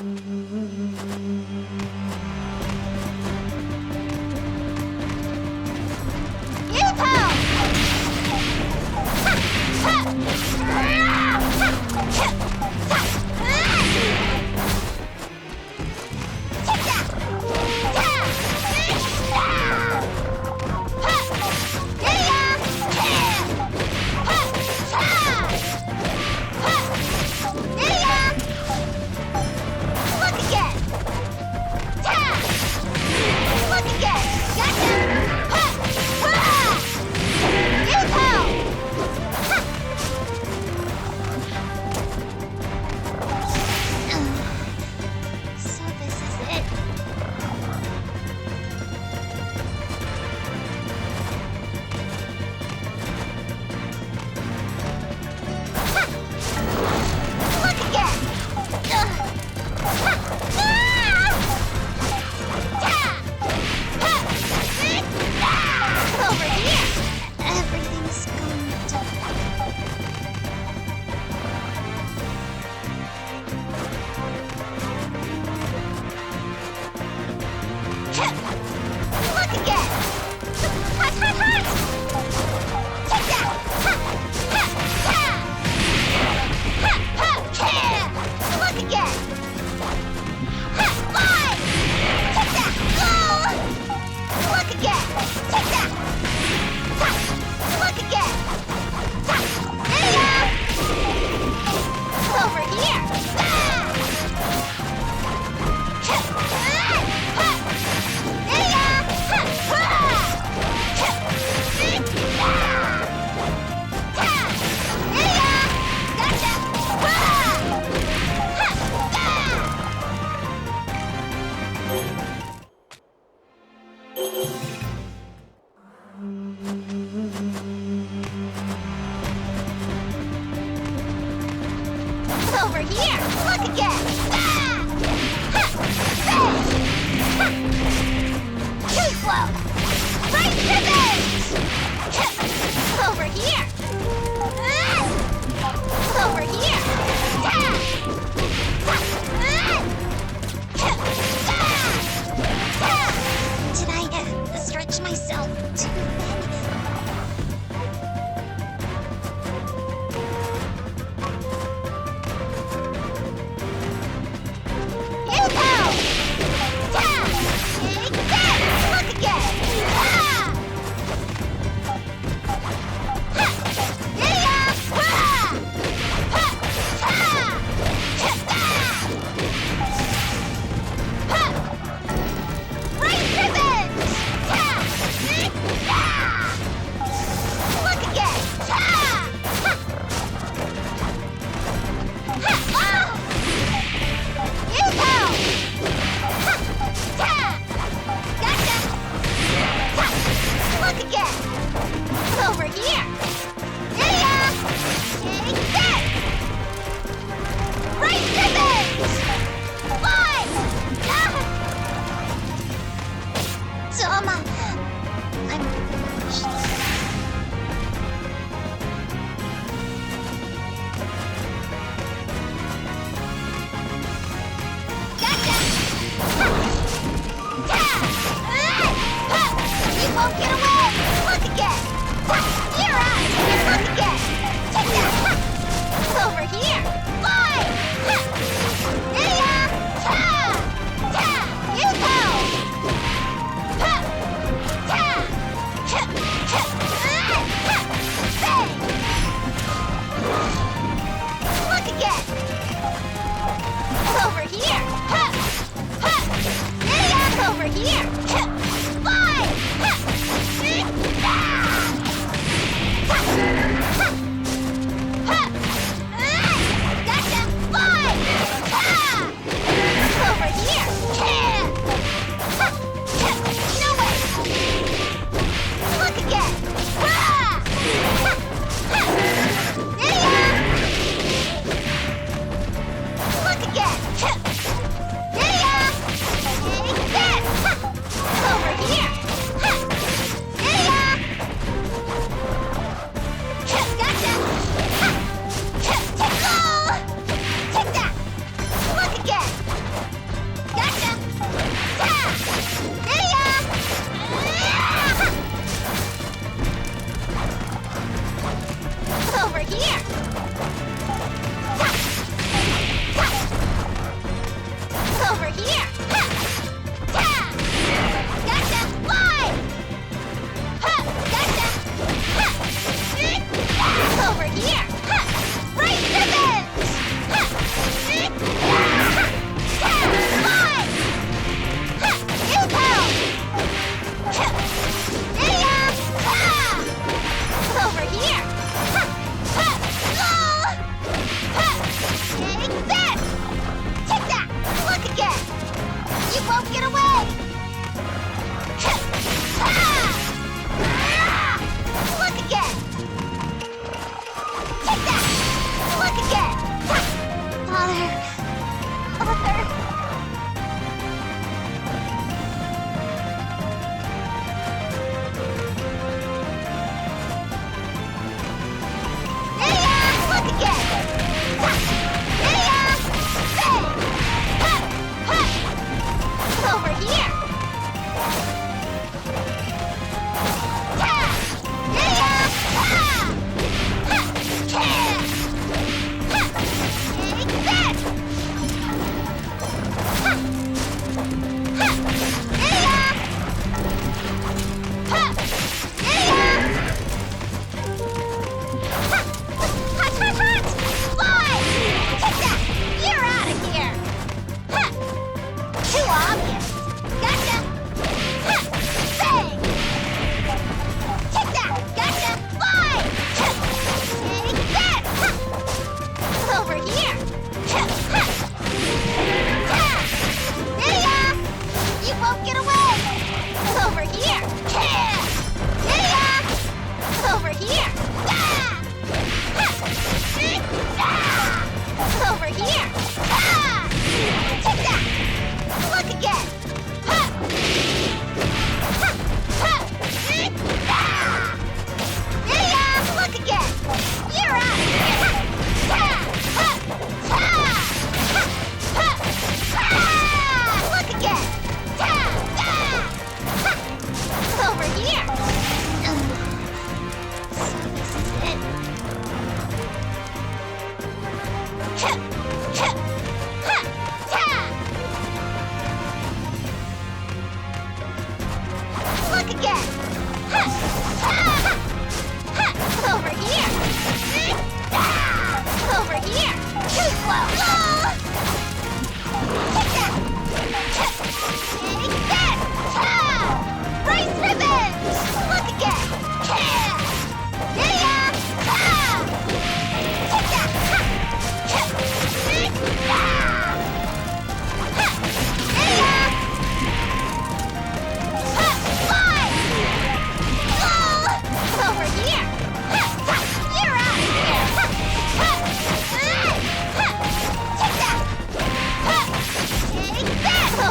Look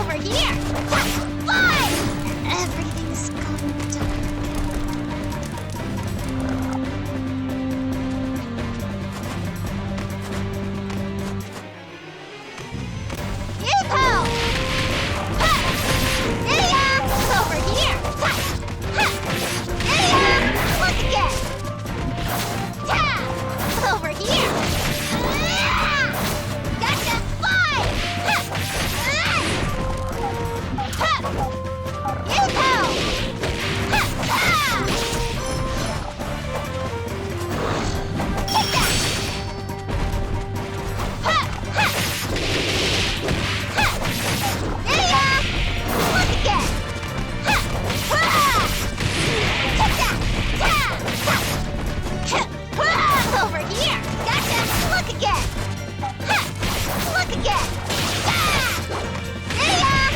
Over here! Fly! Everything's going dark. Yeehaw! Yeah! Over here! Yeah! Look again! Ta! Over here! Gotcha! Fly! Yeehaw! Take that! Yeah! Look again! Take that! Over here! Gotcha! Look again! Look again! Yeah!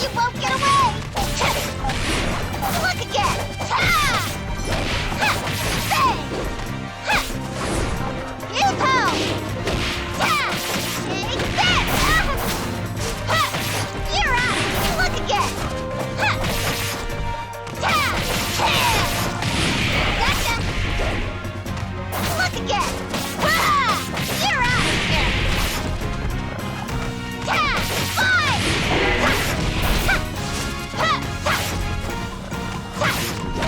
You won't get away! Look again! Bang! Yeehaw! Take that! You're out! Look again! Gotcha! Look again!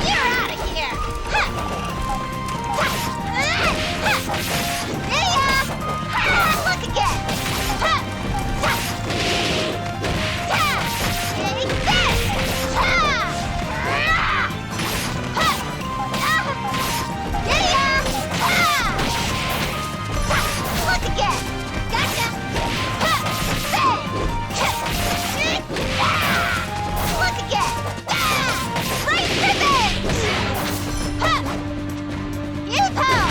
You're out of here! Fly! You're out of here! Look again! Take this! Look again! Gotcha! Bang! Look again! Right ribbons! Yeehaw!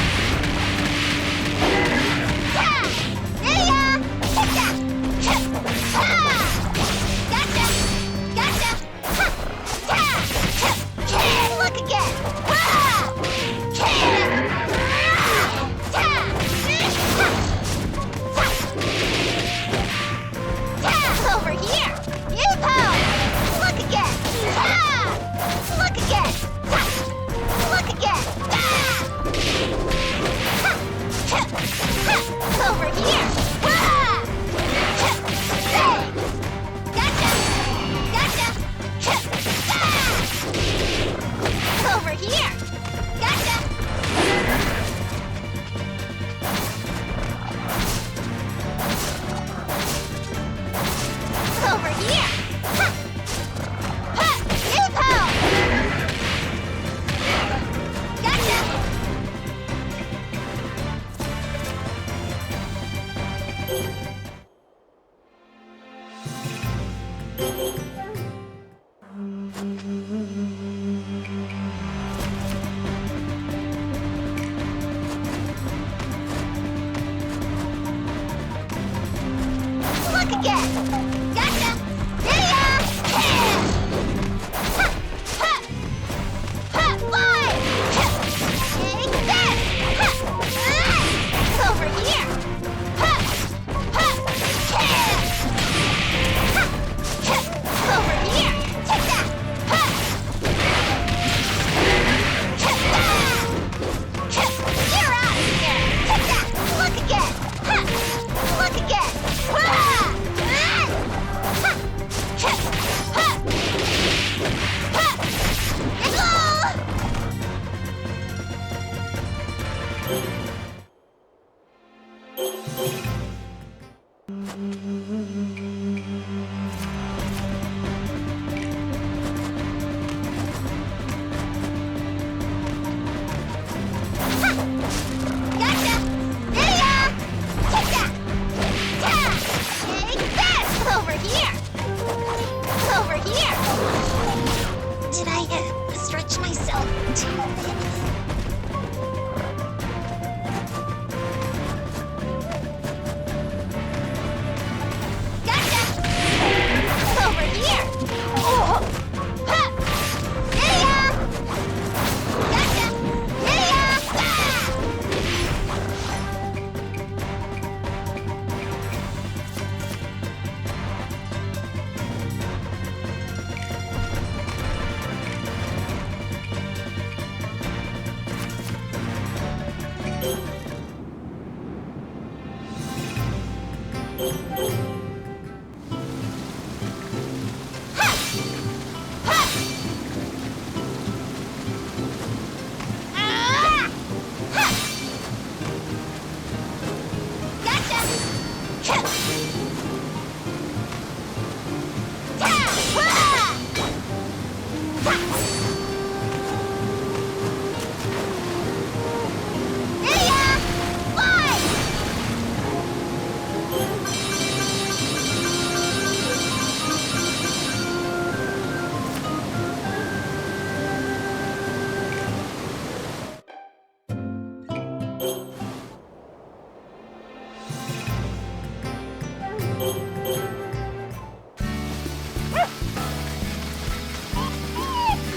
Gotcha! Gotcha! Look again! Over here! Yeehaw! Look again! Look again! Look again! Over here! Bang! Gotcha! Gotcha! Over here! Gotcha! Over here! Yeehaw! Gotcha! Look again! Gotcha! Yeah! Fly! Take this! Over here! Over here! Take that! You're out of here! Take that! Look again! Look again! Gotcha! Yeah! Take that! Take this! Over here! Over here! Did I stretch myself too thin? Gotcha! Over here! Oh! Yeah! Gotcha! Yeah!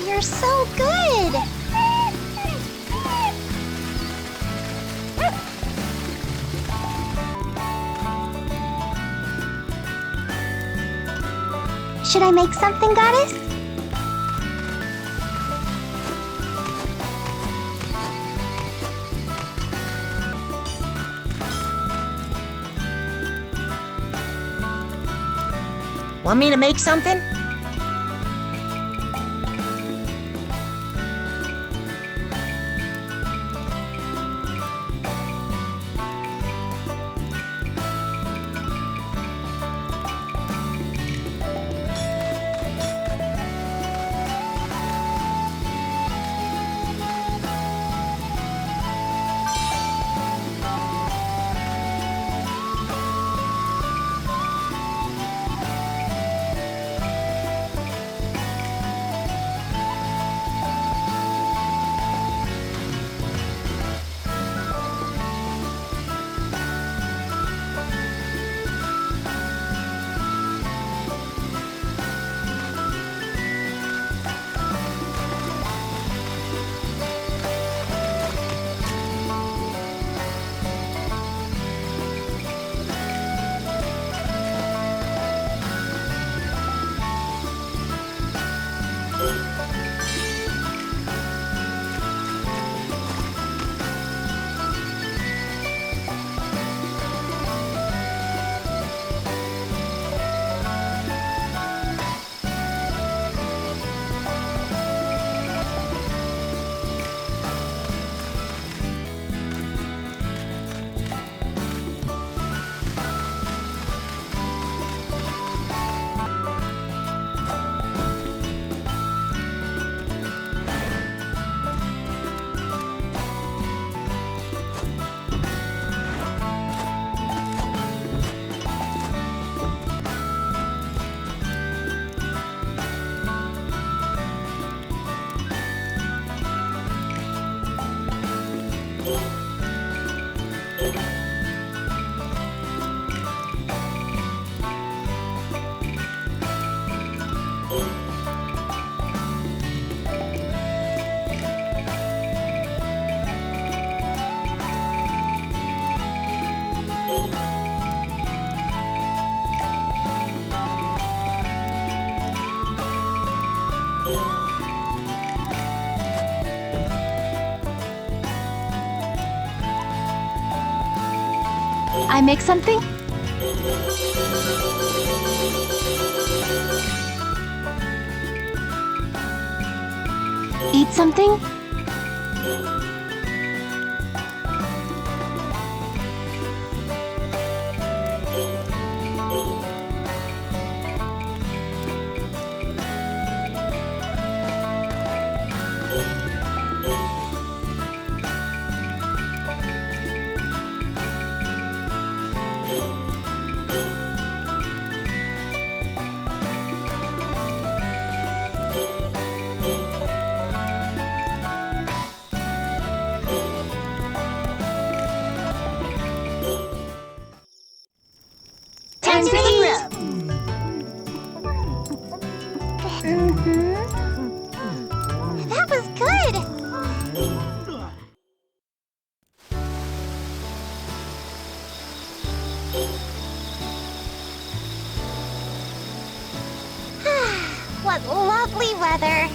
You're so good! Should I make something, Goddess? Want me to make something? I make something? Eat something? Time to eat! That was good! What lovely weather!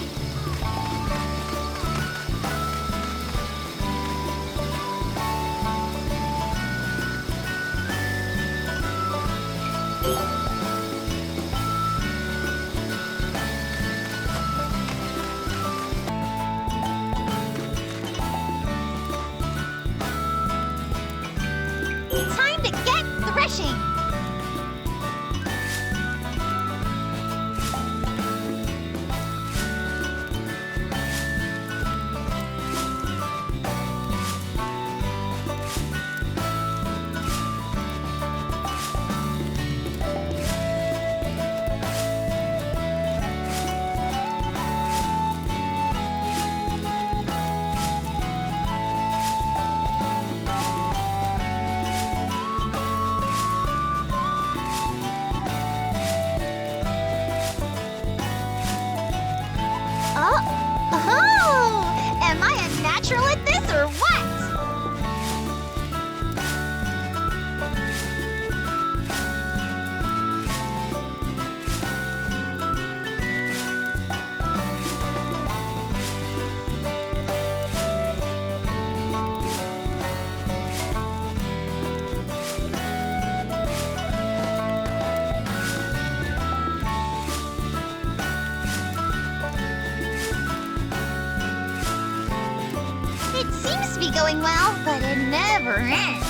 be going well, but it never ends.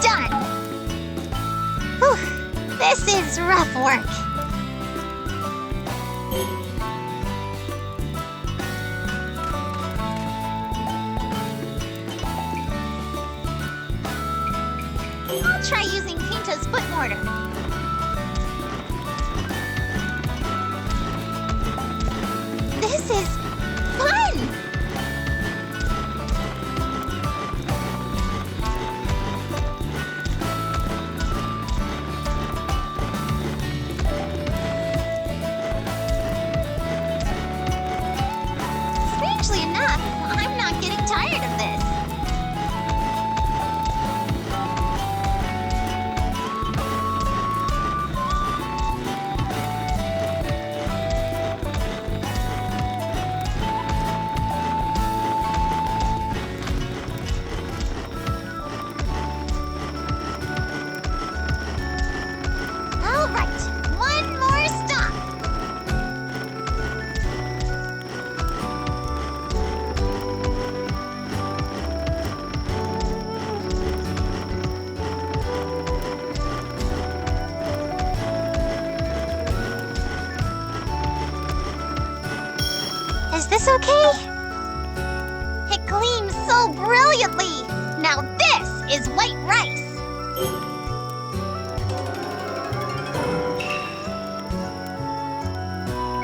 Done! Whew, this is rough work. I'll try using Pinto's foot mortar. This is fun! Strangely enough, I'm not getting tired of this. All right, one more stop. Is this okay? It gleams so brilliantly. Now this is white rice.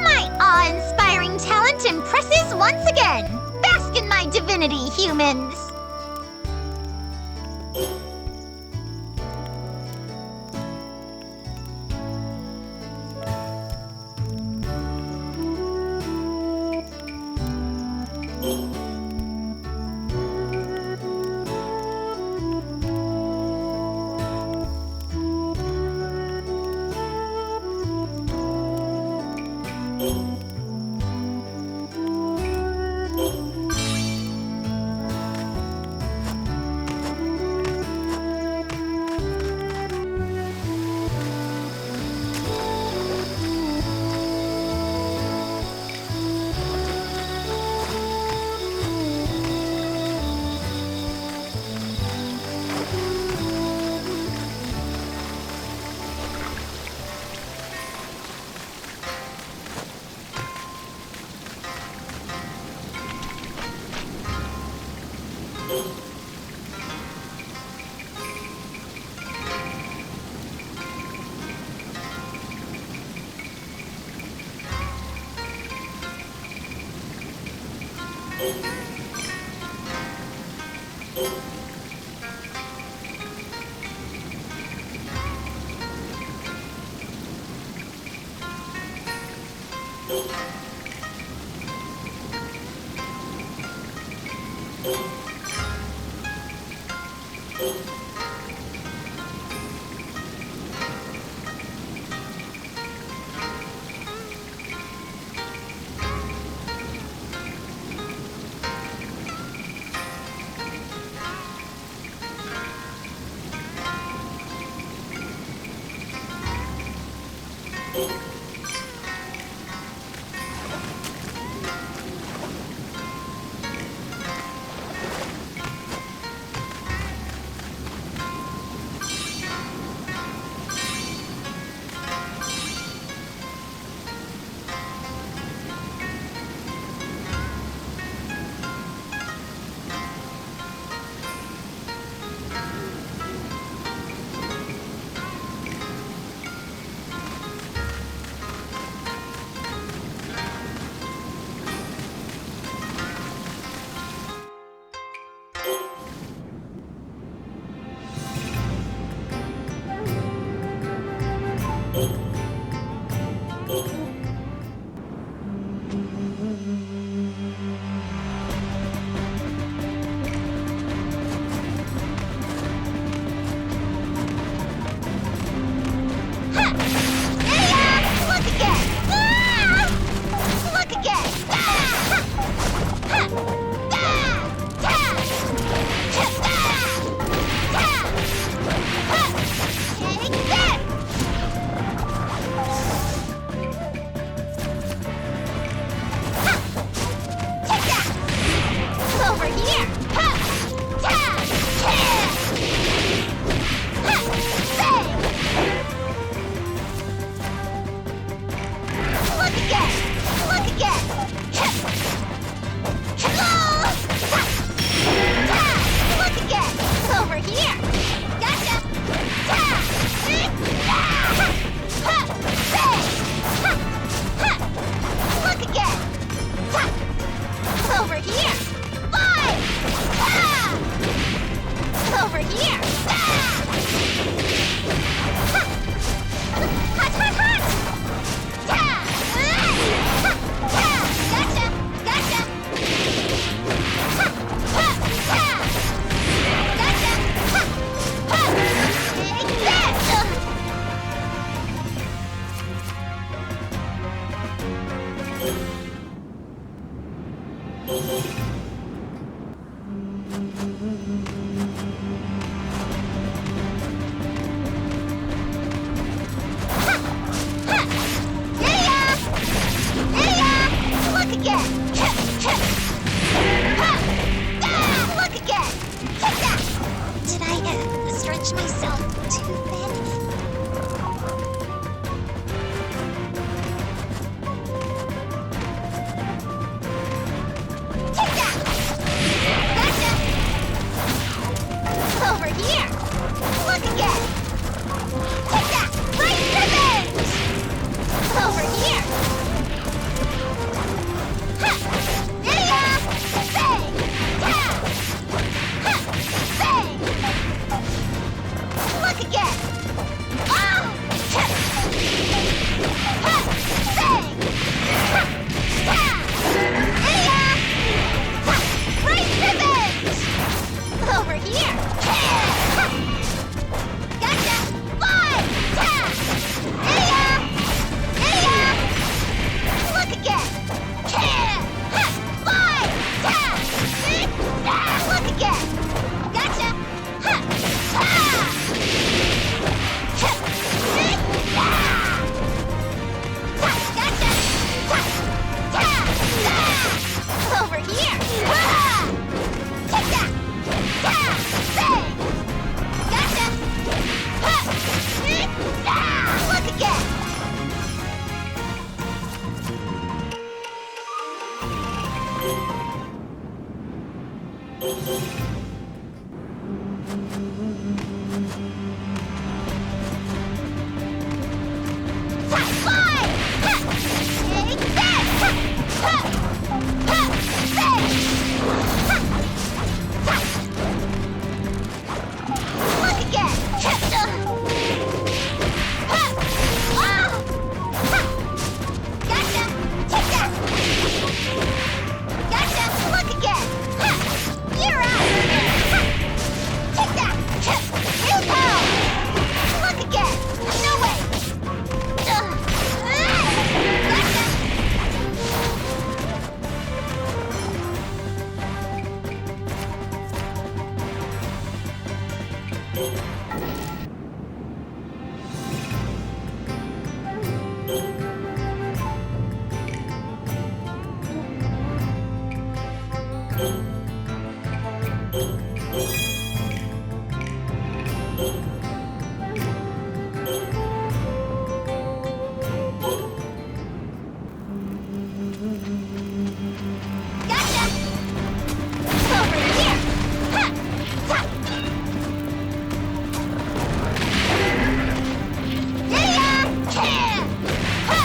My awe-inspiring talent impresses once again. Bask in my divinity, humans. Look again! Look again! Take that! Did I stretch myself too thin? Take that! Gotcha! Over here! Look again! Take that! Right revenge! Over here! Ha! Yeah! Bang! Yeah! Ha! Bang! Look again! Oh! Ha! Ha! Bang! Ha! Yeah! Yeah! Ha! Right revenge! Over here! Yeah! Ha! Gotcha! Fly! Yeah! Yeah! Yeah! Look again! Yeah! Ha! Fly! Yeah! Look again! Gotcha! Ha! Ha! Ha! Gotcha! Ha! Ha! Over here! Ha! Take that! Ha! Bang! Gotcha! Ha! Look again! Fly! Ha! Take that! Ha! Ha! Ha! Bang! Ha! Ha! Look again! Ha! Ha! Oh! Ha! Gotcha! Take that! Gotcha! Look again! Ha! You're out! Ha! Take that! Ha! You go! Look again! No way! Gotcha! Gotcha! Over here! Ha! Ha! Yeah! Yeah! Ha!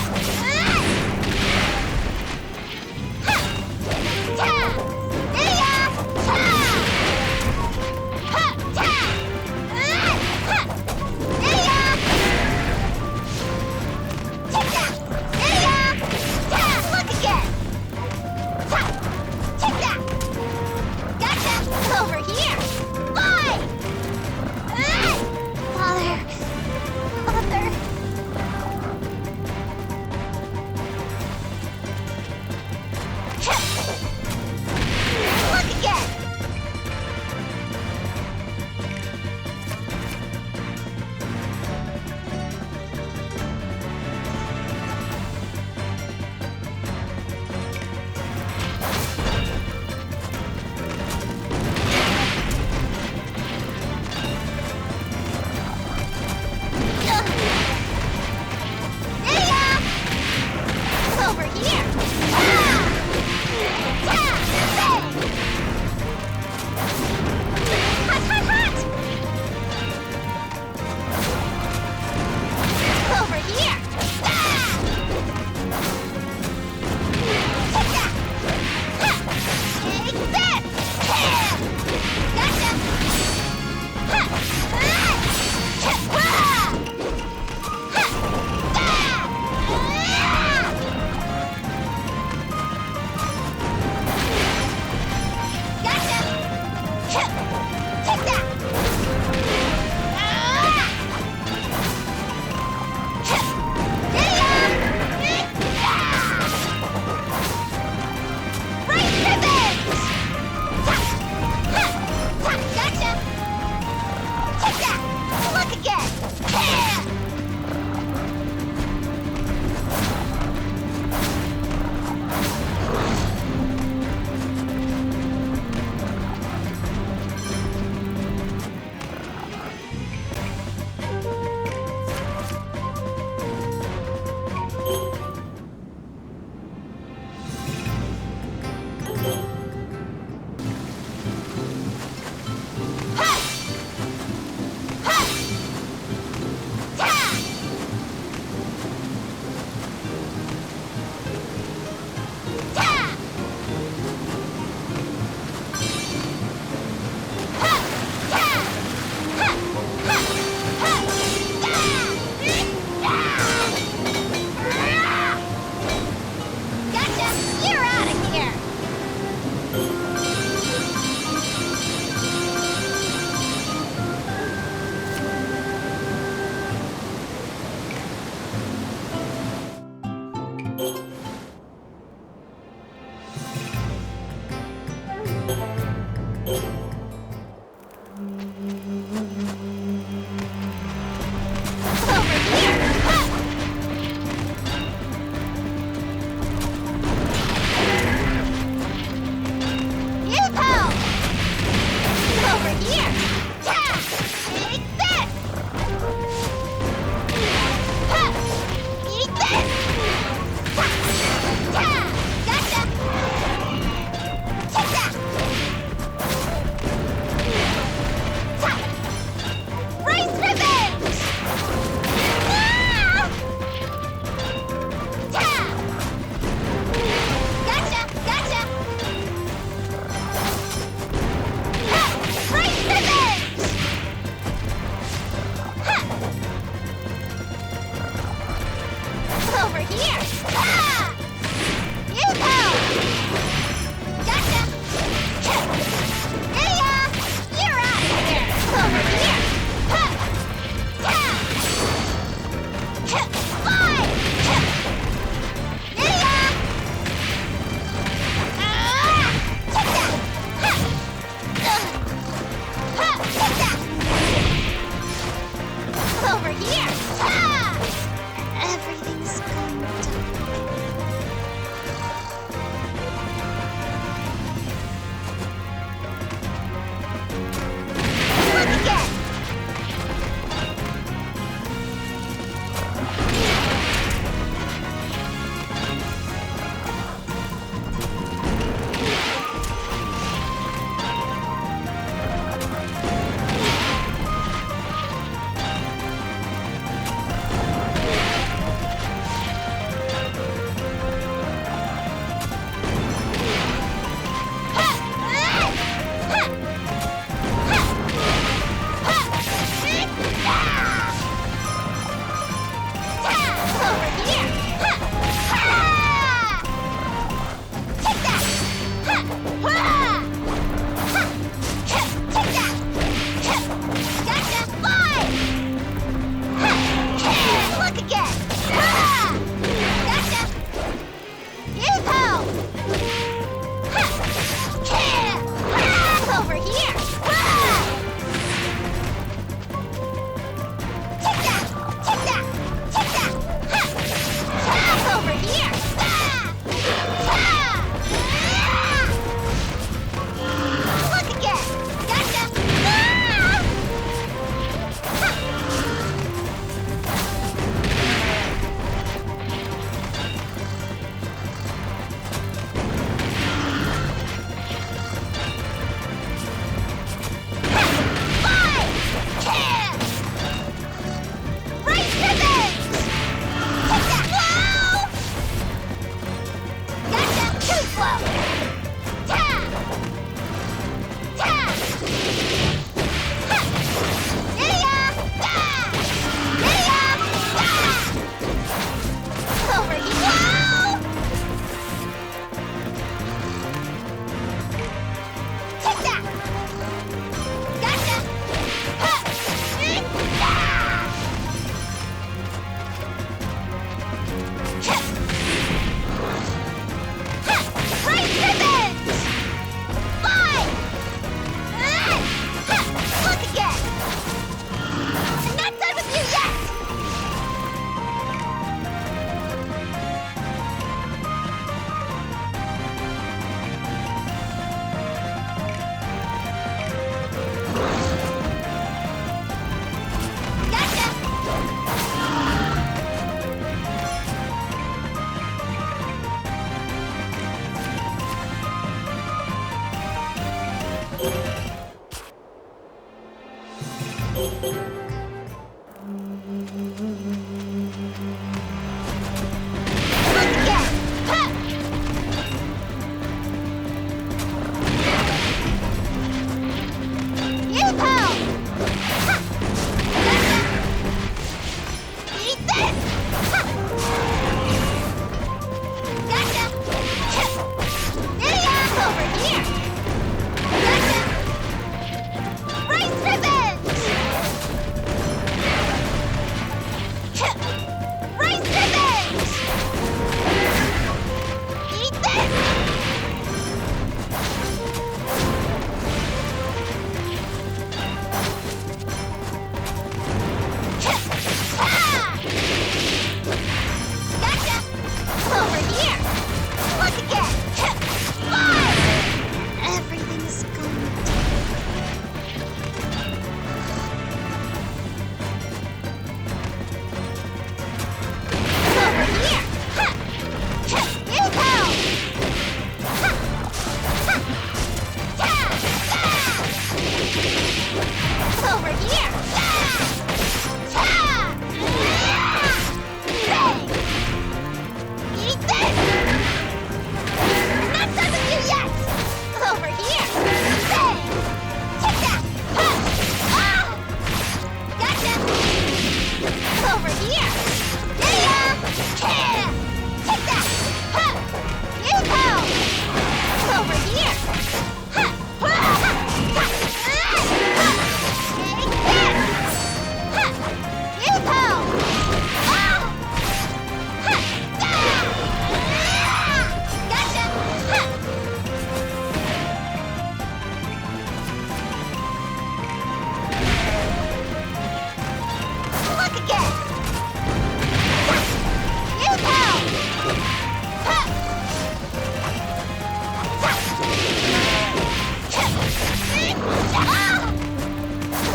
Over here! Ah! Everything's going down.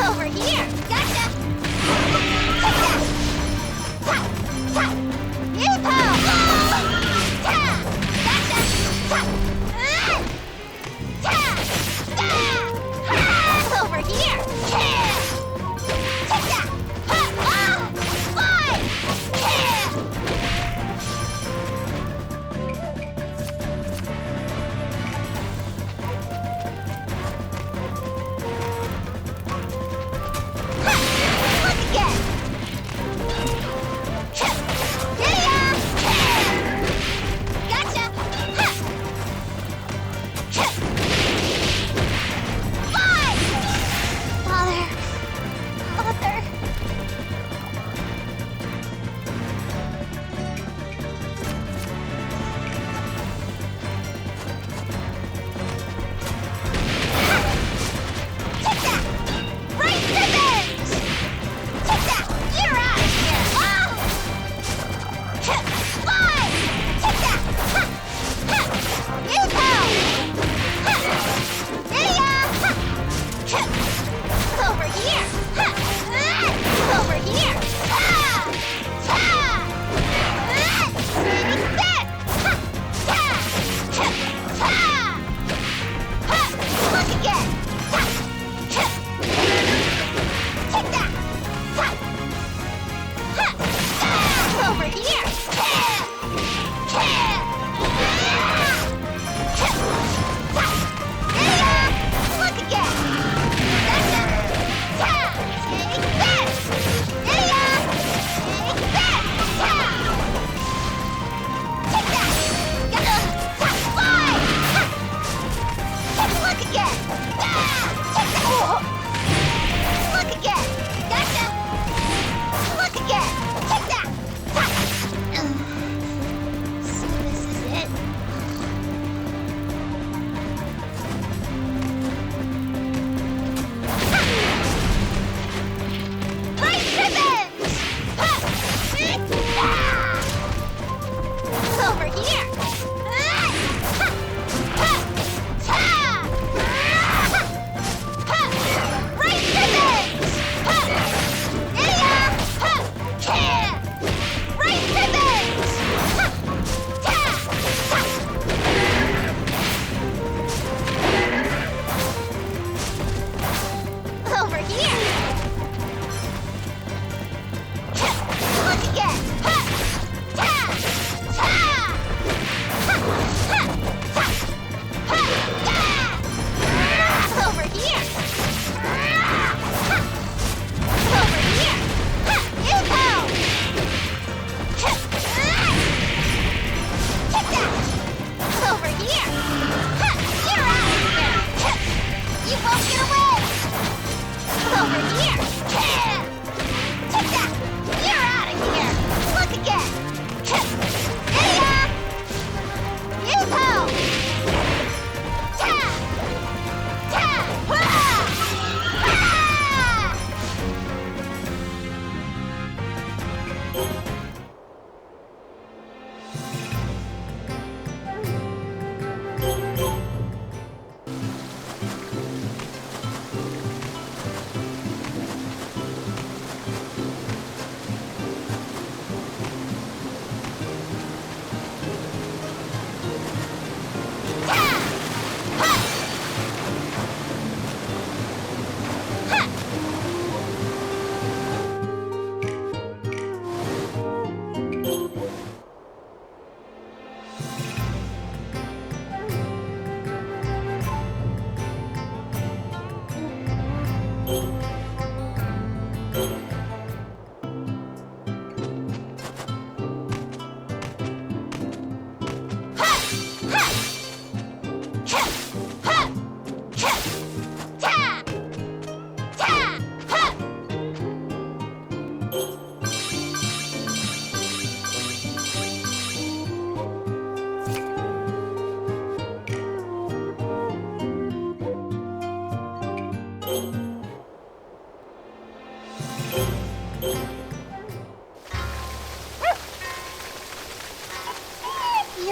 Over here! Gotcha! Over here!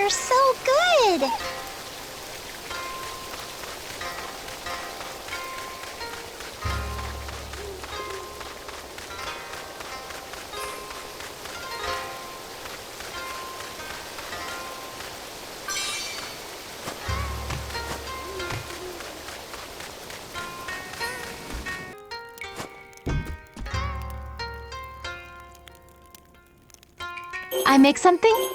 They're so good! I make something?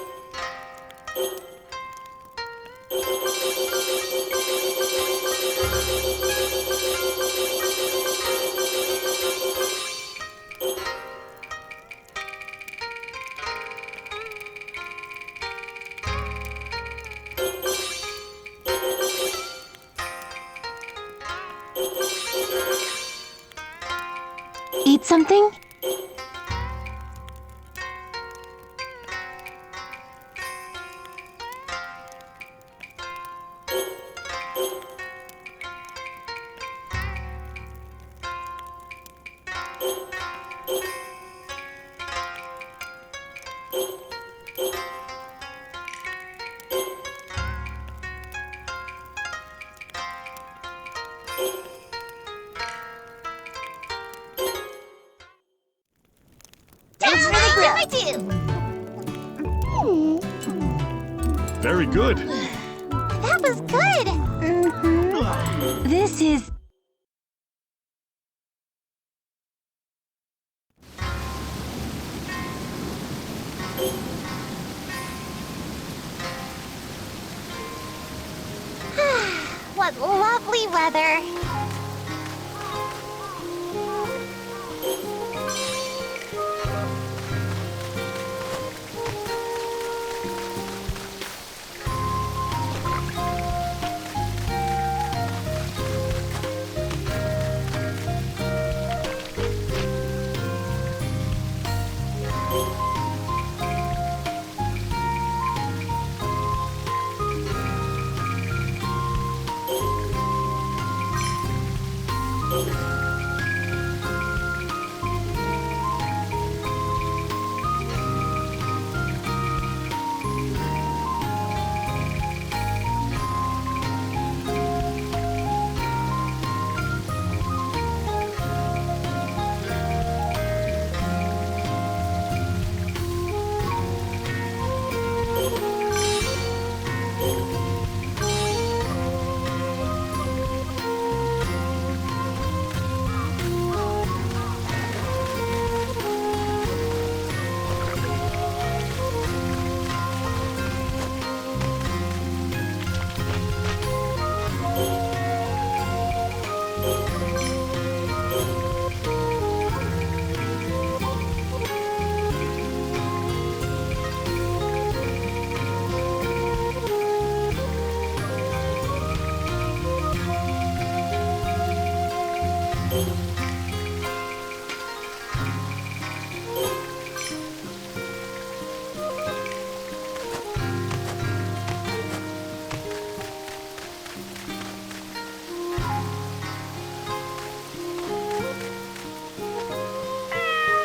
Eat something? Thanks for the grill. I do. Very good. That was good. This is... What lovely weather.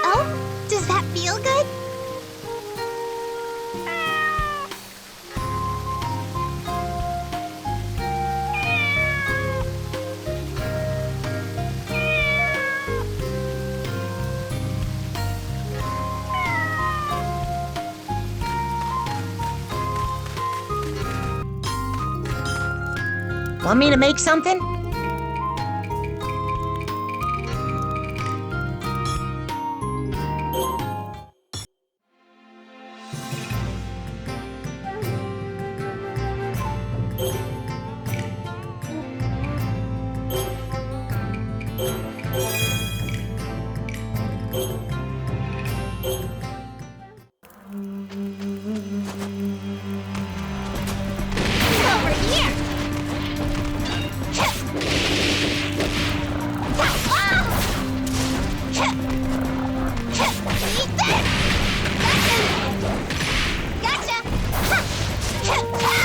Oh, does that feel good? Want me to make something? Over here! Eat this! Gotcha! Gotcha!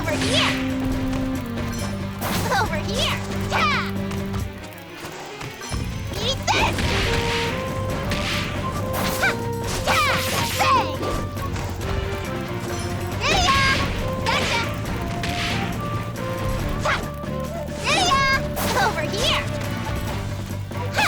Over here! Over here! Ta! Eat this! Ha! Ta! Bang! Yeah! Gotcha! Ta! Yeah! Over here! Ha!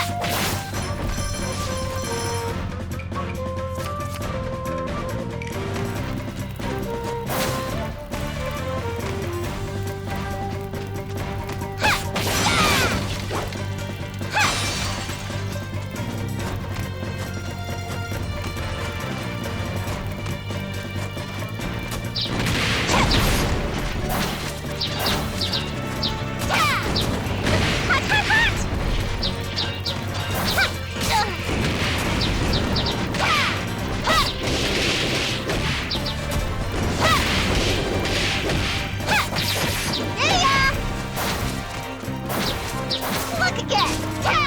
Look again! Ta!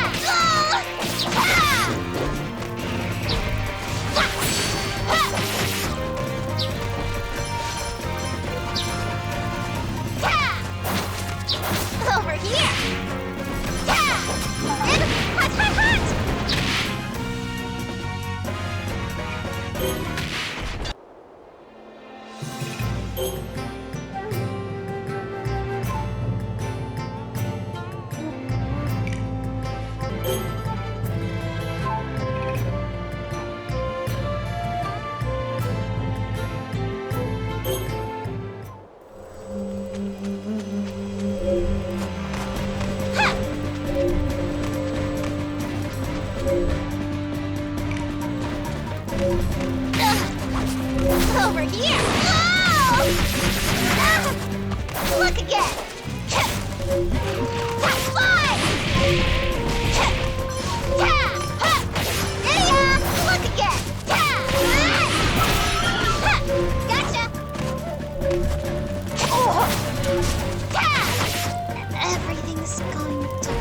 Ta! Over here! Ta! And hot, hot, hot! Over here! Oh! Look again! Fly! Look again! Gotcha! Everything's going to...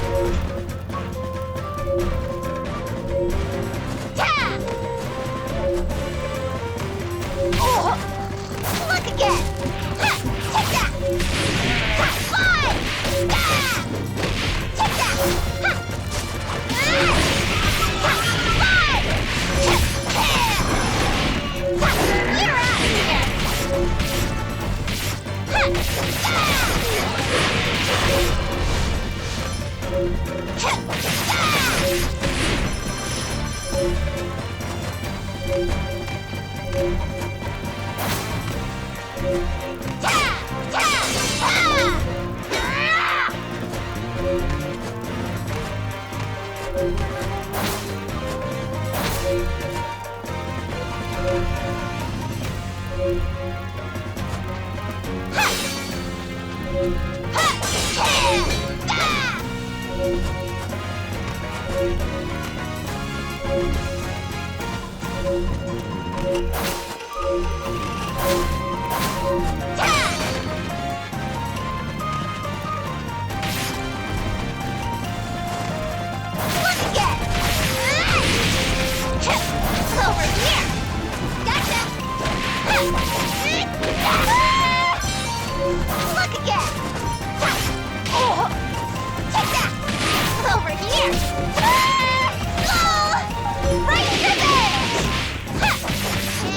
Look again! Take that! Fly! Take that! Fly!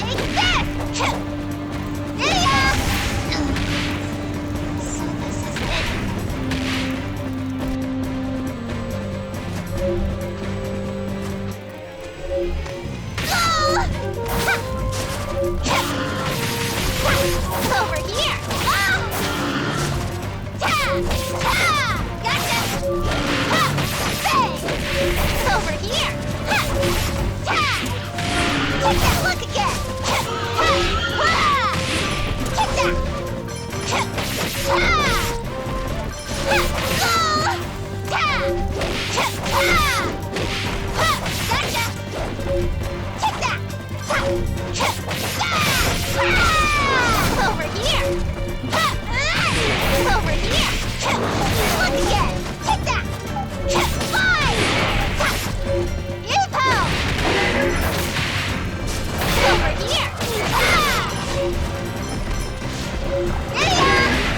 You're out of here! Over here! Ah! Yeah!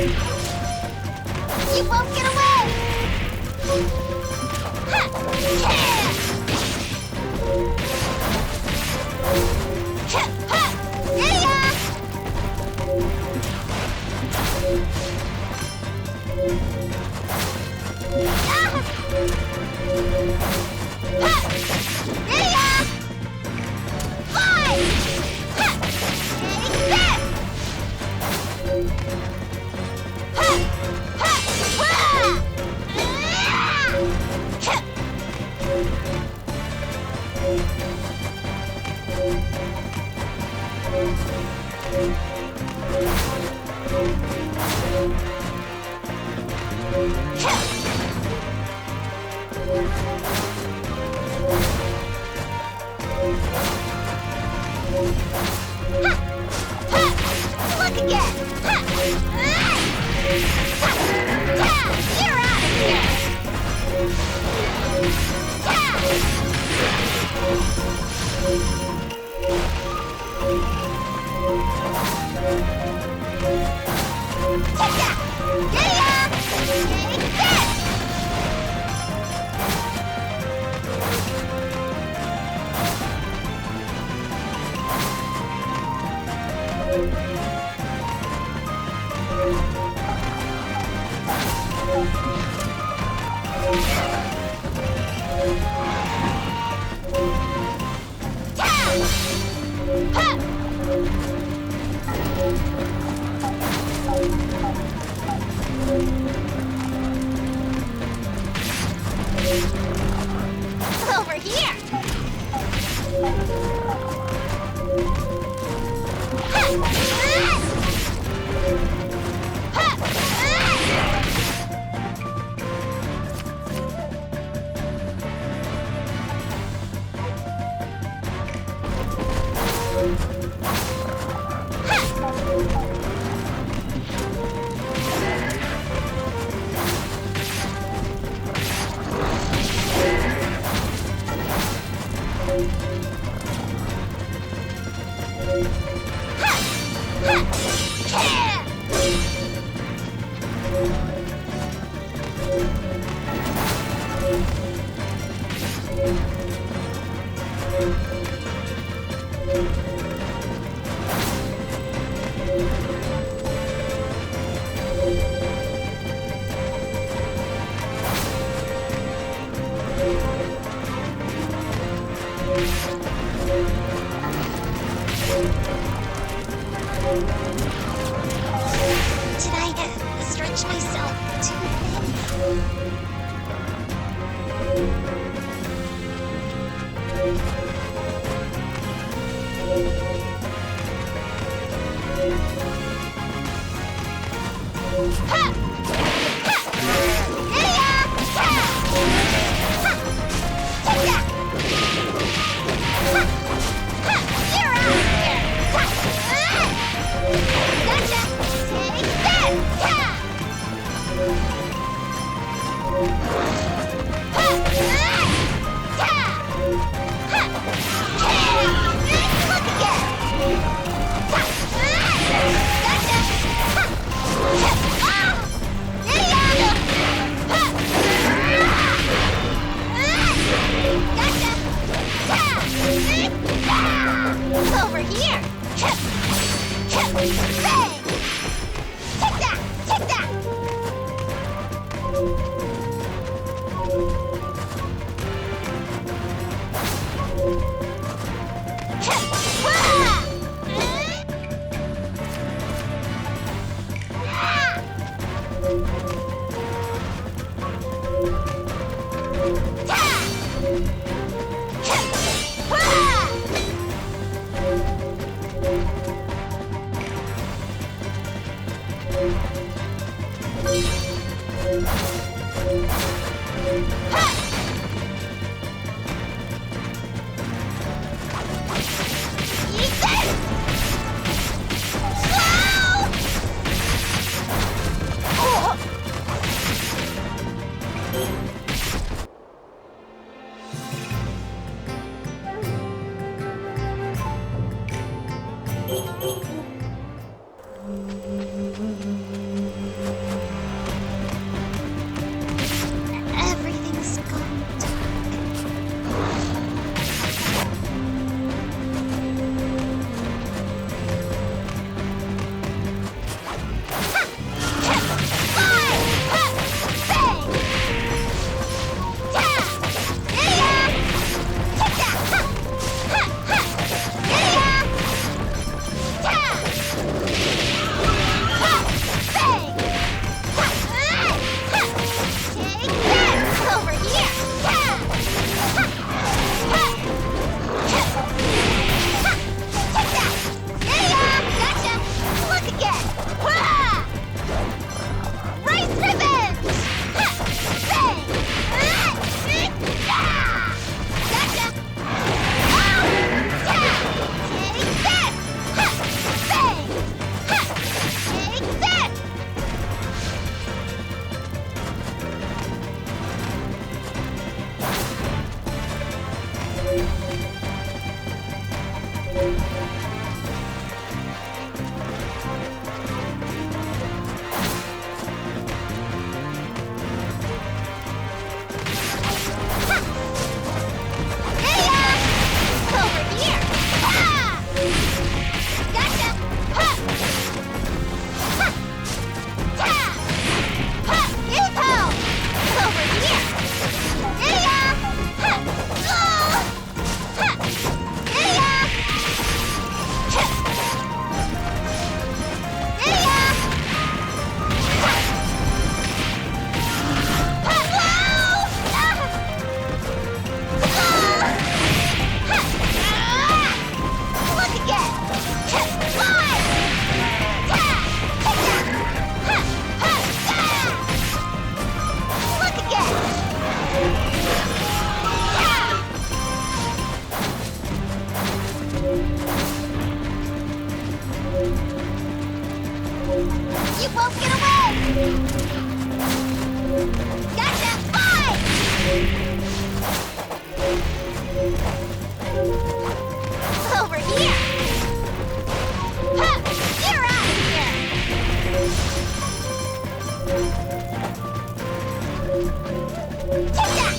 You won't get away! Ha! Yeah! Ha! Ha! Yeah! Ah! Ha! Yeah! Fly! Ha! Take this! Ha! Ha! Wah! Ah! Look again! You're out of here! Take this! Over here! Did I stretch myself too thin? Ha! You won't get away! Gotcha! Fly! Over here! Ha! You're out of here! Take that!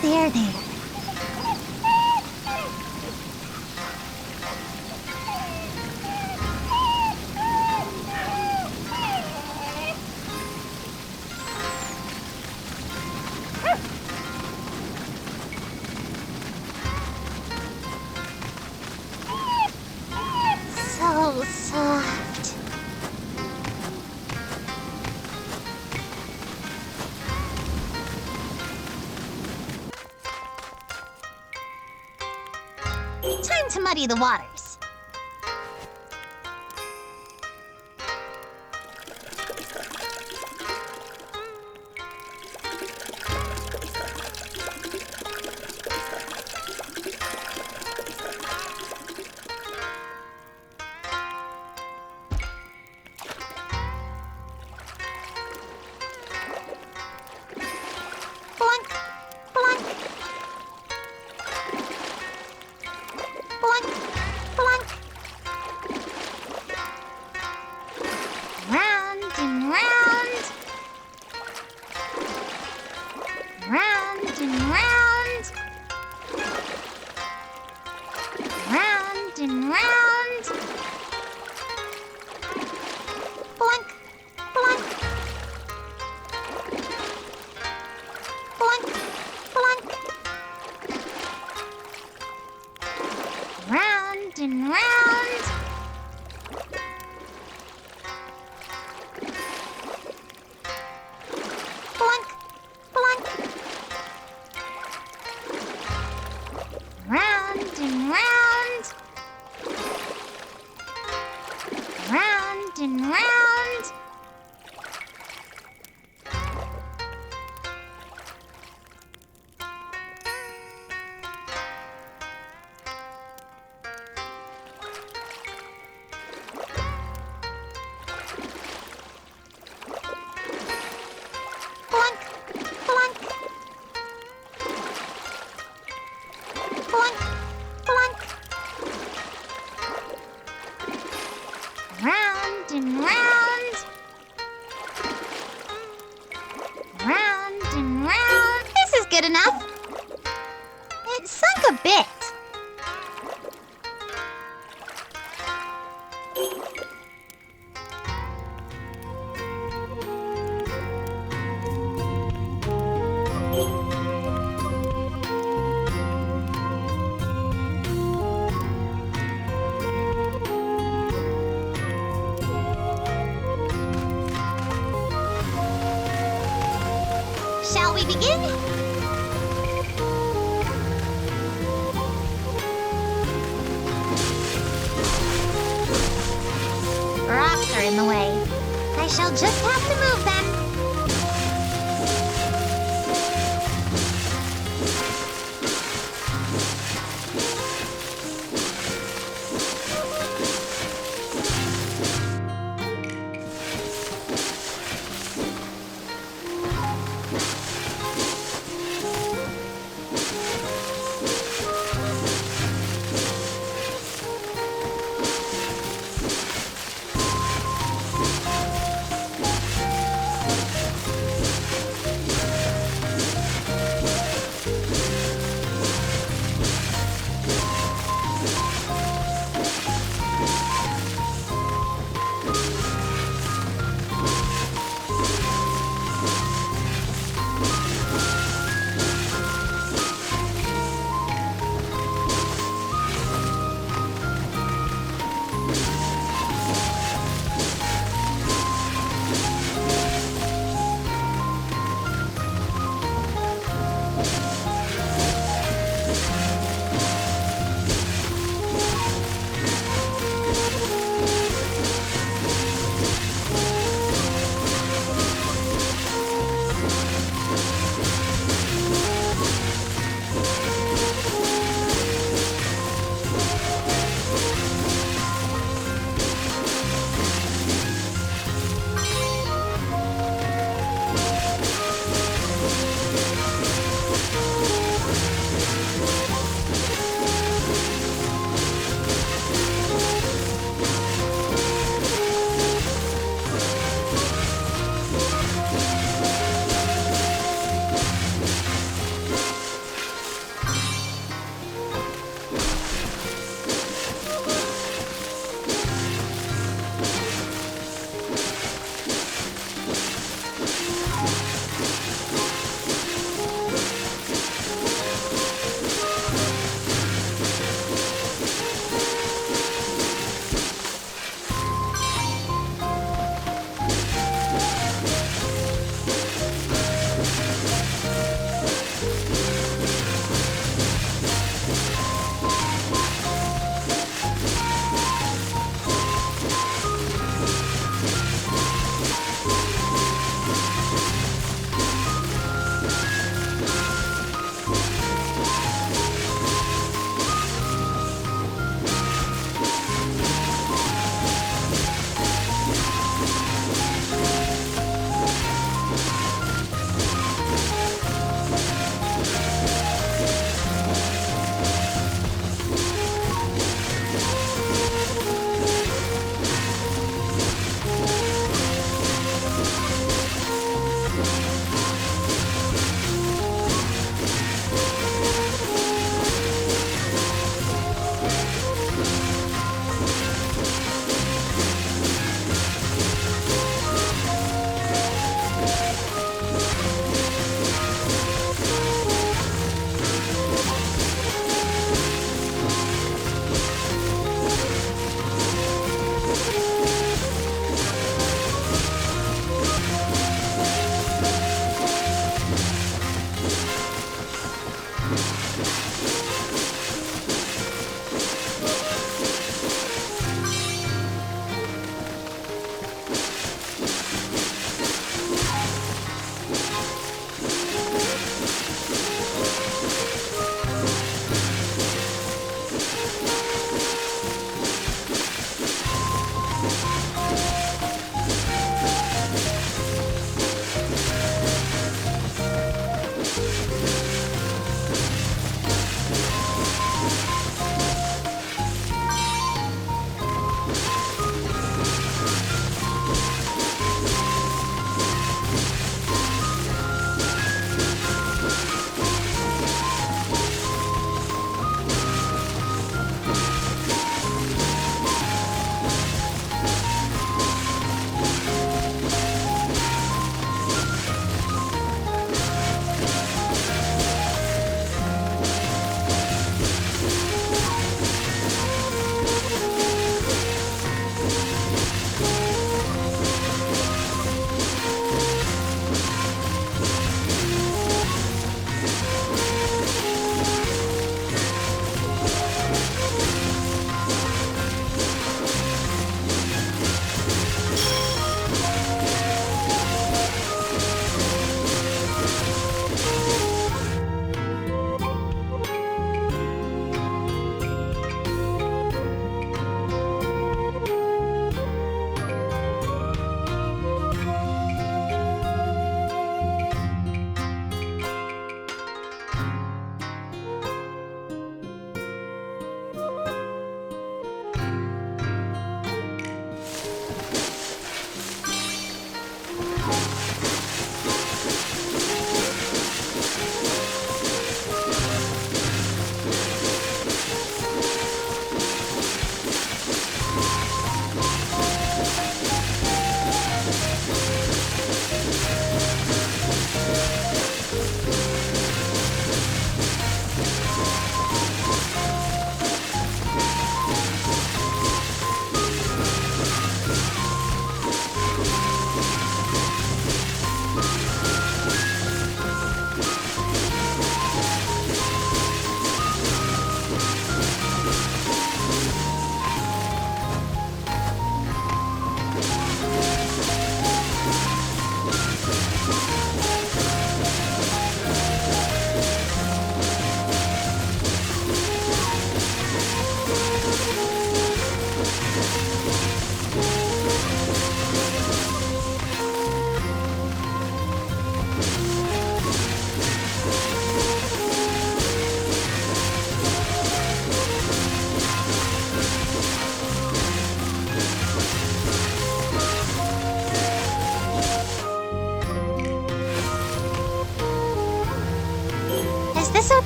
There, there. So soft. Time to muddy the waters. Blunk, blunk. Blunk, blunk. Round and round. Round and round. Round and round. Blunk, blunk. Blunk, blunk. Round and round. Blunk, blunk. Round and round. Round and round. Blunk, blunk. Blunk, blunk. Round and round. we begin? Rocks are in the way. I shall just have to move them.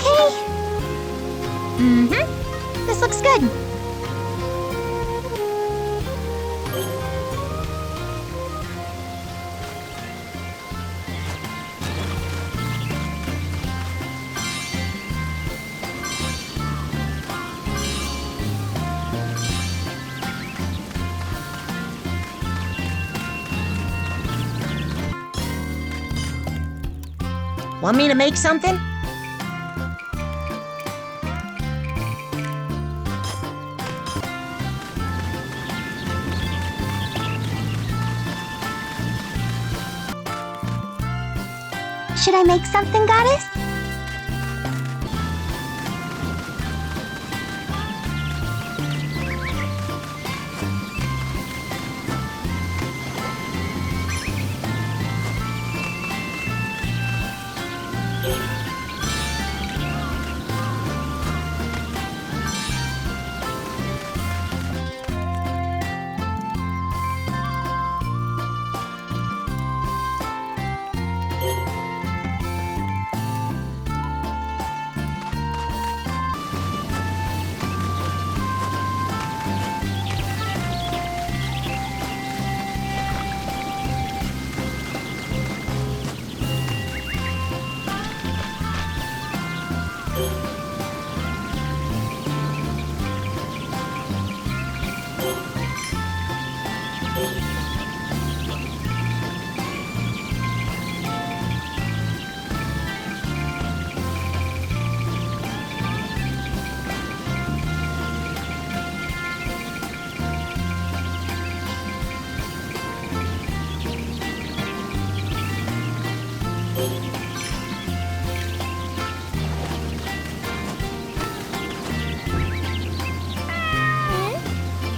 okay? Mm-hmm. This looks good. Want me to make something? Should I make something, Goddess?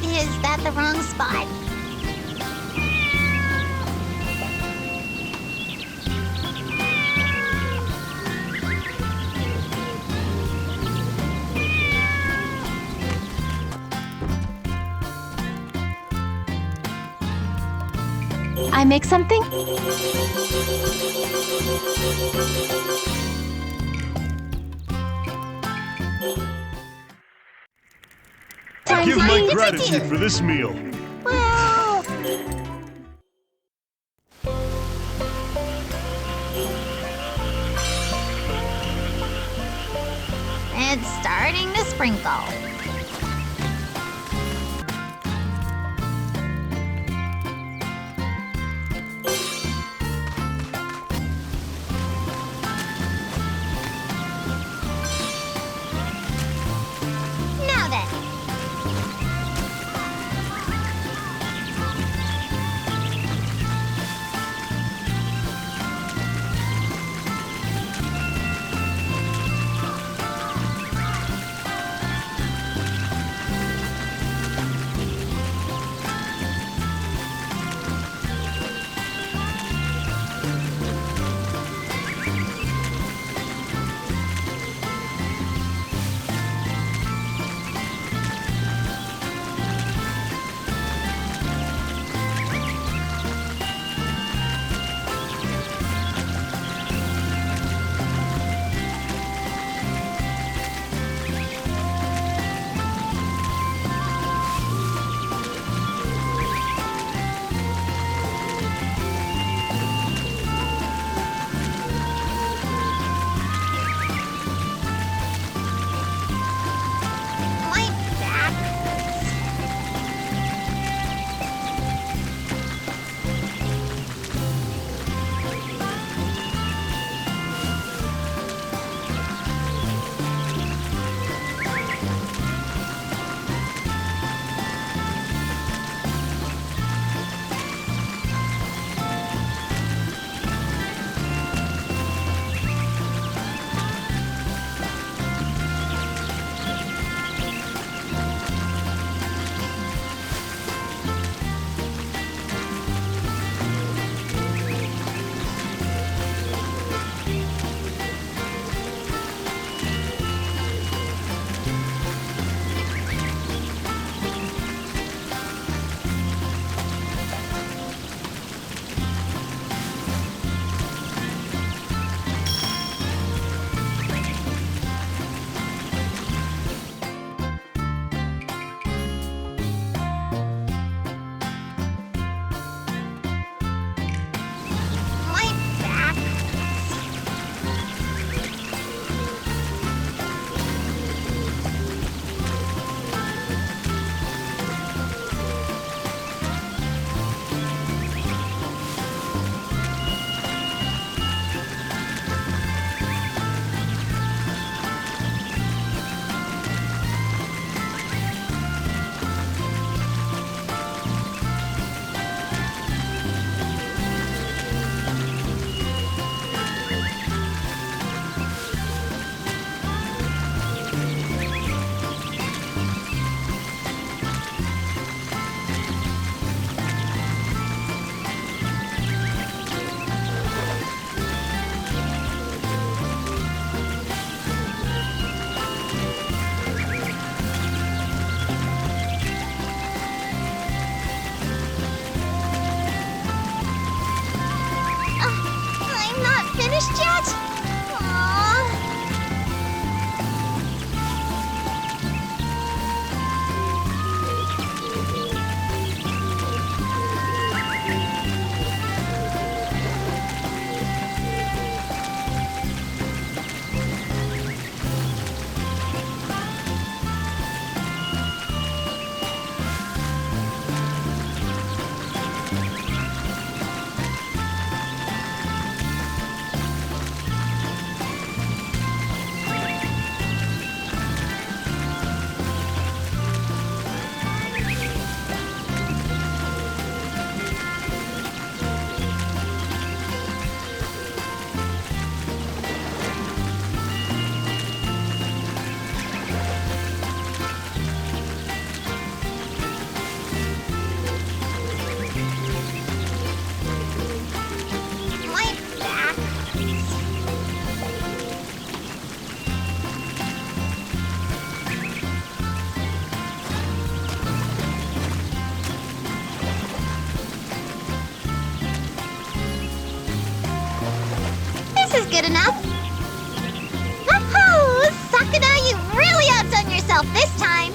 Is that the wrong spot? I make something? I give my Freind, gratitude for this meal. Well, it's starting to sprinkle. Now then. This is good enough. Woohoo! Sakuna, you really outdone yourself this time.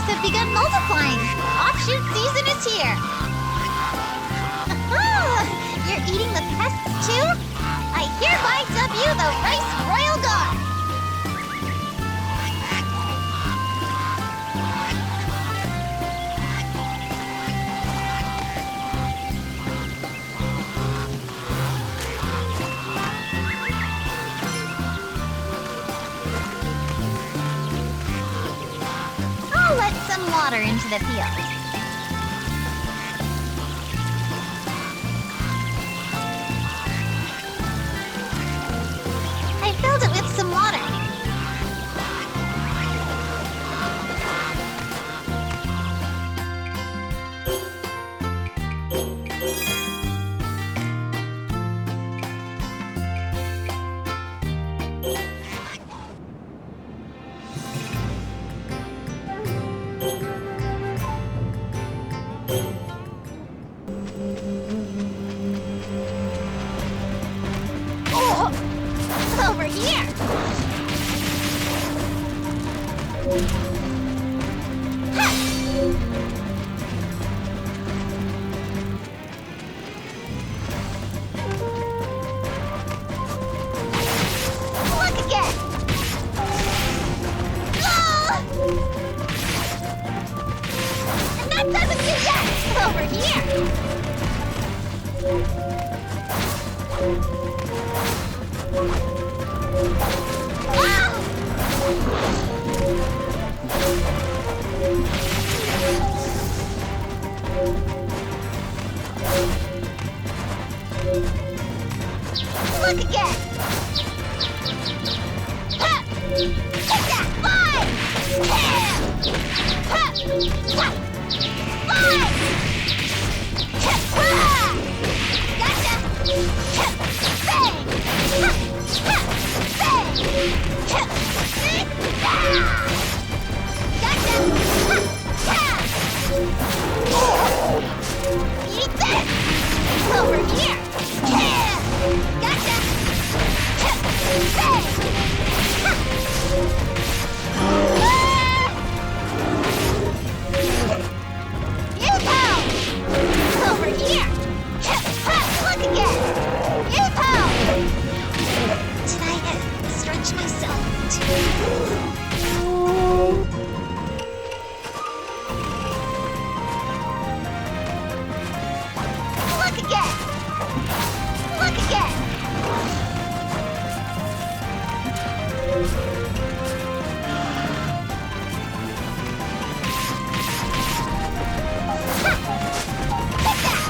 Have begun multiplying. Offshoot season is here. You're eating the pests too? I hereby dub you the Rice Royal Guard. Let some water into the field. I filled it with some water. Over here! Ha! Look again! Oh! And that doesn't do yet! Over here! Look again! Ha! Take that! Fly! Ha! Ha! Fly! Ha! Gotcha! Ha! Bang! Ha! Ha! Bang! Ha! Gotcha! Ha! Ha! Eat this! Over here! Gotcha! Bang! You-pow! Over here! Look again! You-pow! Did I stretch myself too? Look again! Look again! Ha! Take that!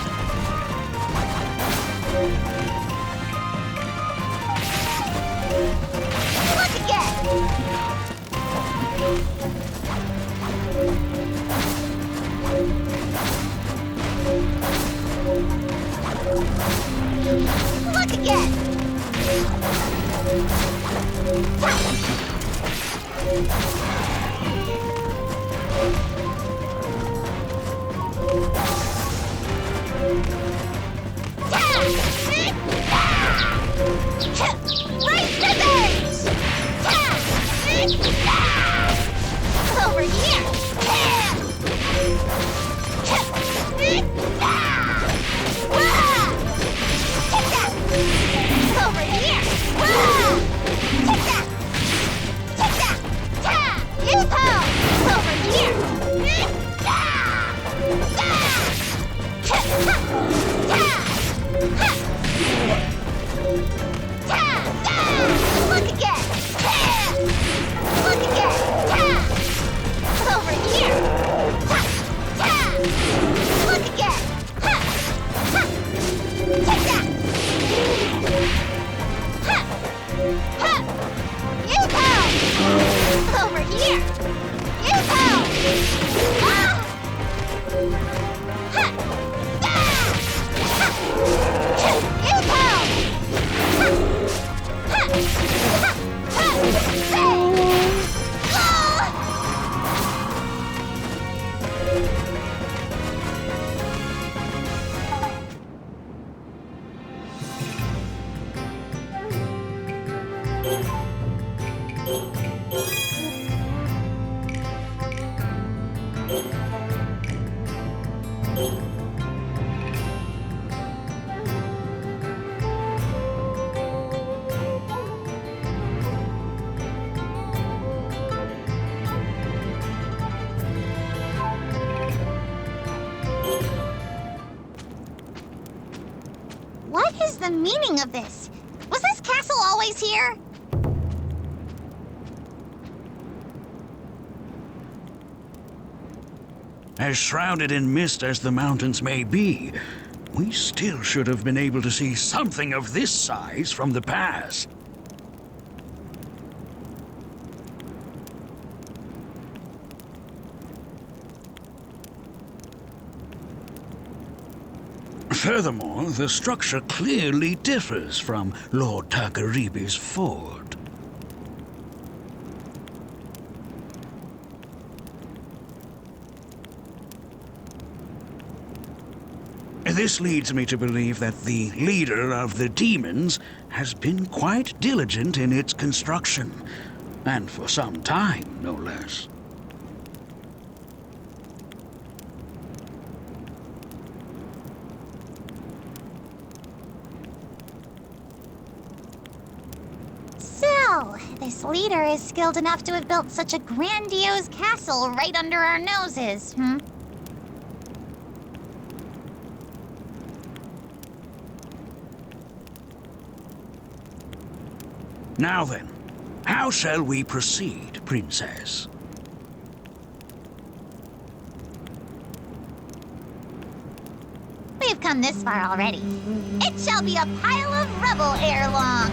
Look again! Look again! Right scissors! Over here! Over here! Take that! Take that! here! Use hell! Ah! Ha! Ah! Ha! Use hell! Ha! Ha! Ha! Ha! Ah! What is the meaning of this? Was this castle always here? As shrouded in mist as the mountains may be, we still should have been able to see something of this size from the past. Furthermore, the structure clearly differs from Lord Takaribi's fort. This leads me to believe that the leader of the demons has been quite diligent in its construction, and for some time, no less. So, this leader is skilled enough to have built such a grandiose castle right under our noses, hmm? Now then, how shall we proceed, Princess? We've come this far already. It shall be a pile of rubble ere long.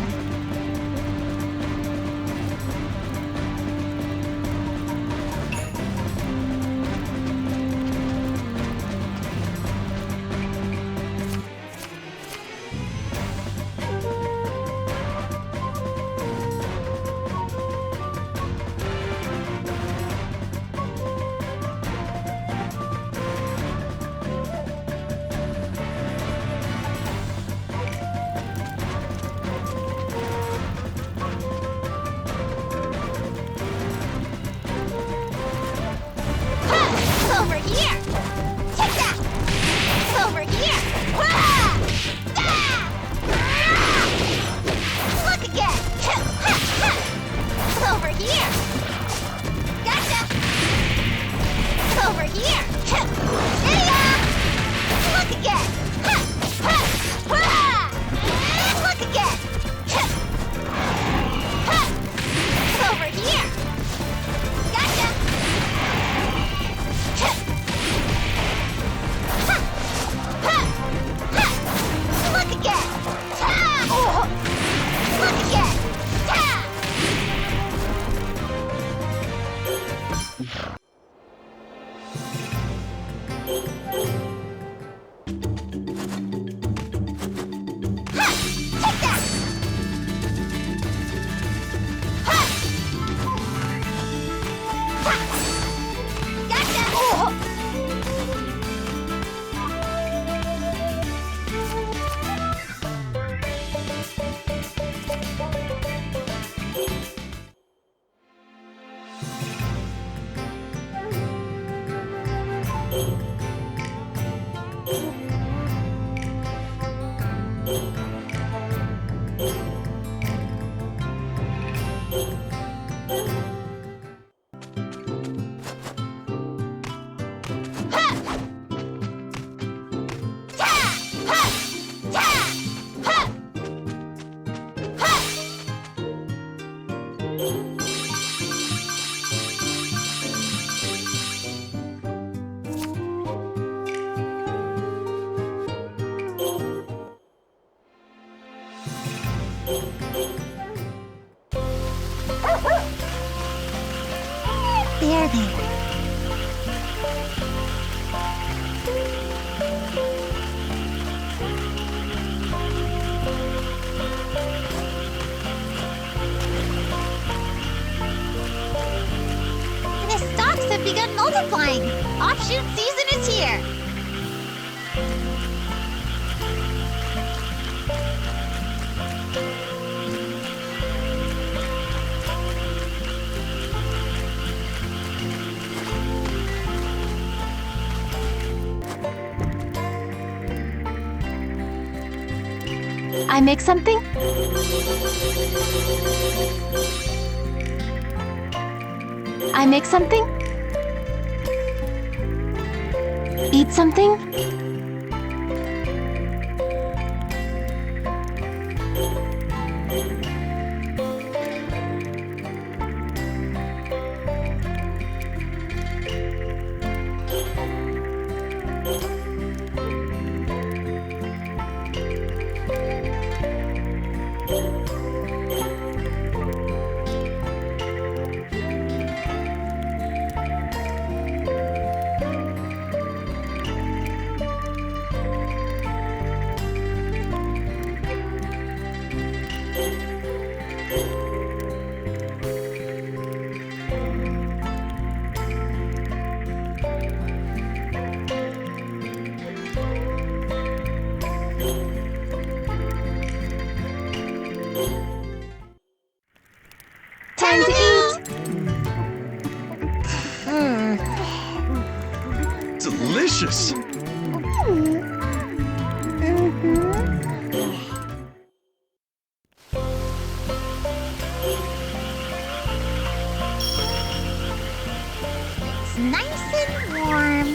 Over here! Take that! Over here! Ah! Ah! Ah! Look again! Over here! Gotcha! Over here! Yeah! Look again! Ah! Look again! Over here! Gotcha! Look again! Look again! Take that! Gotcha! There, there. The stalks have begun multiplying. Offshoot season is here. I make something? I make something? Eat something? Time to eat! Delicious! It's nice and warm.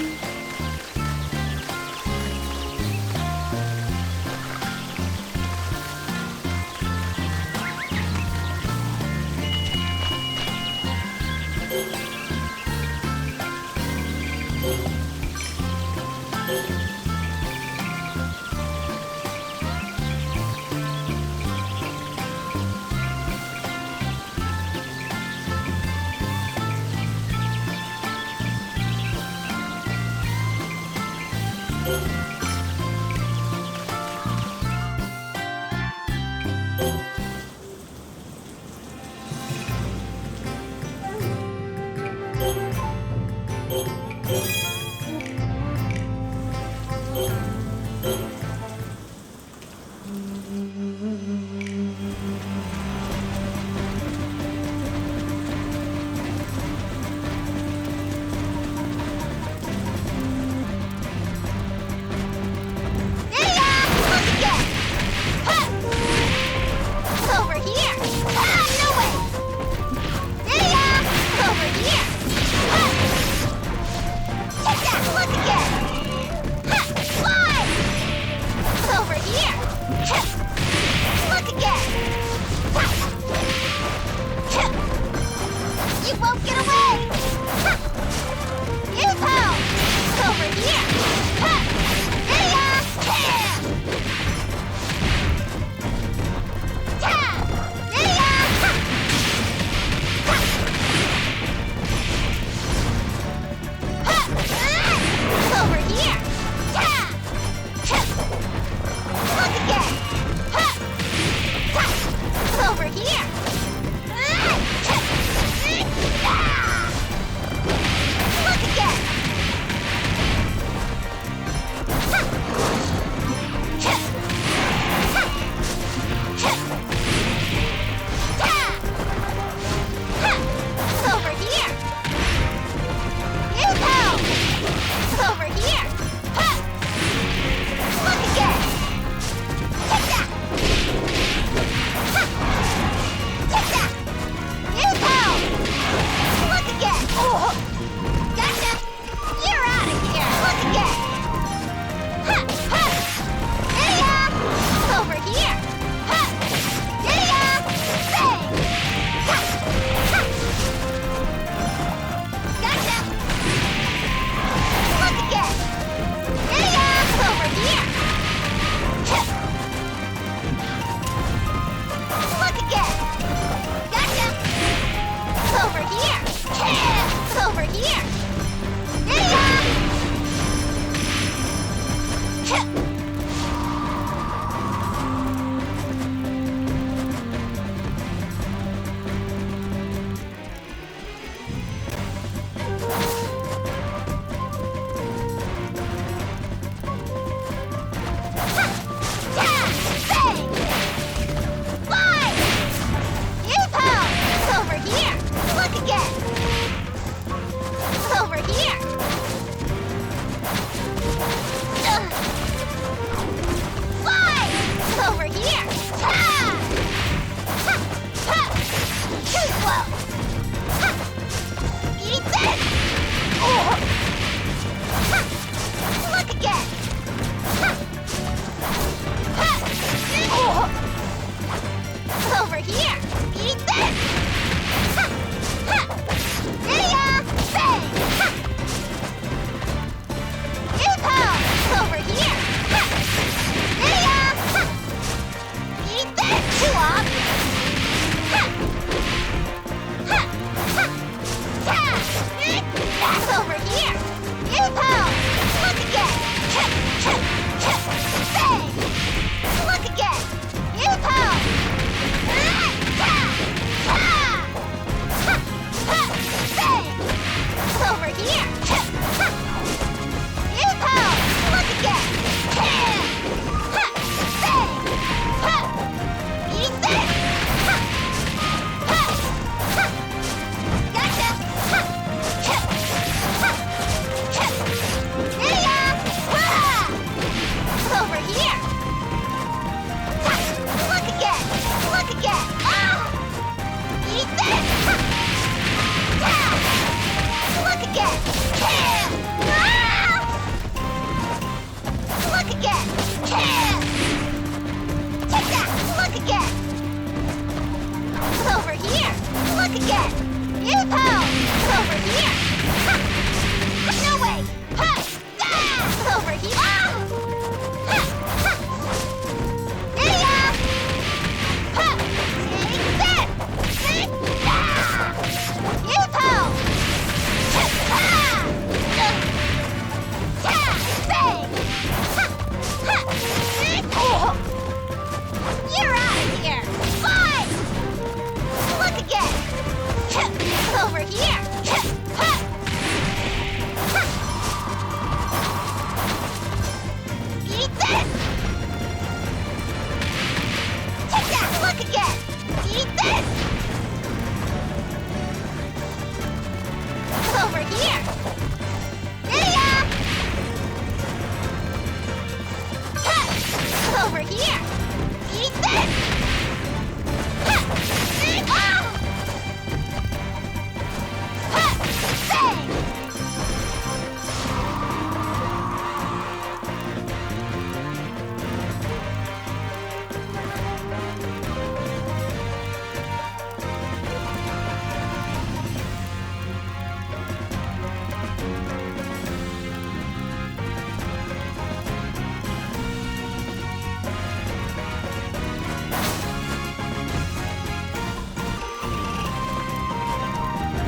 Look again! Yupo! Over here! Ha! No way! Ha! Ah! Over here! Ah! Ha! Ha! Yeah! Ha! Take that! Take that! Yupo! Ha! Ta! Bang! Ha! Ha! Oh! You're out of here! Fine! Look again! Over here! Ha! Ha! Eat this! Take that! Look again! Eat this! Over here! Yeah! Ha! Over here! Eat this! Ha! Ah! Ha! Bang!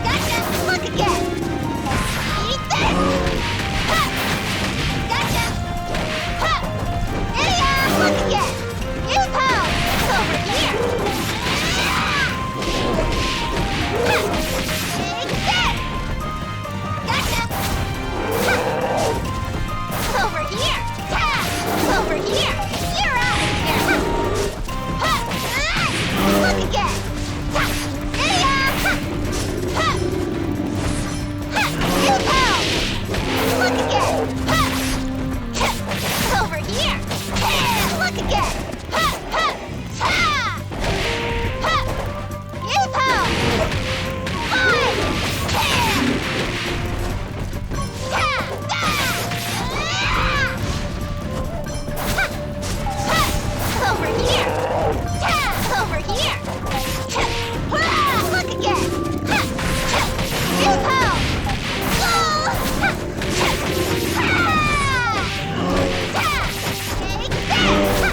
Gotcha! Look again! Eat this! Ha! Gotcha! Ha! Yeah! Look again! Yupo! Over here! Ha! Take that! Gotcha! Ha! Over here! Ta! Over here! You're out of here! Ha! Ha! Ah! Look again! Ta! Yeah! Ha! Ha! Ha! Yupo! Look again! Ha! Ha! Over here! Ha! Look again! Ha! Ha! Ta! Ha! Yupo! Fine! Ta! Ta! Ta! Ah! Ha! Ha! Over here! Ta! Over here! Ha! Ah! Look again! Ha! Ha! Yupo! Oh! Ha! Ha! Ah! Ta! Take that! Ha!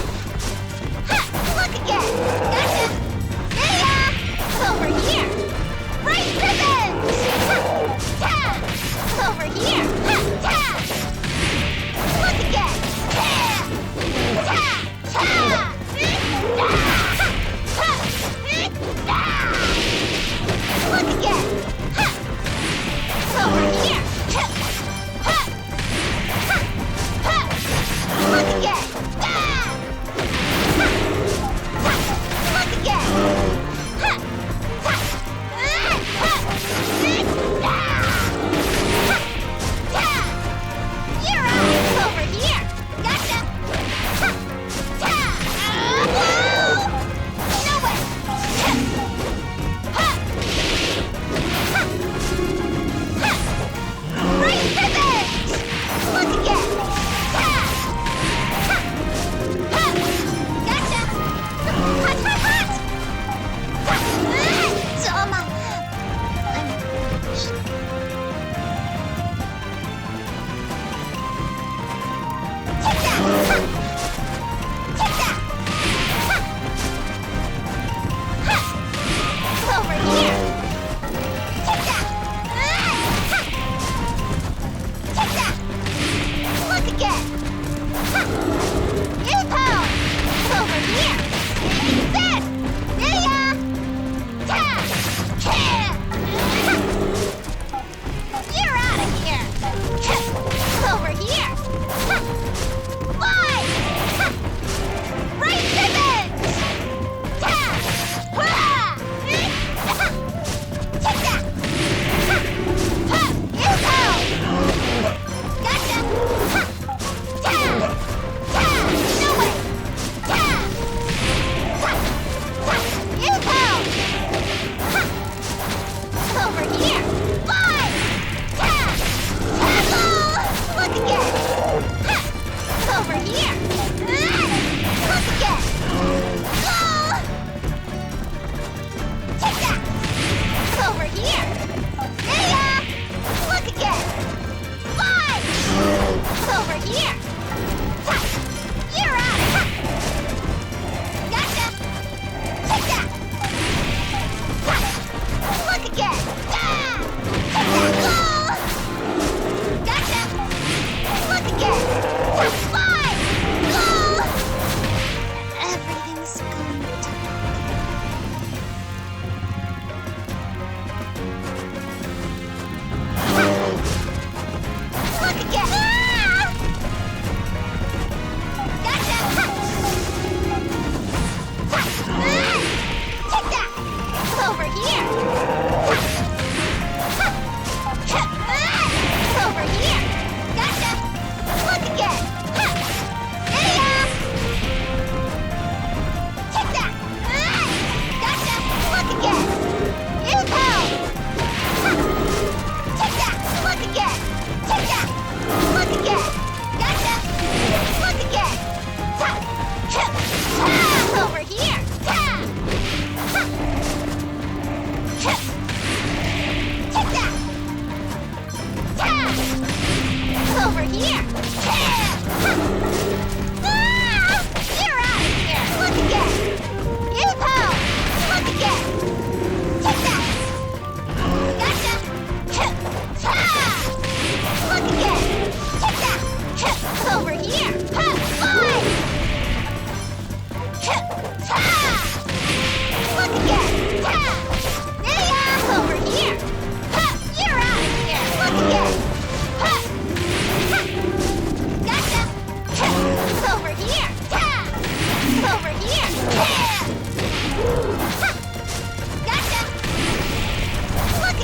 Ha! Look again! Gotcha! Yeah! Over here! Right ribbons! Ha! Ta! Over here! Ha! Ta! Look again! Ta! Ta! Ta! Ha! Ha! Look again! Ha! Over here! Ha! Ha! Ha! Ha! Look again! Ah! Ha! Ha! Look again! Ha! Ha! Ah! Ha! Ah! Ha! Ta! You're out! Over here! Gotcha! Ha! Ta! Whoa! No way! Ha! Ha! Ha! Ha! Right ribbons! Look again! Ta! Ha! Ha! Gotcha! Hot, hot, hot! Ha! Ah! Toma! Take that! Ha! Take that! Ha! Ha! Over here! Take that! Ah! Ha! Take that! Look again! Ha! Yupo! Over here! Take that! Yeah! Ta! Ta! Ha! You're out of here! Ha! Over here! Ha! Fly! Ha! Right ribbons! Ta! Ha! Ha! Take that! Ha! Ha! Yupo! Gotcha! Ha! Ta! Ta! No way! Ta! Ta! Ta! Yupo! Ha!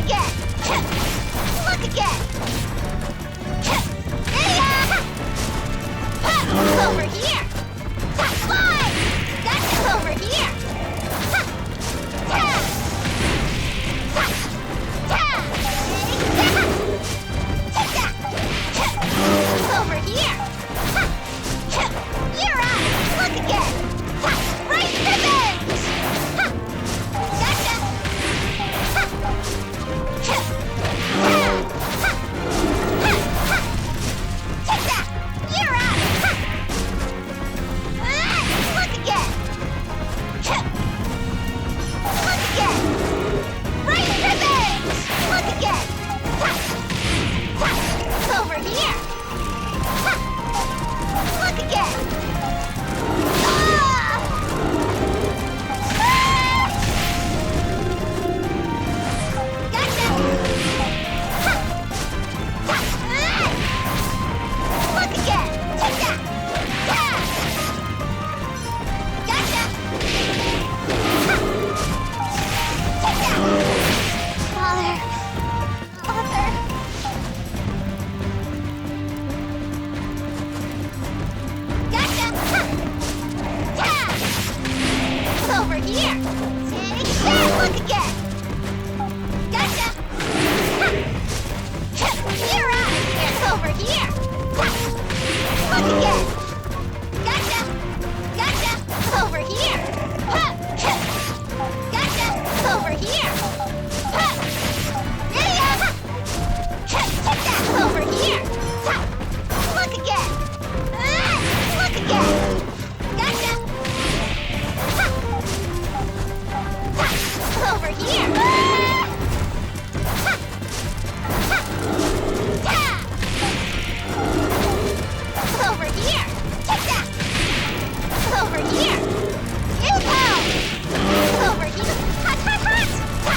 again! Look again! It's over here! Fly! That's over here! It's over here! You're out! Look again! Right ribbons! Gotcha! Take that! You're out! Look again! Look again! Right ribbons! Look again! It's over here! Look again! Gotcha! Look again! Take that! Gotcha! Take that! Father! Gotcha! It's over here! Take that! Look again! Gotcha! You're out! It's over here! Look again! Gotcha! Gotcha! It's over here! Gotcha! It's over here! Take that! It's over here! Look again! Look again! Gotcha! It's over here! It's over here! Take that! It's over here! It's over here! Hot, hot, hot!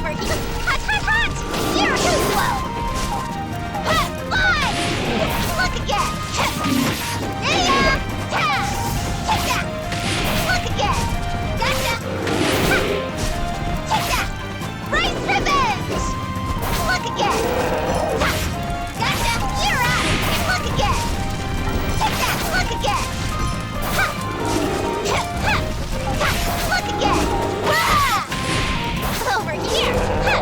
Over here! Hot, hot, hot! You're too slow! Ha! Fly! Look again! There ya! Ta! Take that! Look again! Gotcha! Ha! Take that! Race revenge! Look again! Ha! Gotcha! You're out! Look again! Take that! Look again! Ha! Ha! Ha! Ha! Look again! Wah! Over here! Ha!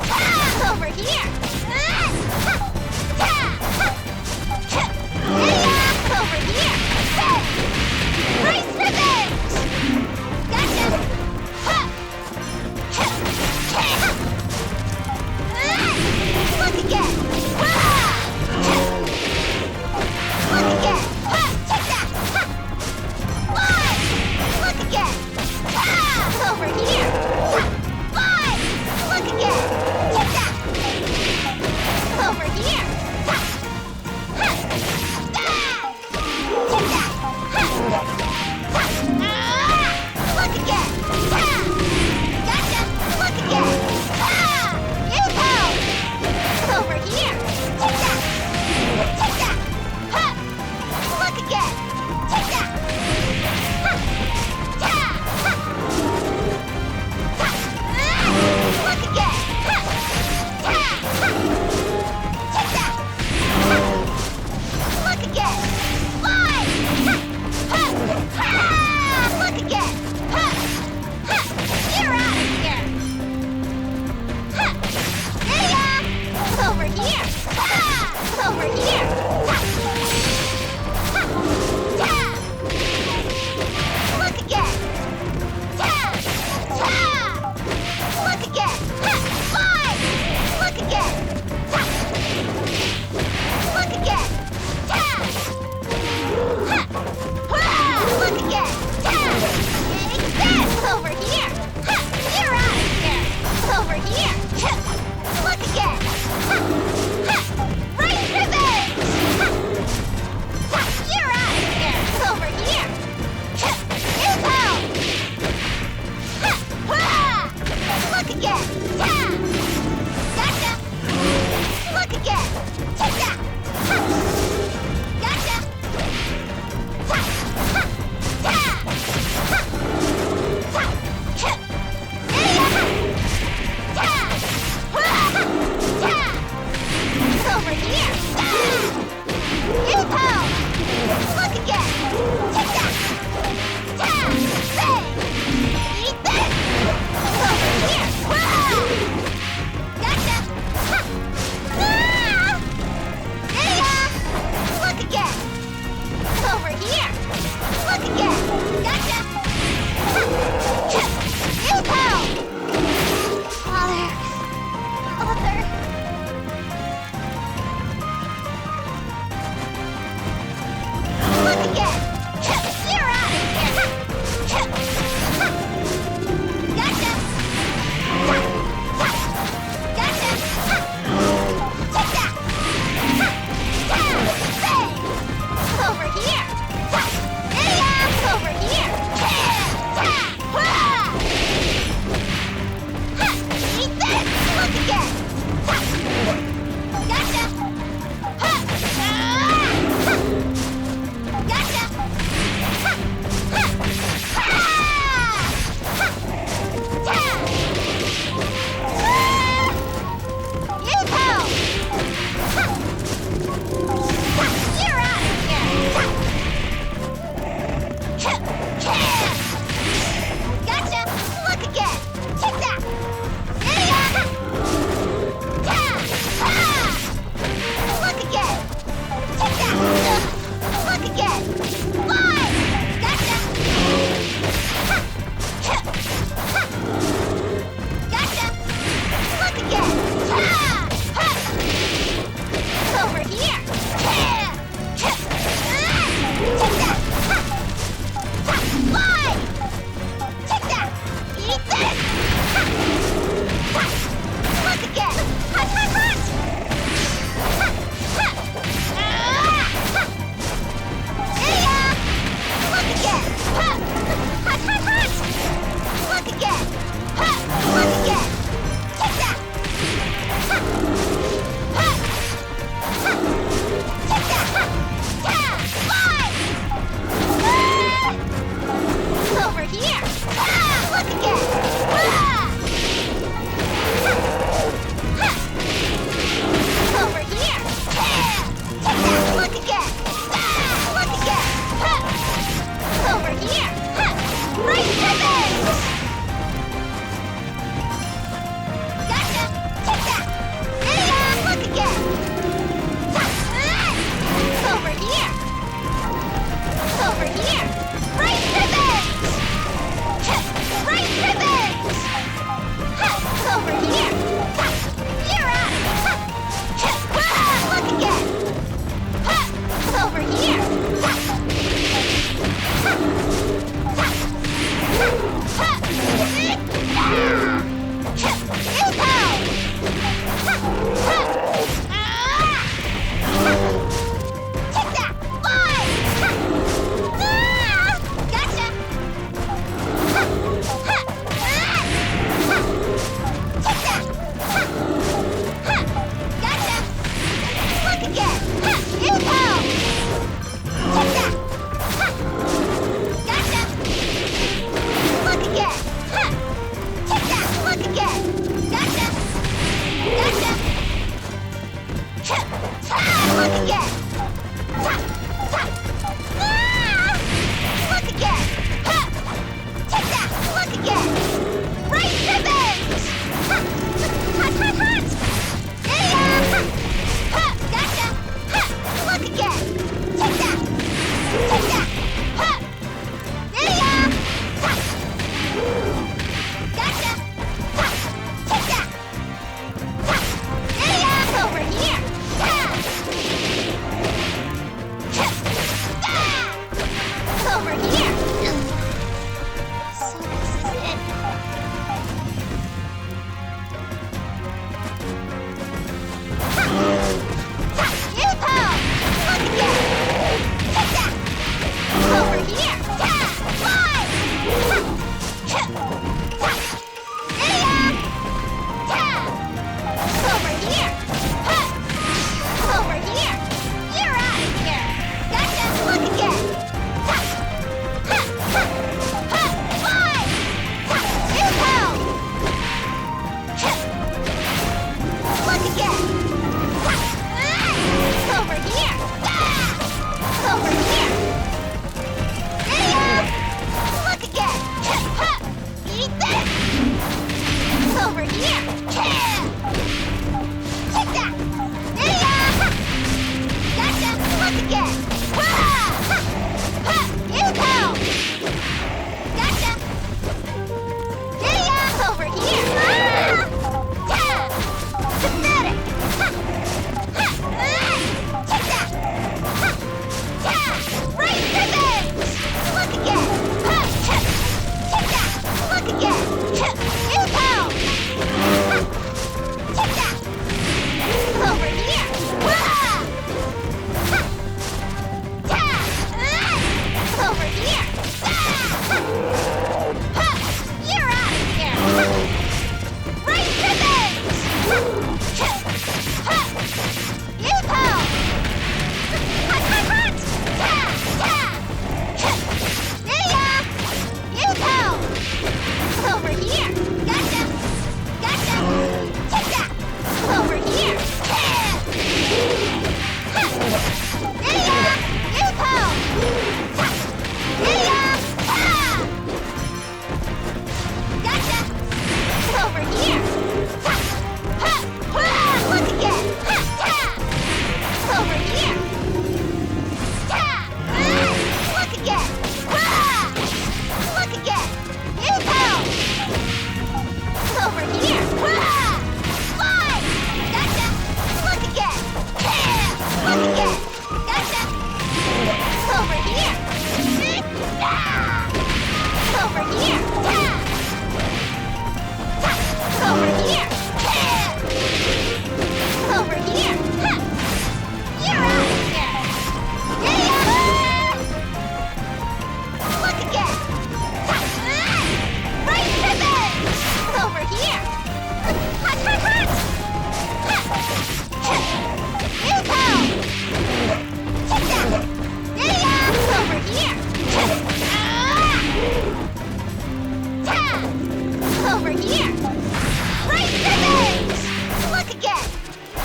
Ah, over here! Over here! Race revenge! Gotcha! Look again! Look again! Take that! Fly! Look again! Over here! Fly! Look again! Take that!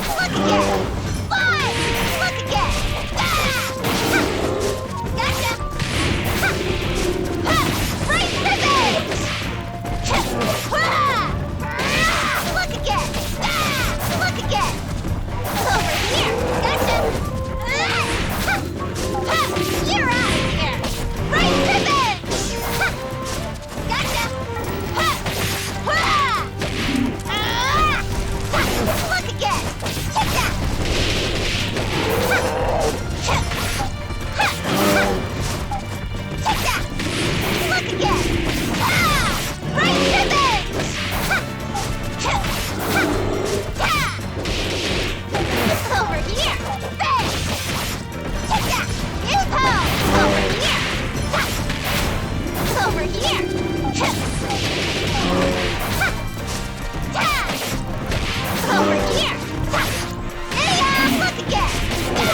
Look again! Fly! Look again! Ah! Ha! Gotcha! Ha! Ha! Right revenge! Ha! Ah! Look again! Ah! Look again! Over here! Gotcha! Ah! Ha! Ha! You're out of here! Right revenge! Ha! Gotcha! Ha! Ha! Ah! Ha! Look again! Check that! Ha! Ha! Ha! Ha! Check that! Look again! Ah! Right revenge! Ha! Ha! Ha! Ha! Over here! Bang! Check that! Impulse! Over here! Ha! Over here! Ha! Ha! Ta! Over here! Ta! Yeah! Look again! Ta!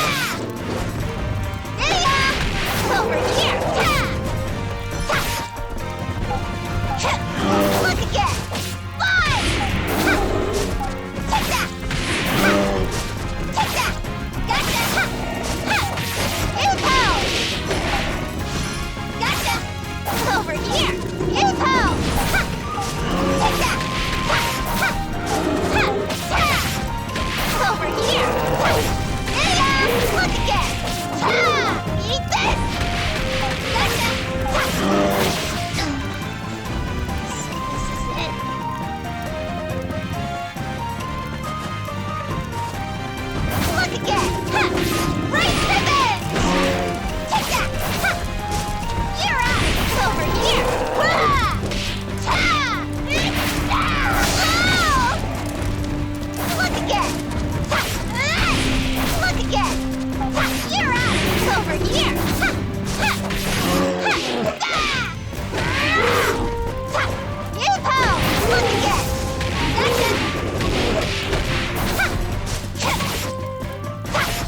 Yeah! Over here! Ta! Ta! Ha! Look again! Fly! Ha! Take that! Ha! Take that! Gotcha! Ha! Ha! Impulse! Gotcha! Over here! Impulse! Ha! Take that! Ha! Ha! Ha! Ta! Over here! Ha! Yeah! Look again! Ta! Eat this! Gotcha! Ha! This is it. Look again! Ha! Right revenge! Take that! Ha! You're out! Over here! Wah! Ta! Oh! Look again! Ta! Ah! Look again! Ta! You're out! Over here! Ha! Ha! Ha! Ah! Ta! Impulse! Look again! Gotcha! Ha! Ha! Ta!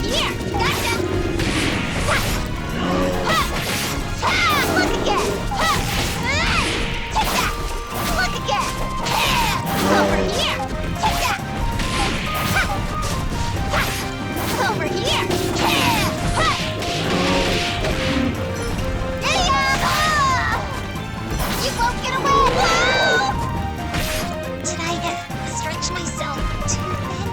here! Gotcha! Ha! Ha! Ha! Look again! Ha! Ah! Take that! Look again! Yeah! Over here! Take that! Ha! Ha! Over here! Yeah! Ha! Yeah! Ah! You won't get away! Whoa! Did I stretch myself too thin?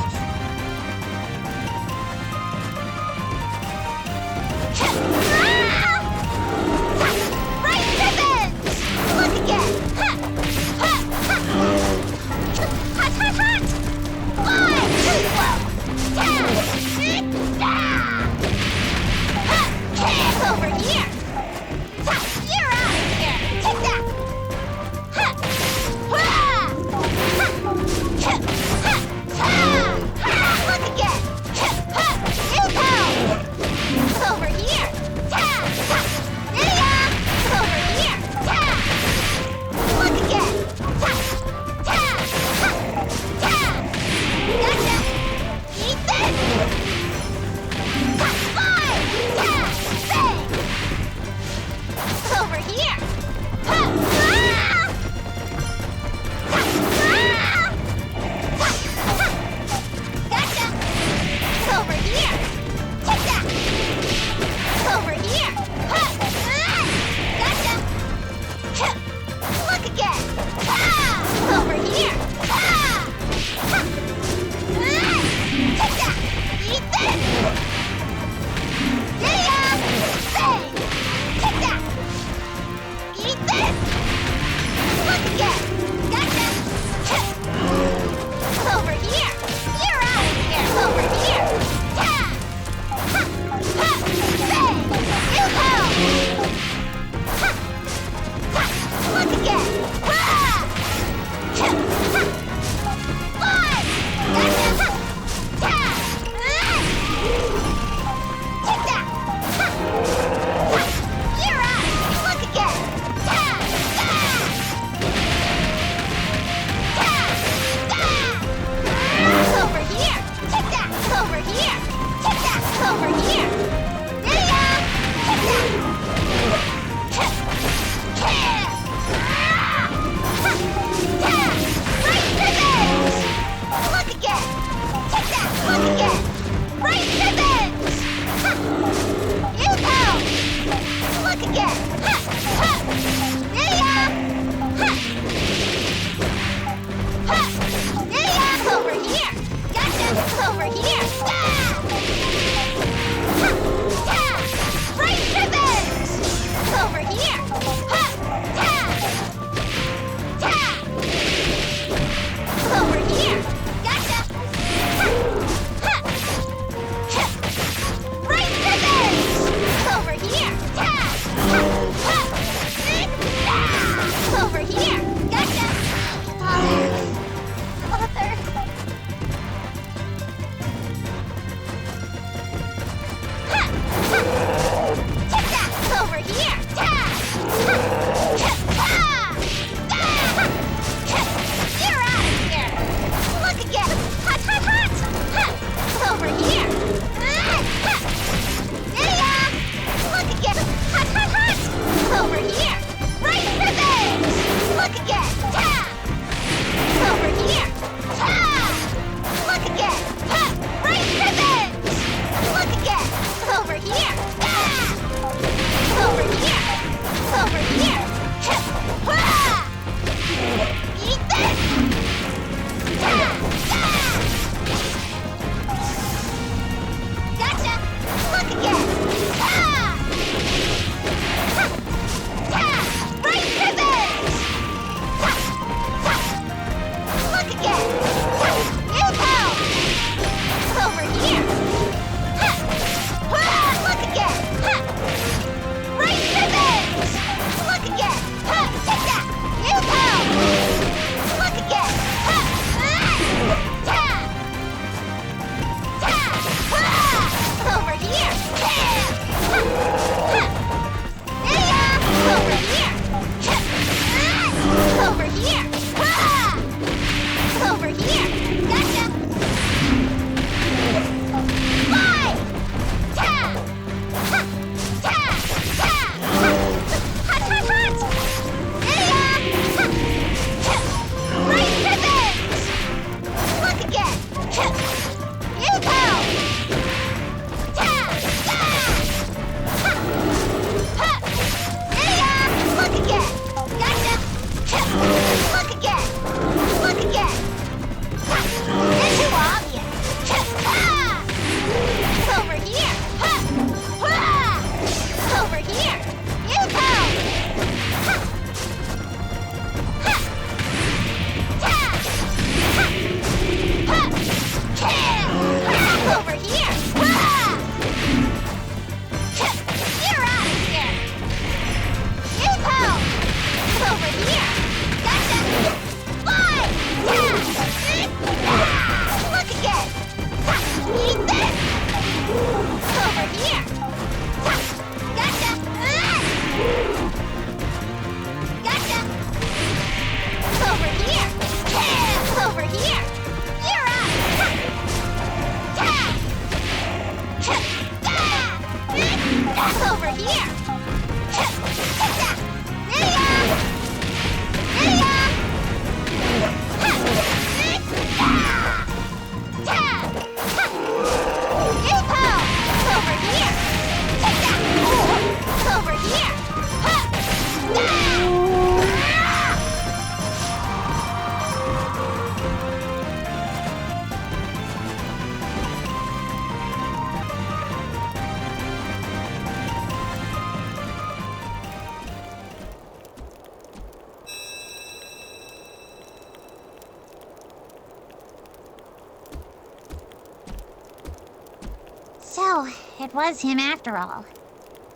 So, it was him after all.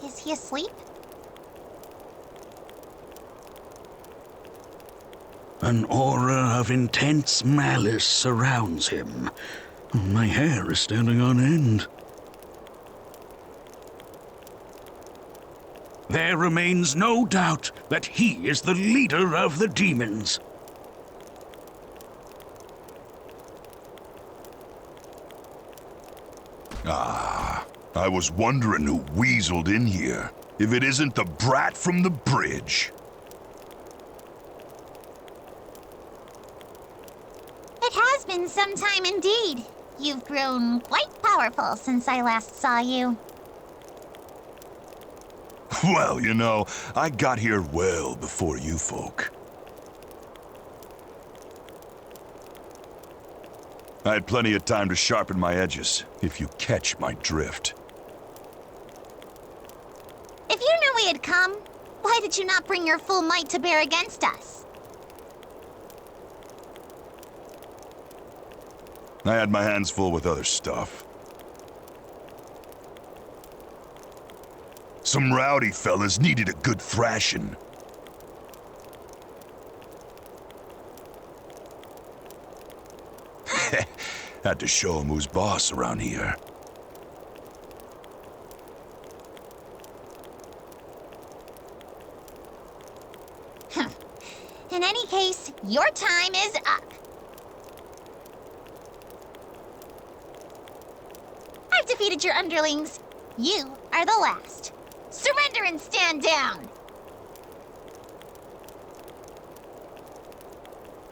Is he asleep? An aura of intense malice surrounds him. My hair is standing on end. There remains no doubt that he is the leader of the demons. Ah, I was wondering who weaseled in here. If it isn't the brat from the bridge. It has been some time indeed. You've grown quite powerful since I last saw you. Well, you know, I got here well before you folk. I had plenty of time to sharpen my edges, if you catch my drift. If you knew we had come, why did you not bring your full might to bear against us? I had my hands full with other stuff. Some rowdy fellas needed a good thrashing. Had to show him who's boss around here. In any case, your time is up. I've defeated your underlings. You are the last. Surrender and stand down!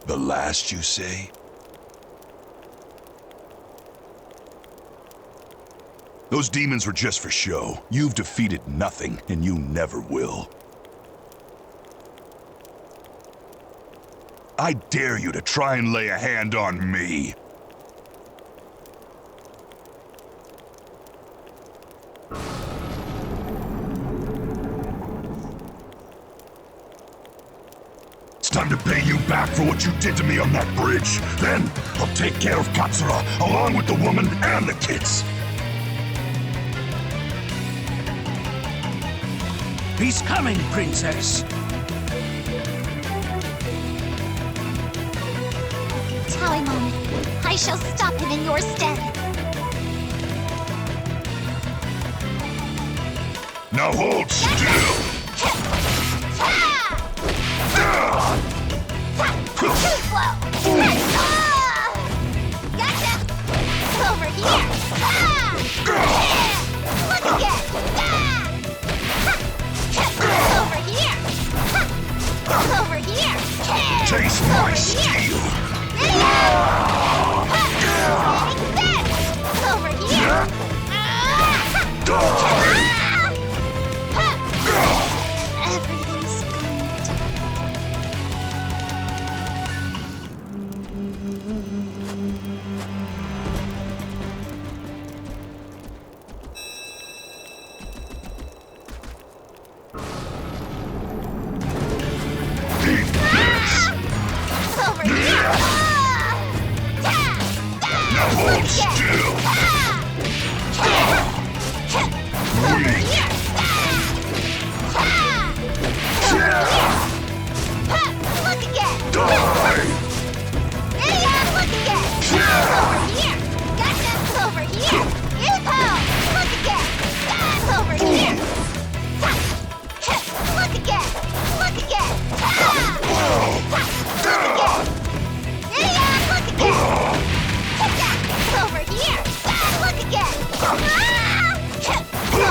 The last, you say? Those demons were just for show. You've defeated nothing, and you never will. I dare you to try and lay a hand on me. It's time to pay you back for what you did to me on that bridge. Then, I'll take care of Katsura, along with the woman and the kids. He's coming, Princess. Towie moment. I shall stop him in your stead. Now hold still! Too slow! Gotcha! Over here! Look again! Over here! Over here! Taste my steel! Over here! Everything's good. Over here! Now hold still! Over here! Look again! Die! Look again! Over here! Gotcha! Over here! Ew-po! Look again! Over here! Look again! Look again! Look again! Look again! Over here! Look again! Over here!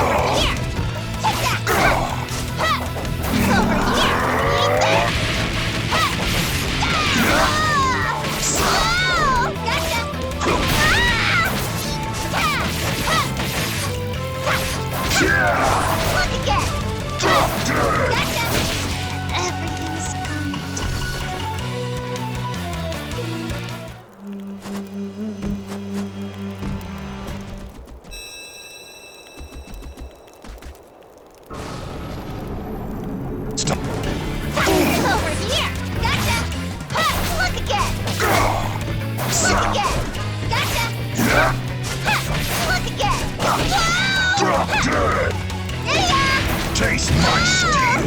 Over here! Eat that! Gotcha! Look again! Gotcha! Everything's good. Stop! Over here! Gotcha! Look again! Look again! Gotcha! Look again! Drop dead! Taste my steel!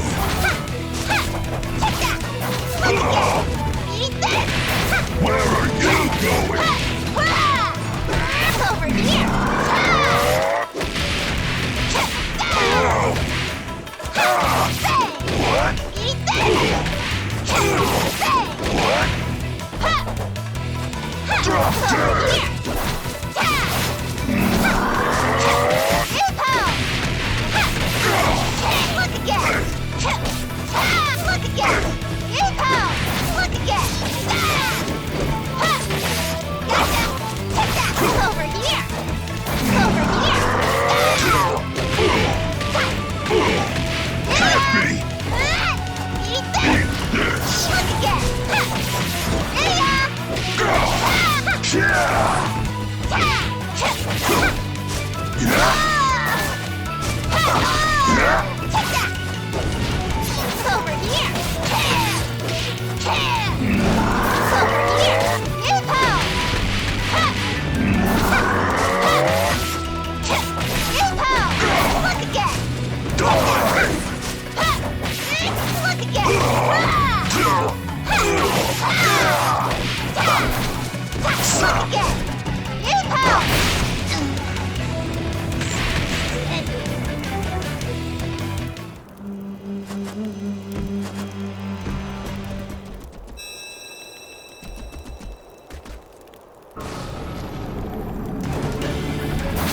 Eat this! Where are you going? Over here! What? Eat this! What? Drop dead! Look again! Look again! Look again! Gotcha! Over here! Over here! Get me! Eat this! Eat this! Look again! Over here! Over here! Look again!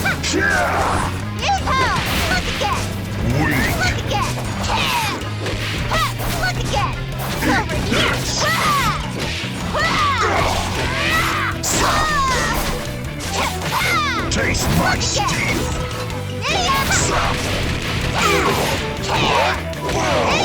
Die! Look again! Look again! Look again! Weak! Look again! Look again! Over here! Taste my steel! Over here! Die! Over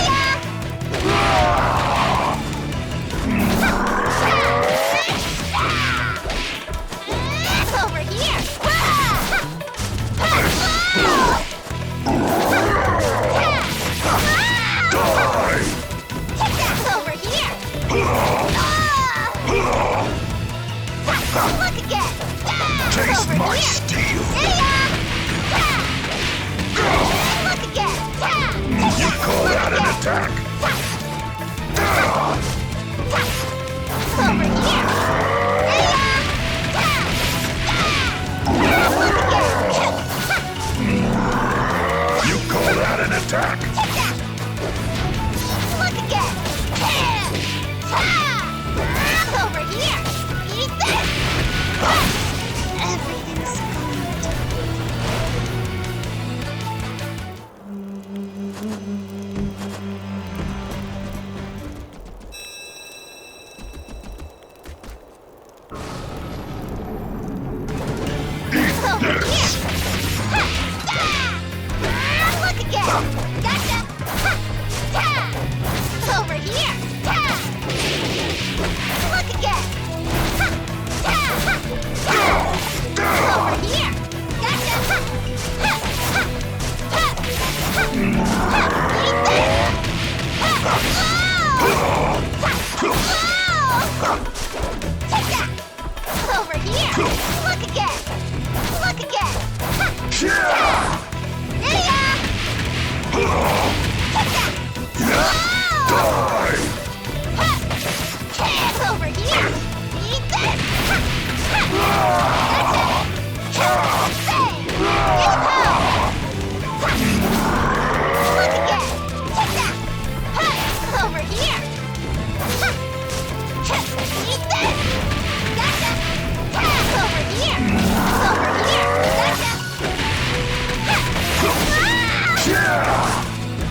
here! Look again! Taste Over my here. steel! Look again! You call that an attack? Over here! Look again! You call that an attack? Look again! Over here! Eat this! Everything's over here! Look again! Gotcha! Over here! Look again! Over here! Gotcha! Eat this! Over here! Look again! Look again! Die! Over here! Eat this! Look again! Over here! Eat this! Gotcha! Over here! Over here!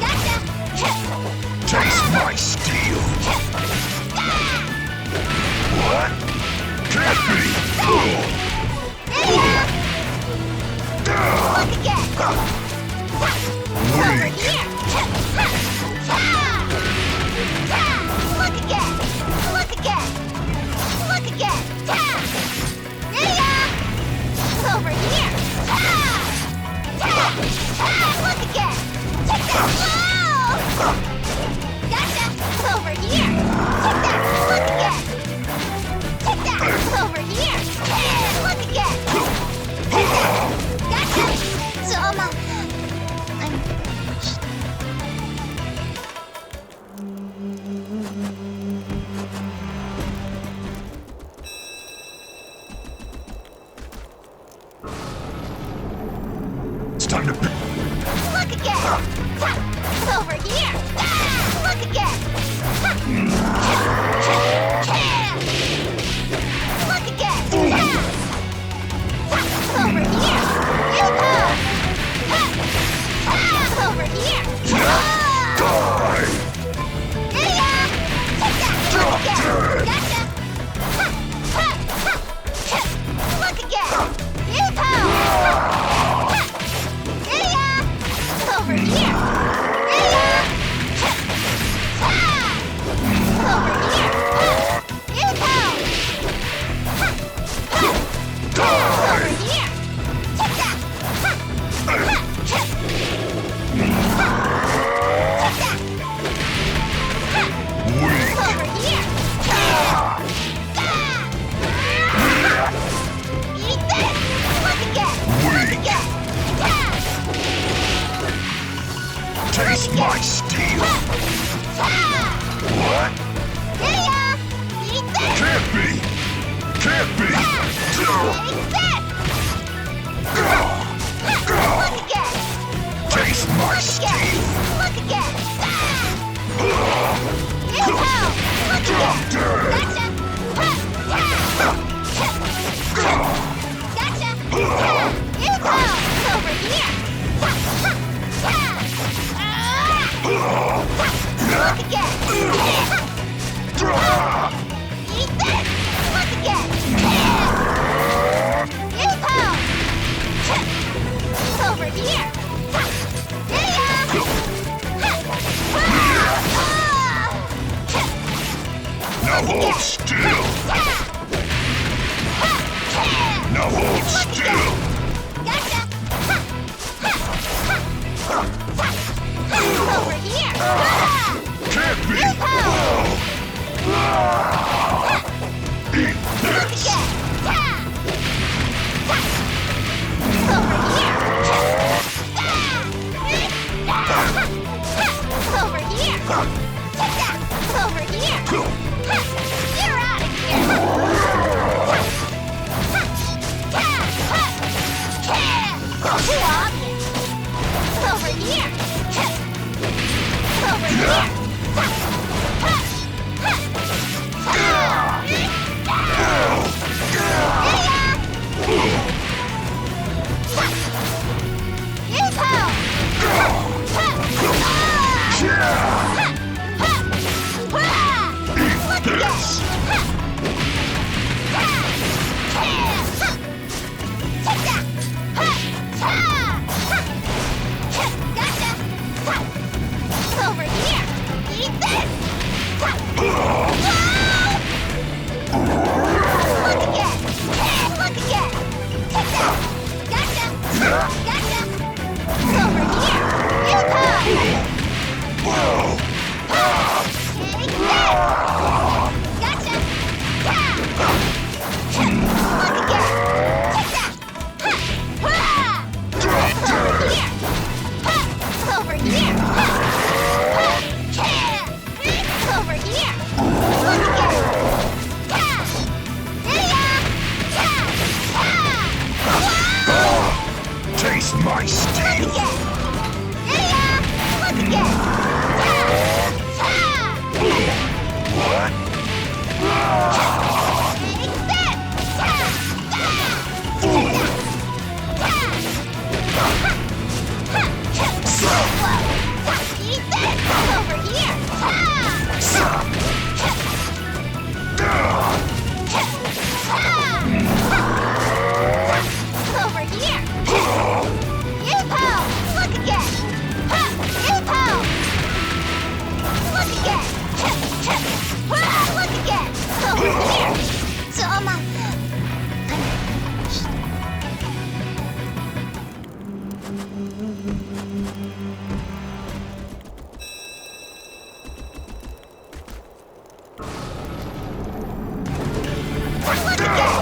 Gotcha! Taste my steel! What? Get me! Look again! Over Weak! here! Look again! Look again! Look again! Over here! Look again! Gotcha! Over here! Look again! Over here! Look again! Gotcha! Zoma! time to pay. Look again! Ha! Over here! Ah! Look again! Ha! Look again! Ha! Ha! Over here! Yoo-hoo! Ha! Ha! Over here! Ah! Die! Yeah! Take that! Look again! Gotcha! Ha! Ha! Ha! Ha! Look again! Yoo-hoo! Ha! Yeah! Over here! Yeah! Ha! Over here! Ha! Yoo-hoo! Ha! Ha! Over here! Take that! Ha! Ha! Ha! Take that! Weak! Over here! Eat this! Look again! Look again! Taste my steel! What? Yeah! Eat this! Can't be! Can't be! Eat this! Look again! Taste my Look again! steel! Look again! Yoo-hoo! Look again! Gotcha! Gotcha! Yoo-hoo! Over here! Look again! Eat this! Look again! Yoo-hoo! Over here! Now hold still! Now hold still! Gotcha! Over here! Can't be! Eat Look this! again! Over here! Over here! Take that! Over here! You're out of here! Too obvious! Over here! Over here! Over here! Eat this! Look again! Look again! Take that! Gotcha! Gotcha! Over here! Yoo-hoo! Take this! Gotcha! Look again! Take that! Over here! Over here! Over here! Look again! Taste my steel! Look again! What? Take this! Eat this! Over here! Over here! Yoo-hoo! Look again! Yoo-hoo! Look again! Look again! Over here! Toma! Look again!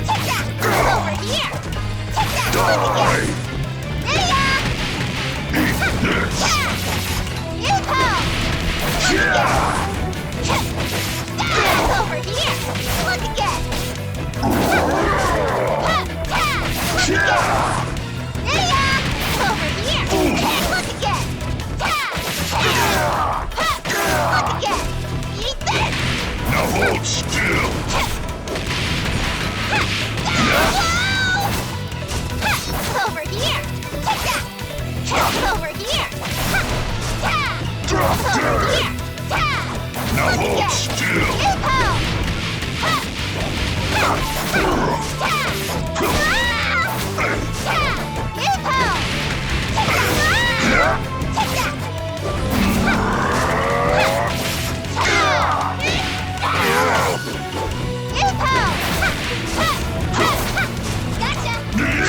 Take that! Over here! Take that! Look again! Eat this! Yoo-hoo! Over here! Look again!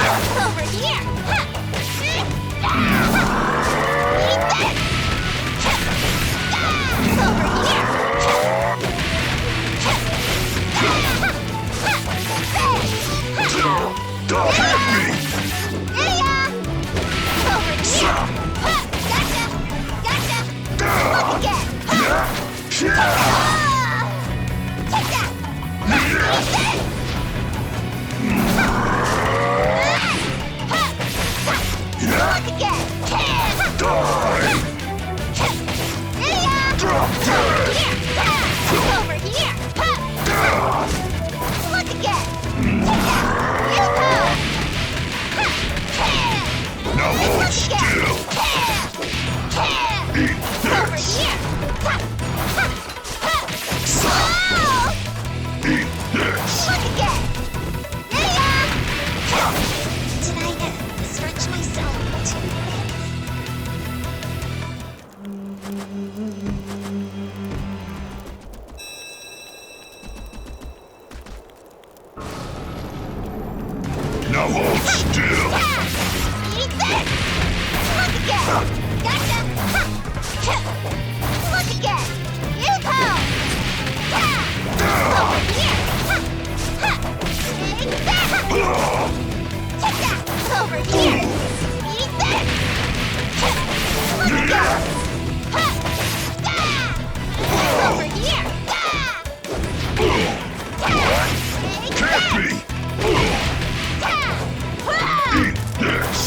Over here! Eat this! Over here! Don't hit me! Yeah! Over here! Gotcha! Gotcha! Look again! Take that! Eat this! Look again! Die! Yeah! Drop dead! Over here! Look again! Take that! Now hold still! Eat Over this! here! Eat this! Look again! Did I stretch myself too thin? Now hold still! Eat this! Look again! Gotcha! Look again! Use home! Over here! Take that! Take that! Over here! Eat this! Look again! Over here! Take Can't that! be! Eat this!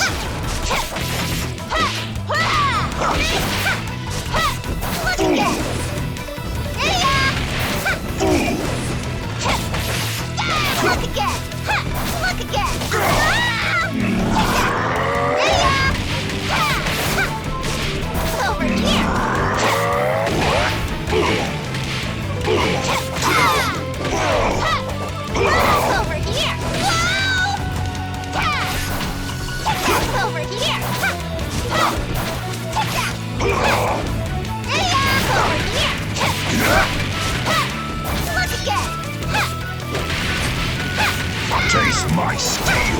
Look again! Look again! Look again! Over here! Over here! Over here! Over here! Look again! Taste my steel!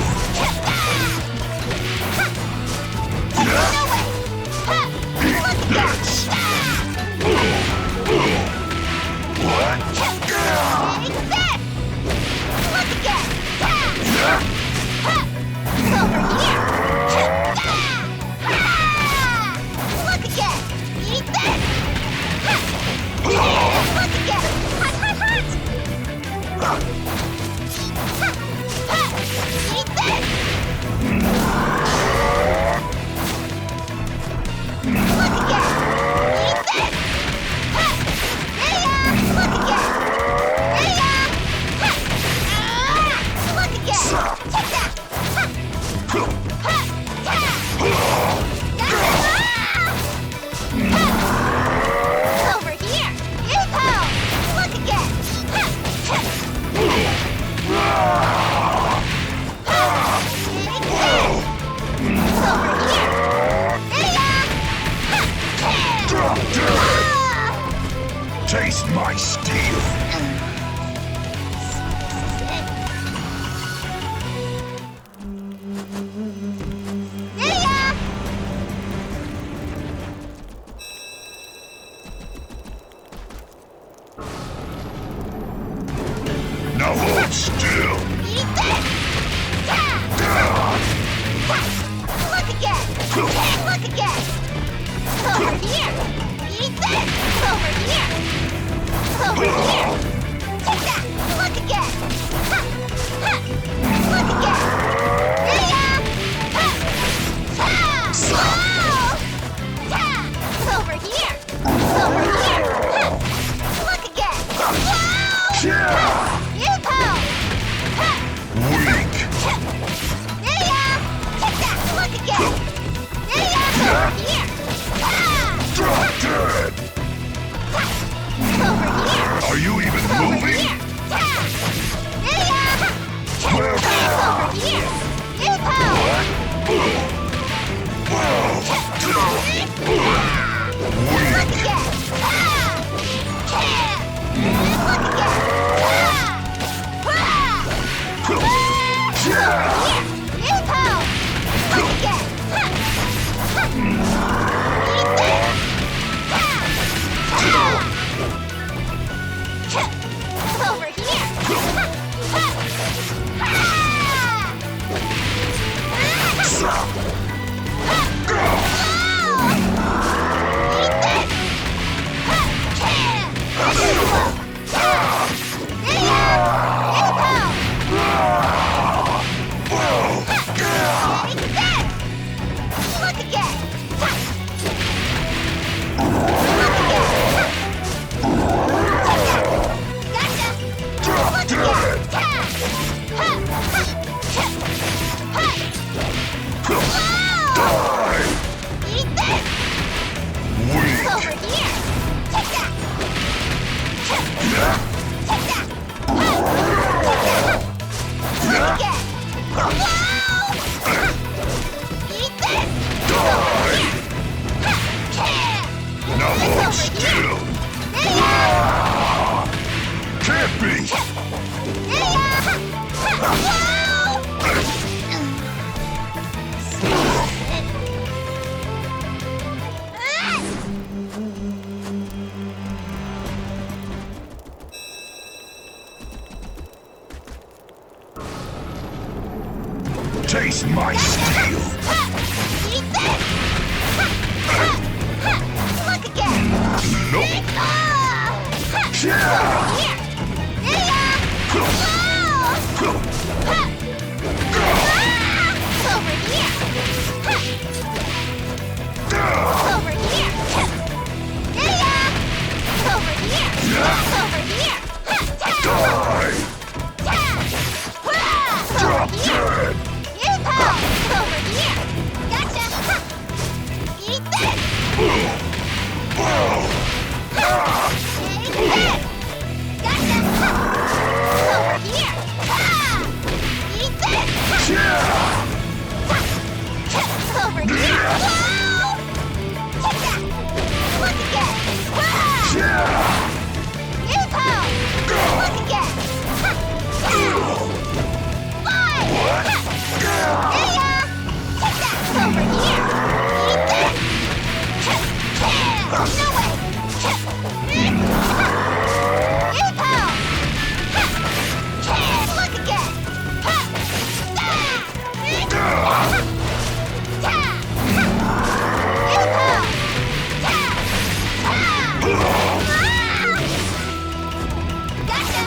No way! Look again! What? Take this! Look again! Over here! Look again! Eat this! Look again! Hut, hut, hut! Eat this! Look again! Eat this! Look again! Look again! Take that! Over here! Use home! Look again! Over here! Drop dead! Taste my steel! Now hold still! Eat this! Look again! Look again! Over here! Eat this! Over here! Over here! Taste my steel! Eat this! Look again! Nope! Over here! Yeah! Over here! Over here! Yeah! Over here! Over here! Die! Drop dead! Over here! Gotcha! Eat this! Eat this! Gotcha! Over here! Eat this! Over here! Take that! Look again! Look again! Fly! Take that! Over here! Eat this! No way! Look again! Gotcha!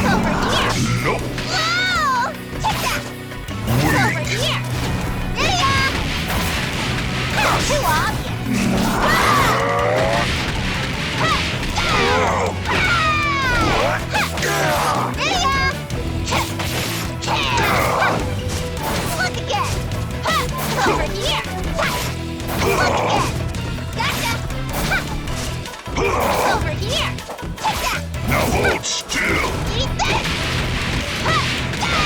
Over here! Nope! Whoa! Take that! Over Weak! here! Too Look again! Over here! Look again! Gotcha! Over here! Take that! Now hold still! Eat this! Look again!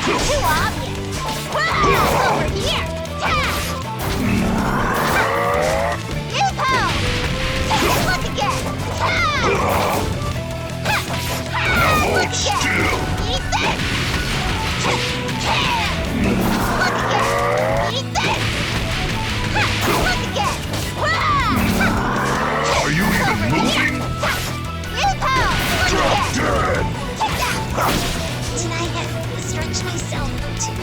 Too obvious! Over here! Look again! Now hold still! Eat this! Look again! Eat this! Look again! Are you even moving? Look Drop again! dead! Take that! Did I stretch myself too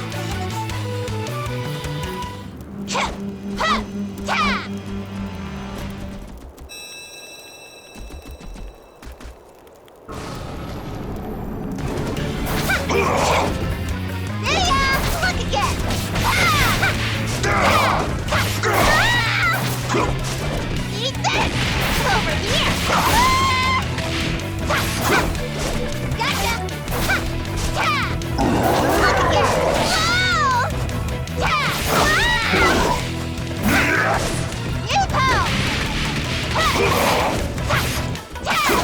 Look again! Eat this! Over here! Gotcha! Look again!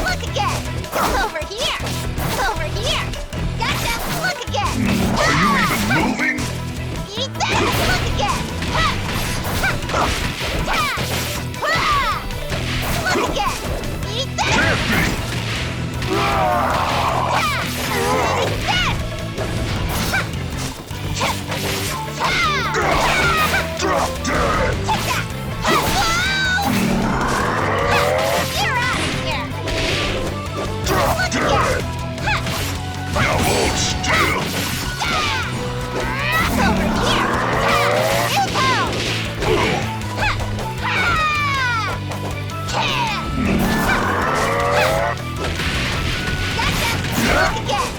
Look again! Over here! Over here! Gotcha! Look again! Are you even moving? Eat this! Look again! Look again! Eat this! Can't be! Eat this! Drop dead! Take that! You're out of here! Drop Look dead! again! Now hold still! Over here! Gotcha! Look again!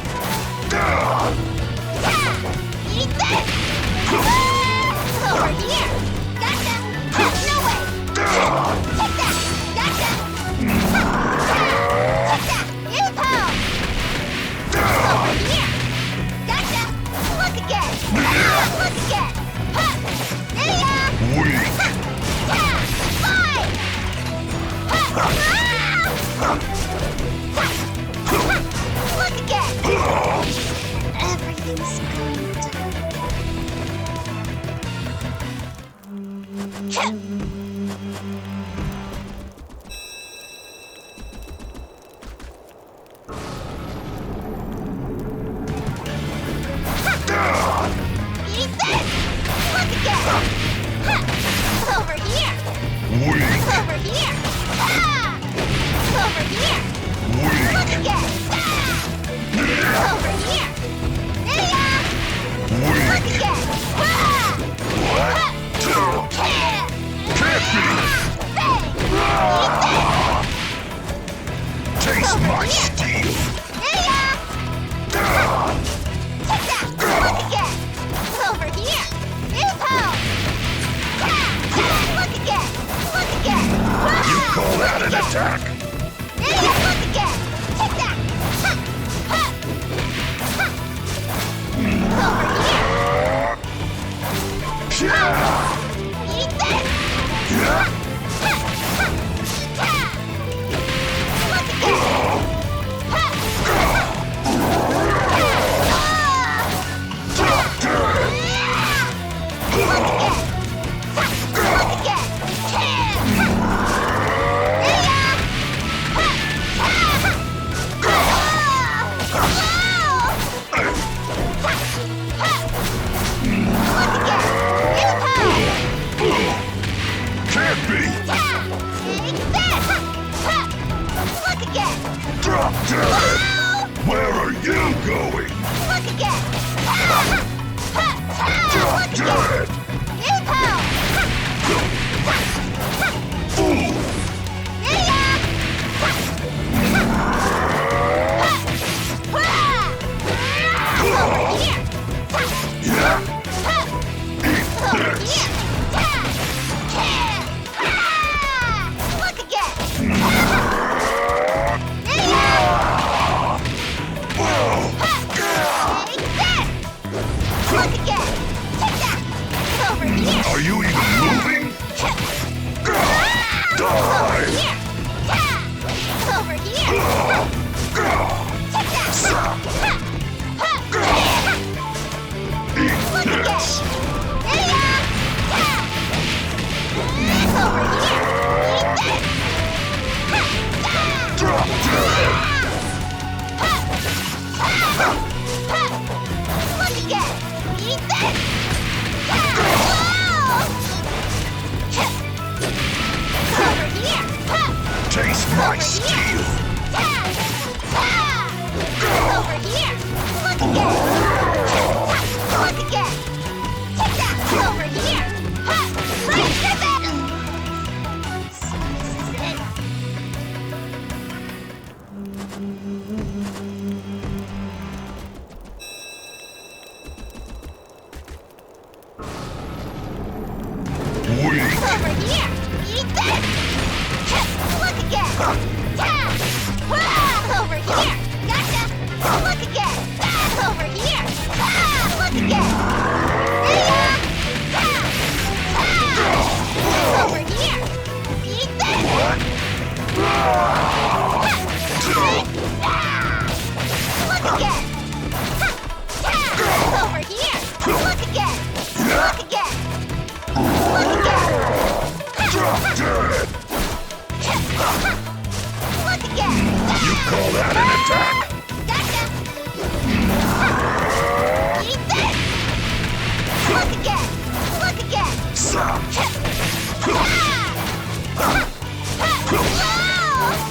Eat this! Over here! Gotcha! No way! Take that! Gotcha! Take that! Over here! Gotcha! Look again! Look again! Weak! Fly! Look again! Everything's going Die! again! Over here! Look again! Can't be! Taste my steel! Look again! Over here! Look again! Look again! You call that an attack? Look again! Take that! Over here! Eat this! Look again! Can't be! Look again! Drop dead! Where are you going? Look again! Drop dead! Fool! Yeah? Eat this! Look again! Look again! Take that! Over here! Are you even moving? Die! Over here! Take that! Eat Look again! this! Over here! Eat this! Drop dead! Look again! Eat this! Over here! Taste my steel! Over here! Look again! Look again! Take that! Over here! Let's get that! Weak! Over here! Eat this! Look again! Over here! Gotcha! Look again! Over here! Look again! Over here! Eat this! Look again! Over here! Look again! Look again! Look again! Drop dead! Look again! You call that an attack? Gotcha! Eat this! Look again! Look again! Stop!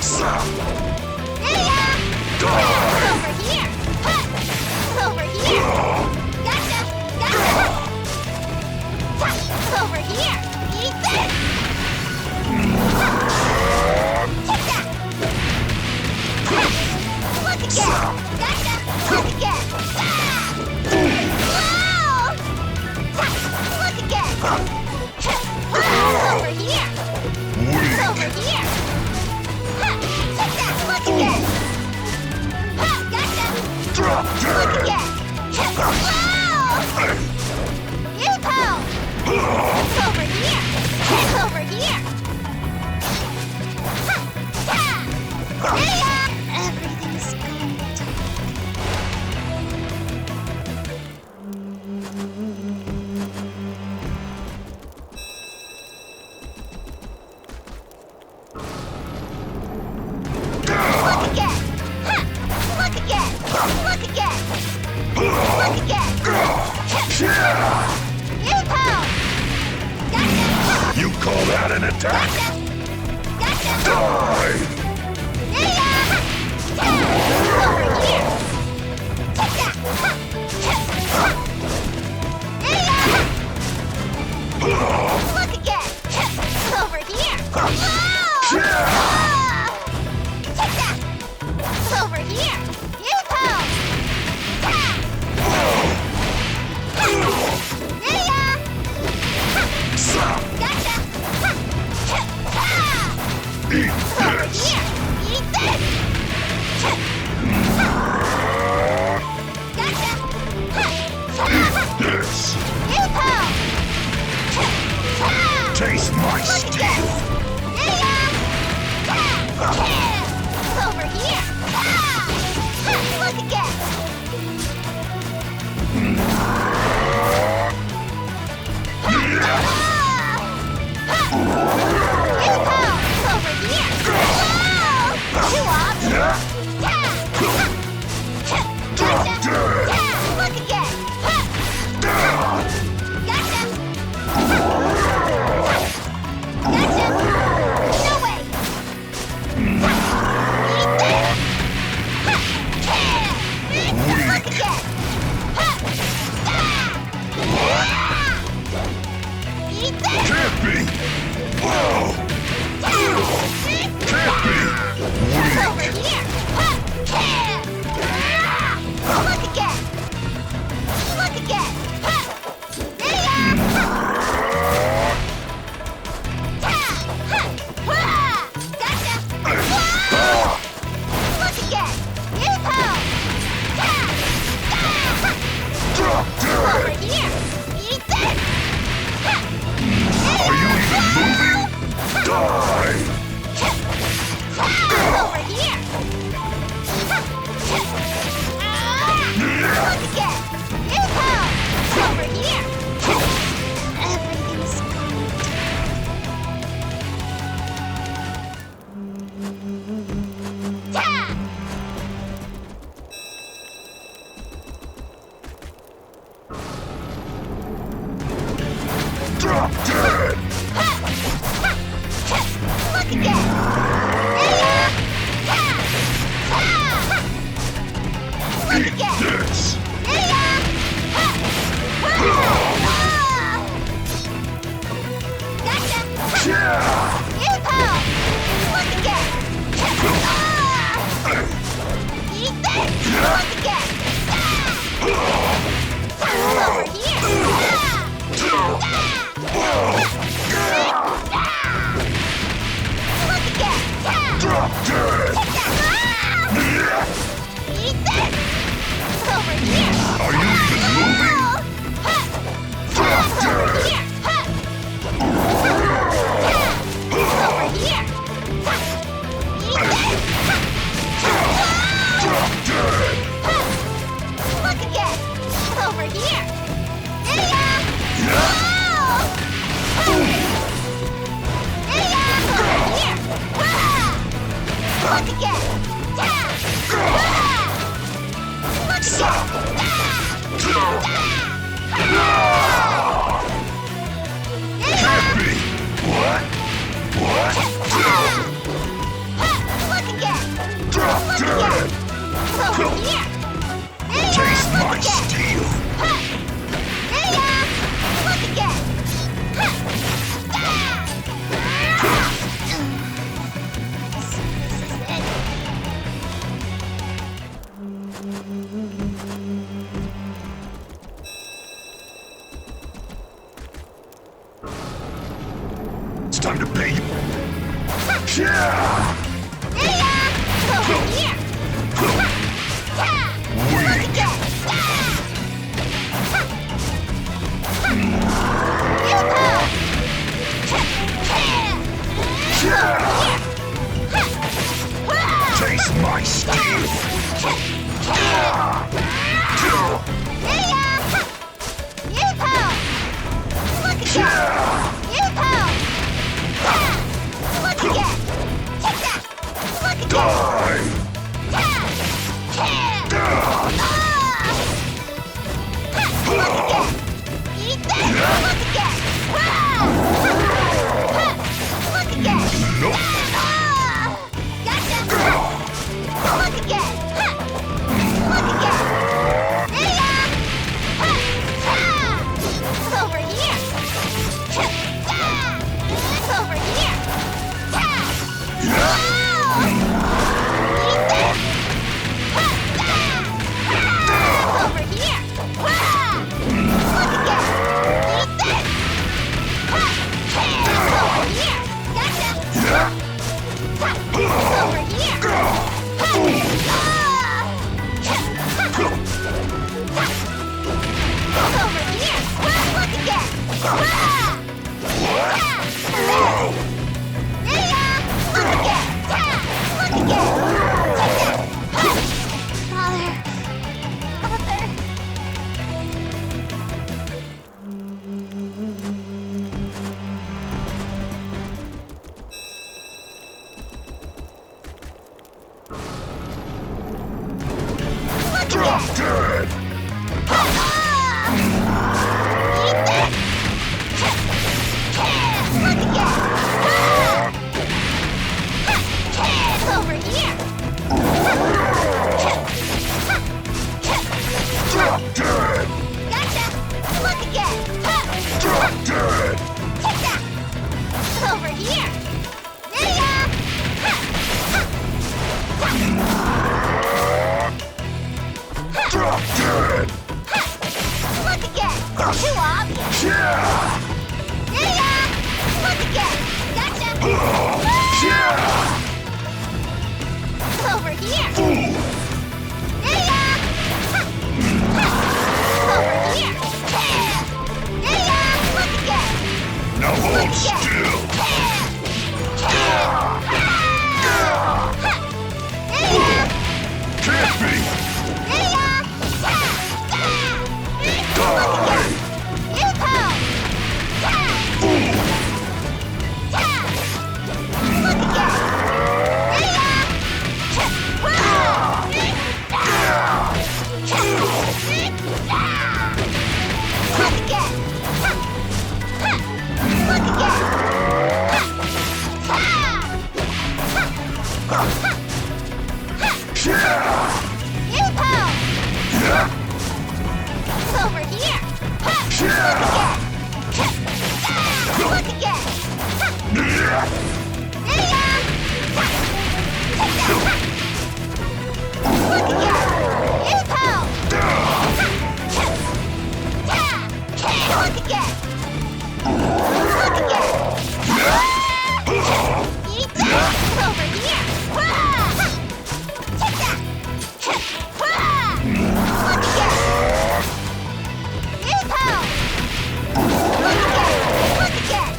Stop! Die! Over here! Over here! Gotcha! Gotcha! Over here! Eat this! Take that! Look again! Gotcha! Look again! Look again! Over here! Weak! Over here! Take that! Look again! Gotcha! Drop Look dead! again! Yoo-hoo! Over here! Over here! Everything's going to Look again! Look again! Look again! Look again! Yoo-hoo! Gotcha! You call that an attack? Gotcha! Gotcha! Die! Yeah! Over here! Take that! Look again! Over here! Take that! Over here! Yoo-hoo! Gotcha! Eat Over this! here! Eat this! Gotcha! This! Yoo-hoo! Taste my steel! Over here! Look again! Over here! Two off! Gotcha! Look again! Gotcha! Gotcha! No way! Eat this! Look again! Eat this! Can't be! Whoa! Can't be! Over here! Look again! Look again! Gotcha! Look again! Drop Over dead! here! Eat this! Are you even moving? Die! Over here! Look again! Over here! Everything's Ta! Drop dead! Look again! Look Eat again! this! Gotcha! Yeah! Look again! Eat this! Look again! Over here! Look again! Drop dead! Eat this! Over here! Are you even moving? Drop Over dead! here! Over here! Eat this! Drop dead! Look again! Over here! Over here! Look again! Look Can't be! What? What? Look again! Drop Look dead! again! Over here! Taste Look my again! steel! Look again! This is it. It's time to pay you! Yeah! Over here! Look again! Taste my steel! Look again! Drop dead! Over here! Drop dead! Gotcha! Look again! Drop dead! Take that! Over here! There ya! Drop dead! Look again! Too obvious! Yeah! There ya! Look again! Gotcha! Yeah! Over here! Fool! There ya! Over here! There ya! Look again! Now hold still! Can't be! Over here! Look again! There ya! Look again! Look again! Look again! Eat that! Over here! Take that! Look again! Look again!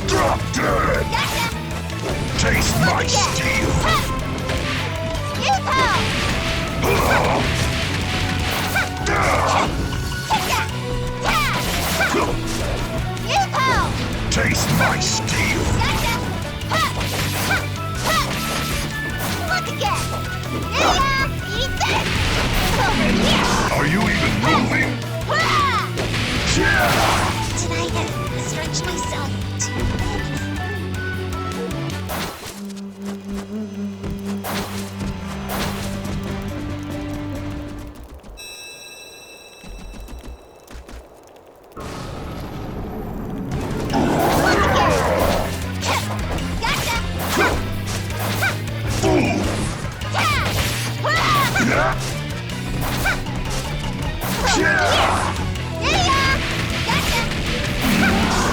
Drop dead! Taste my steel! Taste my steel! Look again! Eat this! Over here! Are you even moving? Yeah! Did I stretch myself too big?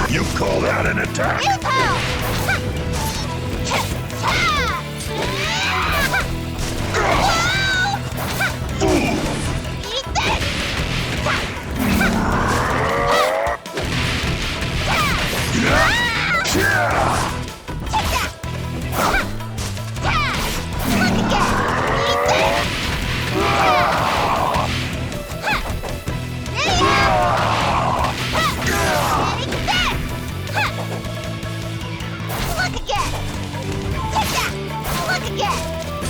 You call that an attack? Fool! Eat this! Look again! Eat this! Look again! Take that! Look again!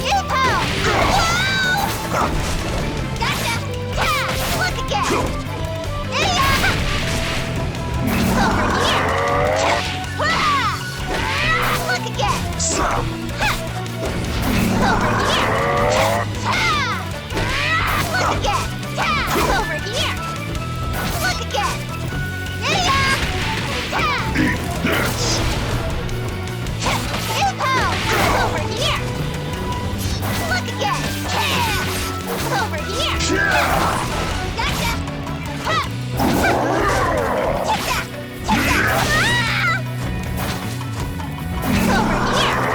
Yoo-hoo! Gotcha! Look again! Over here! Look again! Over here! Look again! Over here! Look again! Eat this! Over here! Look again! Over here! Gotcha! Take that! Take that! Over here!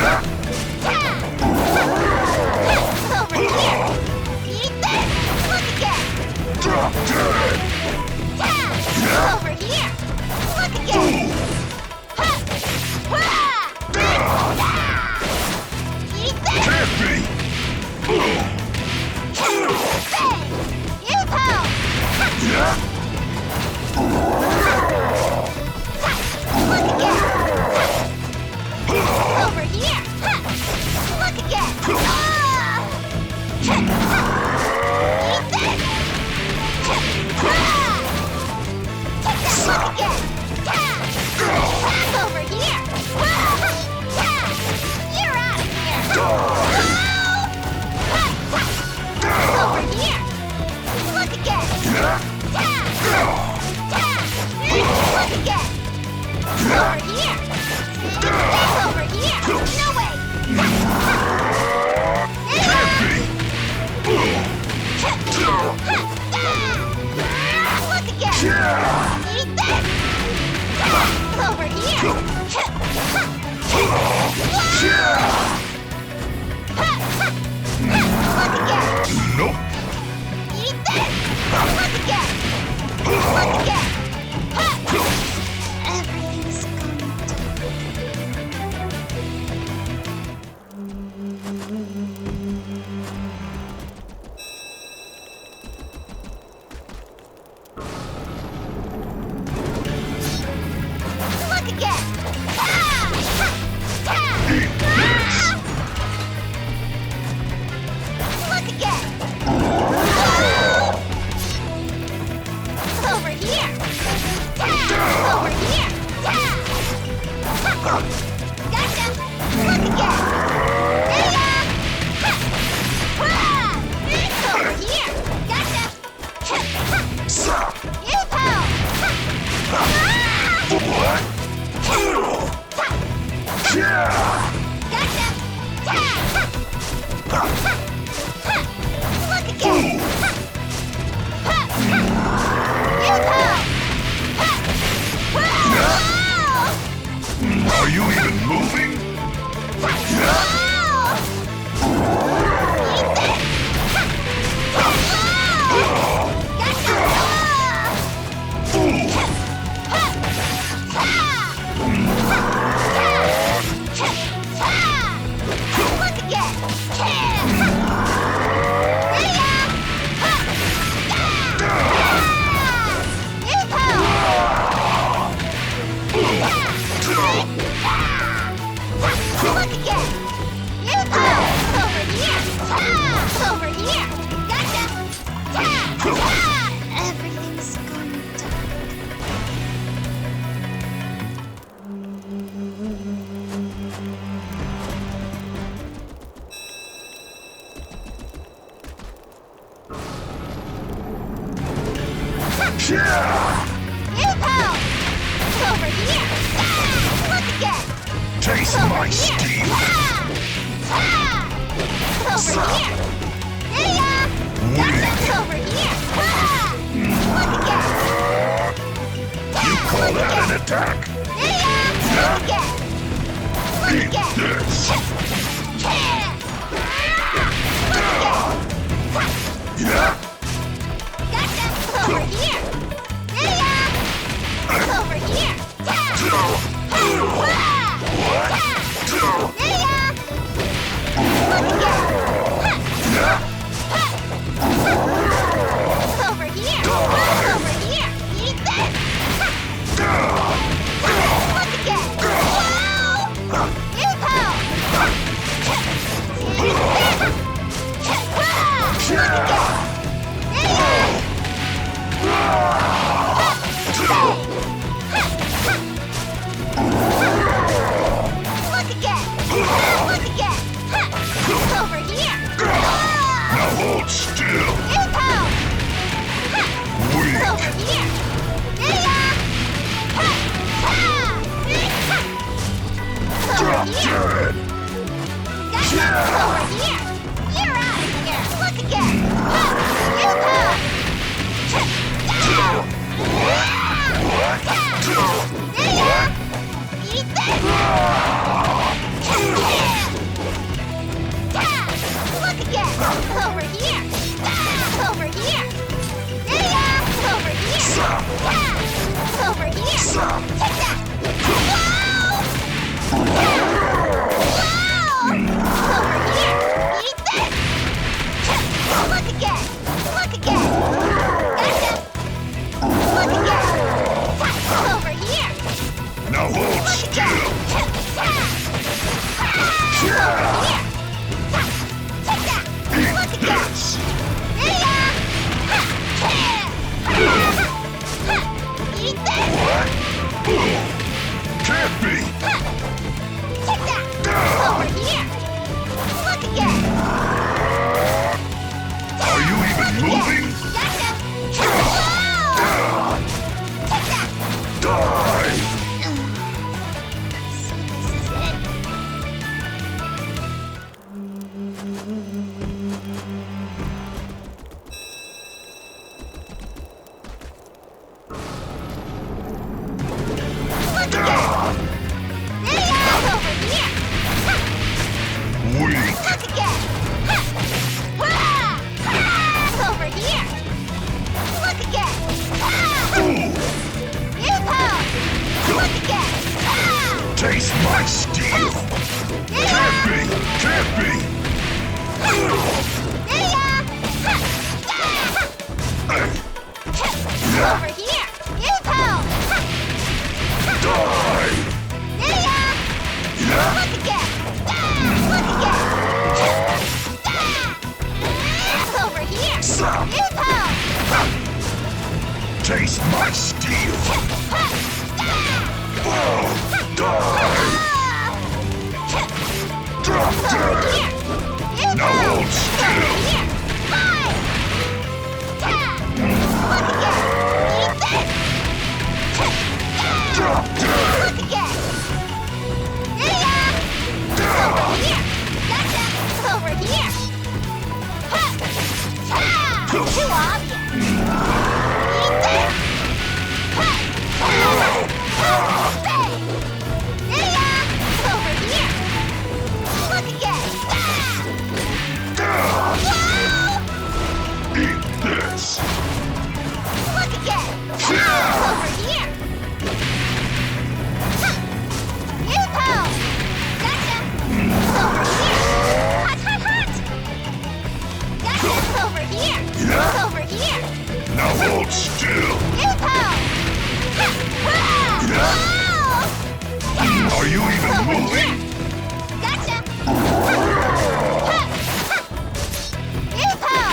Over here! Eat this! Look again! Drop dead! Over here! Look again! Eat this! Can't be! You-po! Look again! Over here! Look again! Eat this! Look again! Over here! You're out of here! Over here! Look again! Look again! Over here! Over here! No way! Can't be! Look again! Eat this! Over here! Look again! Nope! Eat this! Look again! Look again! Everything's Look again! Look again! Over here! Over here! Gotcha! Look again! Over here! Gotcha! You-po! What? Gotcha! Look again! You-po! Are you even moving? Look again! Look again! You-po! Over here! Over here! Gotcha! Everything's gone dark. You-po! Over here! Look again! Taste Over my here! steel! Over here! Yeah! Gotcha! Over here! Look again! You call that an attack? Yeah! Look again! Look Eat again! this! Look again! Yeah? Gotcha! Over here! Yeah! Over here! What? Yeah! Look again! Over here! Over here! Eat this! Look again! You-po! Eat this! Look again! Look again! Look again! Over here! Now hold still! You-po! Weak! Over here! Drop Over here! dead! Gotcha! Over here! You're out of here! Look again! You-po! What? Eat this! Weak. Look again. Ha! Hurrah! Ah! Over here. Look again. Ah! Ooh. Yoo-hoo! Look again. Ah! Taste my steel. Yeah! Can't be. Can't be. Yeah! Ha! Ah! Hey. Over here. Yoo-hoo! Ha! Die. Yeah! Yeah. Look again. Ah! Look again. Ah! Over here. Suck. Yoo-hoo! Taste my steel. Ha! Oh. Die. Drop Over dead. here. You Now go. hold still. Over here. Five. Ten. Look again. Eat this. Drop dead. Look again. Yeah. Over here. Gotcha. Over here. Ha. Ha. Too obvious. Eat this. Ha. Ha. Bang. Yeah. Over here. Look again. Whoa! Eat this. Look again. Over here. Yoo-hoo! Gotcha. Over here. Hot, hot, hot. Gotcha. Over here. Yeah. Over here. Now hold still. Yoo-hoo! Yeah. Whoa! Are you even Over moving? here. Gotcha. Yoo-hoo!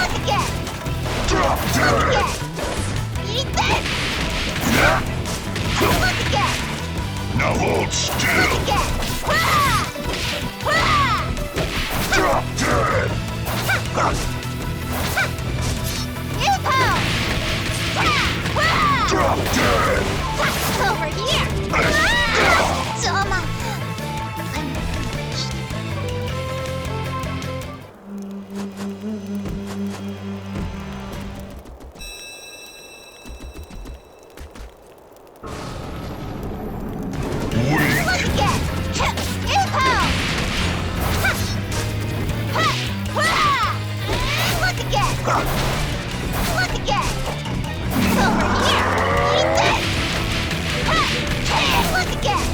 Look again. Drop Look dead. again. Eat this. Yeah. Look again. Now hold Look still. again. Hurrah! Hurrah! Drop dead. Yoo-hoo! Hurrah! Drop dead. Over here. Toma. I'm finished. Weak. Look again. Yoo-hoo! Hurrah! Look again. Look again. Over here. Eat this. Look again.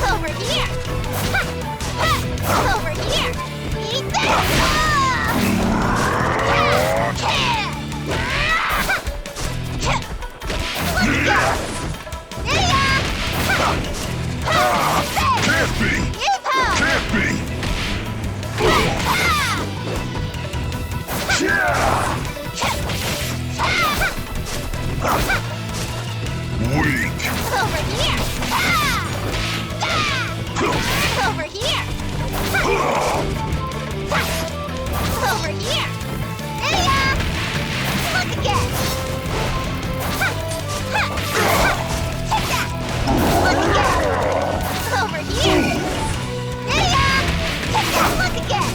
Over here. Over here. Eat this. Look again. Can't be. Yoo-hoo! Can't be. Yeah. Weak. Over here. Over here. Over here. Look again. Take that. Look again. Over here. Look again.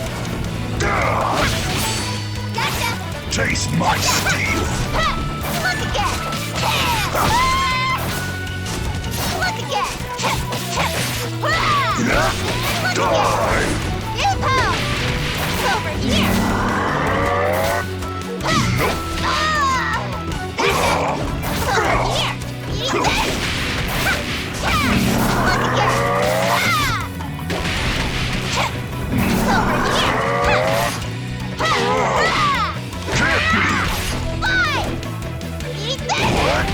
Gotcha. Taste my steel. Look again. Look again. Yeah. Die. Yoo-hoo! Over here. Nope. Over here. Eat this. Look again. Over here. Can't be. Fine. Eat this. What?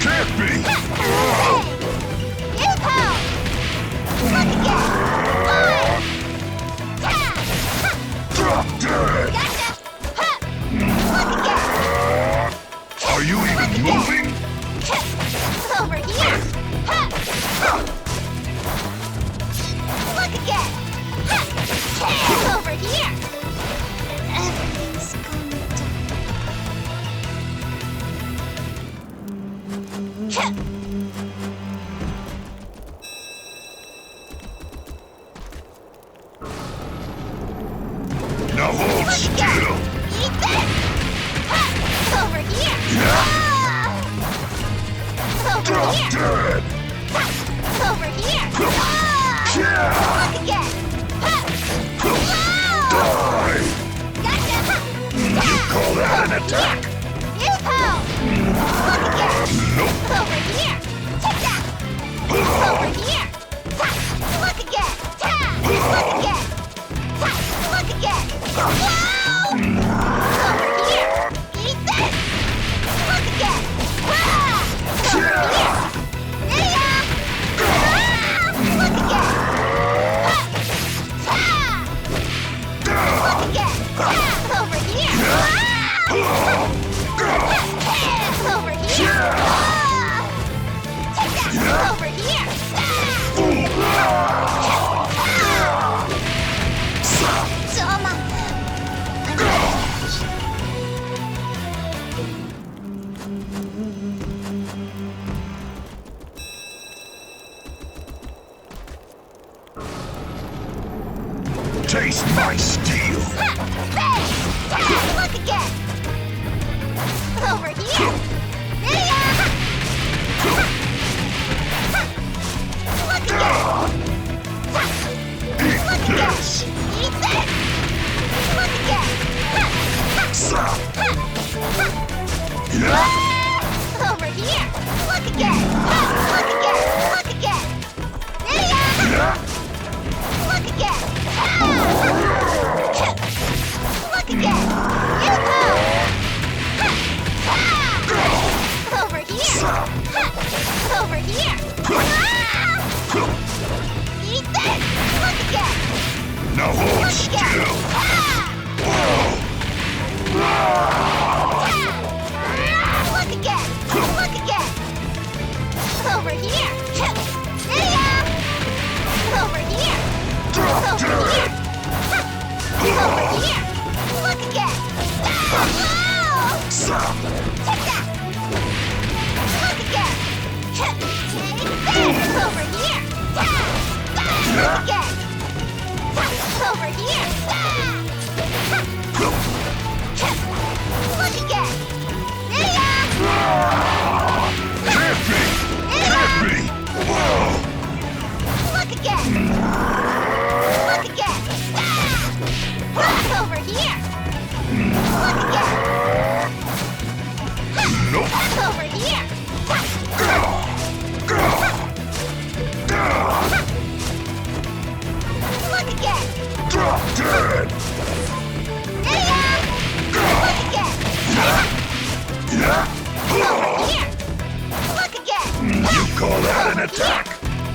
Can't be. Yoo-hoo! Look again. Fine. Drop dead. Gotcha. Look again. Are you even moving? Over here. Look again. Over here. Everything's gonna die. Now hold still. Eat this. Over here. Yeah. Over Drop here. dead. Over here. Yeah. attack! Yoo-hoo! Look again! Nope! Over here! Take that! Over here! Ta! Look again! Ta! Look again! Ta! Look again! Whoa! Over here! Eat this! Look again! Ah! Over here! Yeah! Ah! Look again! Ha! Ta! Look again! Ta! Over here! Ah! Over here! Ah! Take that! Over here! Toma! Taste my steel! Hey! Look again! Over here! Yeah! Look again! Eat Look again! this! Eat this! Look again! Yeah! Over here! Look again! Look again! Look again! Yeah! Yeah! Look again! Look again! Yoo-hoo! Over here! Over here! Eat this! Look again! Now hold Look again! still! Whoa! Look again! Look again! Over here! Yeah! Over here! Drop Over dead! here! Over here! Look again! Whoa! Take that! Look again! Take this! Over here! Look again! Over here! Look again! Can't be! Can't be! Whoa! Look again! Look again! Over here! Look again! Nope! Over here! Look again! Drop dead! Look again! Yeah! Over here! Look again! You call that an attack?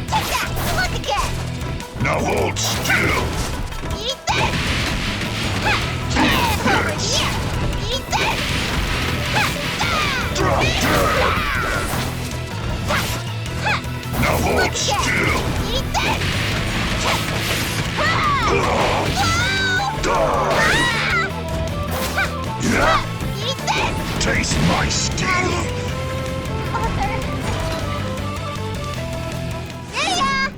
Take that! Look again! Now hold still! Eat this! Over here! Eat this! Drop dead! Now hold still! Eat this! Yeah! Eat this! Taste my steel! Yeah!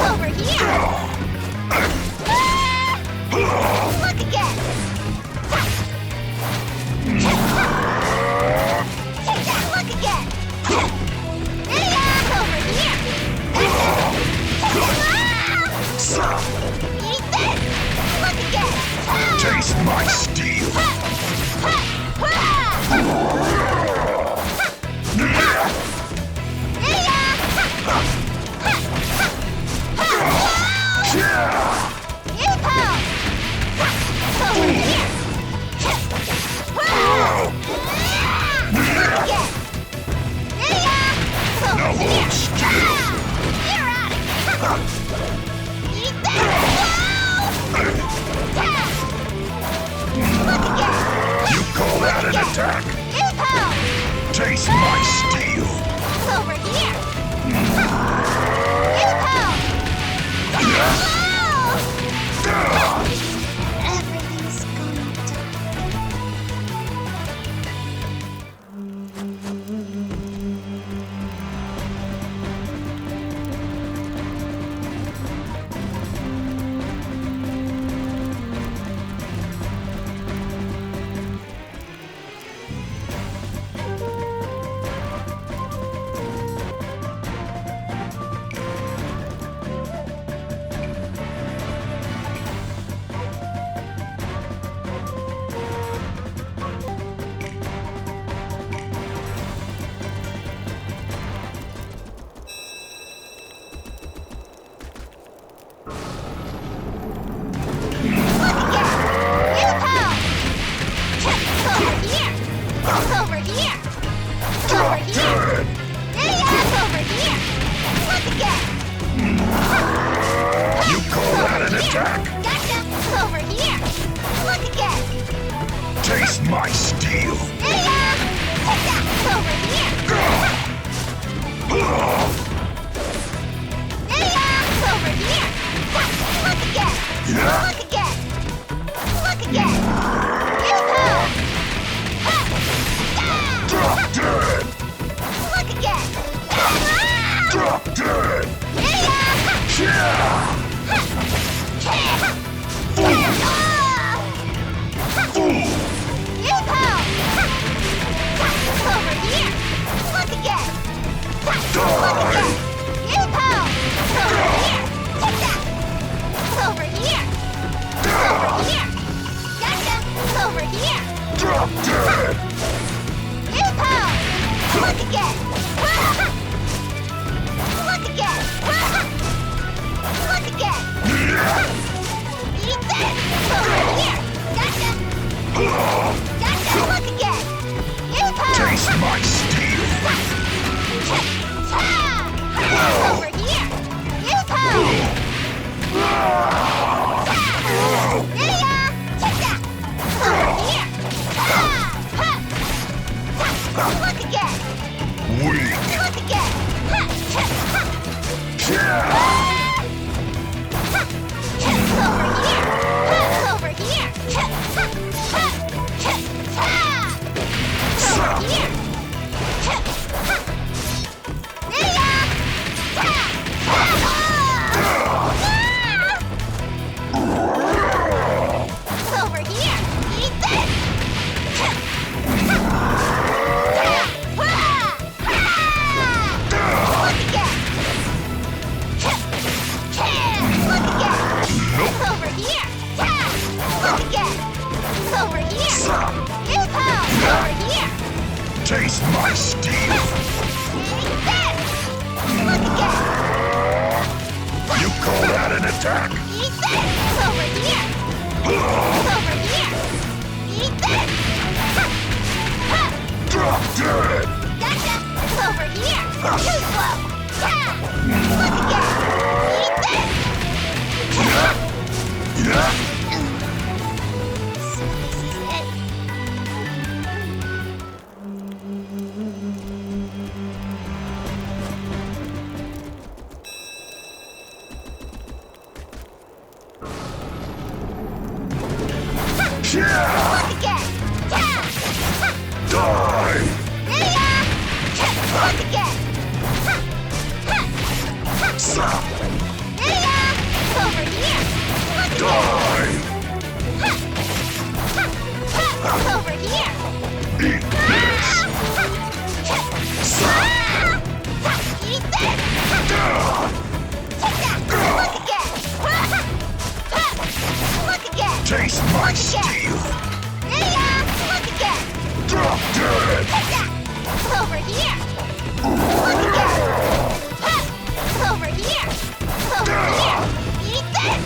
Over here! Look again! Take that! Look again! Over here! Eat this! Look again! Taste my steel! Now hold still! You call that an attack? Taste my steel! Over here! Everything's gonna die. my steel. Yeah! Take that! Over here! Yeah! Over here! Look again! Yeah. Look again! Look again! Yoo-hoo! Drop dead. Look again! Drop dead. Yeah! Fool. Yoo-hoo! Over here! Look again! Look again! Yoo-hoo! Over here! Take that! Over here! Over here! Gotcha! Over here! Drop dead. Yoo-hoo! Look again! Look again! Look again! Eat this! Over here! Gotcha! Gotcha! Look again! Yoo-hoo! Taste my steel. Over here! Yoo-hoo! Yeah! Take that! Over here! Look again! Weak. Look again! Over here! Over here! Over here! Over here! Eat this! Look again! Look again! Over here! Look again! Over here! Yoo-hoo! Over here! Taste my steel. Eat this! Look again! You call that an attack? Eat this! Over here! Over here! Eat this! Drop dead. Gotcha! Over here! Too slow! Look again! Eat this! Yeah. So this is it. Yeah. Look again! Die. Yeah! Look again! Stop. Yeah! Over here! Look again! Die. Over here! Eat this. Eat this! Take that! Look again! Look again! Taste my steel. Yeah! Look again! Drop dead. Take that! Over here! Look again! Over here! Over here! Eat this!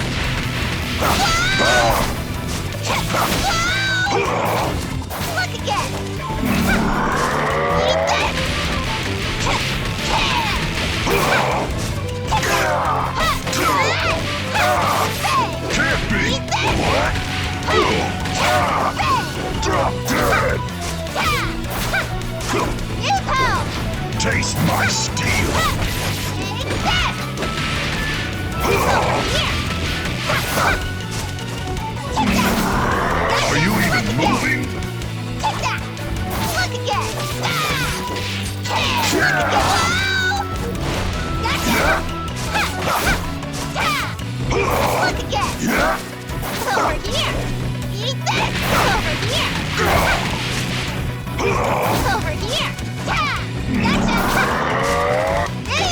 Look again! Eat this! Can't be. What? Drop dead. Yoo-hoo! Taste my steel. Take this! Over here! Take that! Are you even Look again. moving? Take that! Look again! Look Yeah. again! Gotcha! Look again! Yeah. Over here! Eat this! Over here! Over here! Gotcha! Yeah!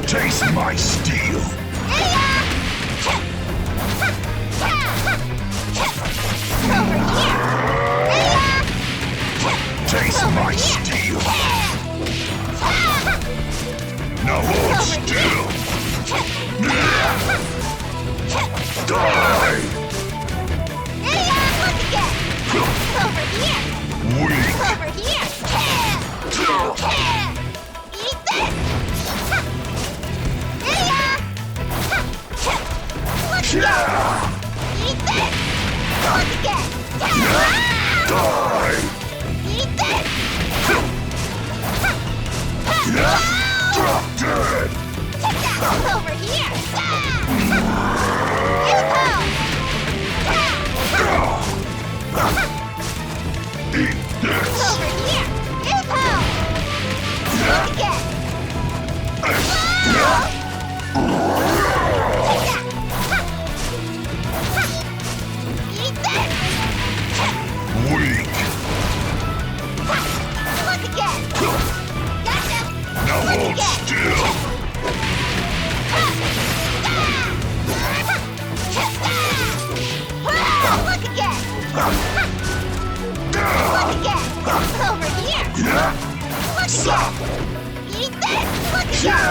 Taste my steel! Over here! Taste my steel! Now hold still! Die! Look again! Over here! Weak! Over here! Eat this! Look again! Eat this! Look again! Die! Eat this! Drop dead! Over here! Eat this! Over here! Look again! Eat this! Weak! Look again! Gotcha! Now Look hold again! still! Look again! Look again! Over here! Look again! Eat this! Look again!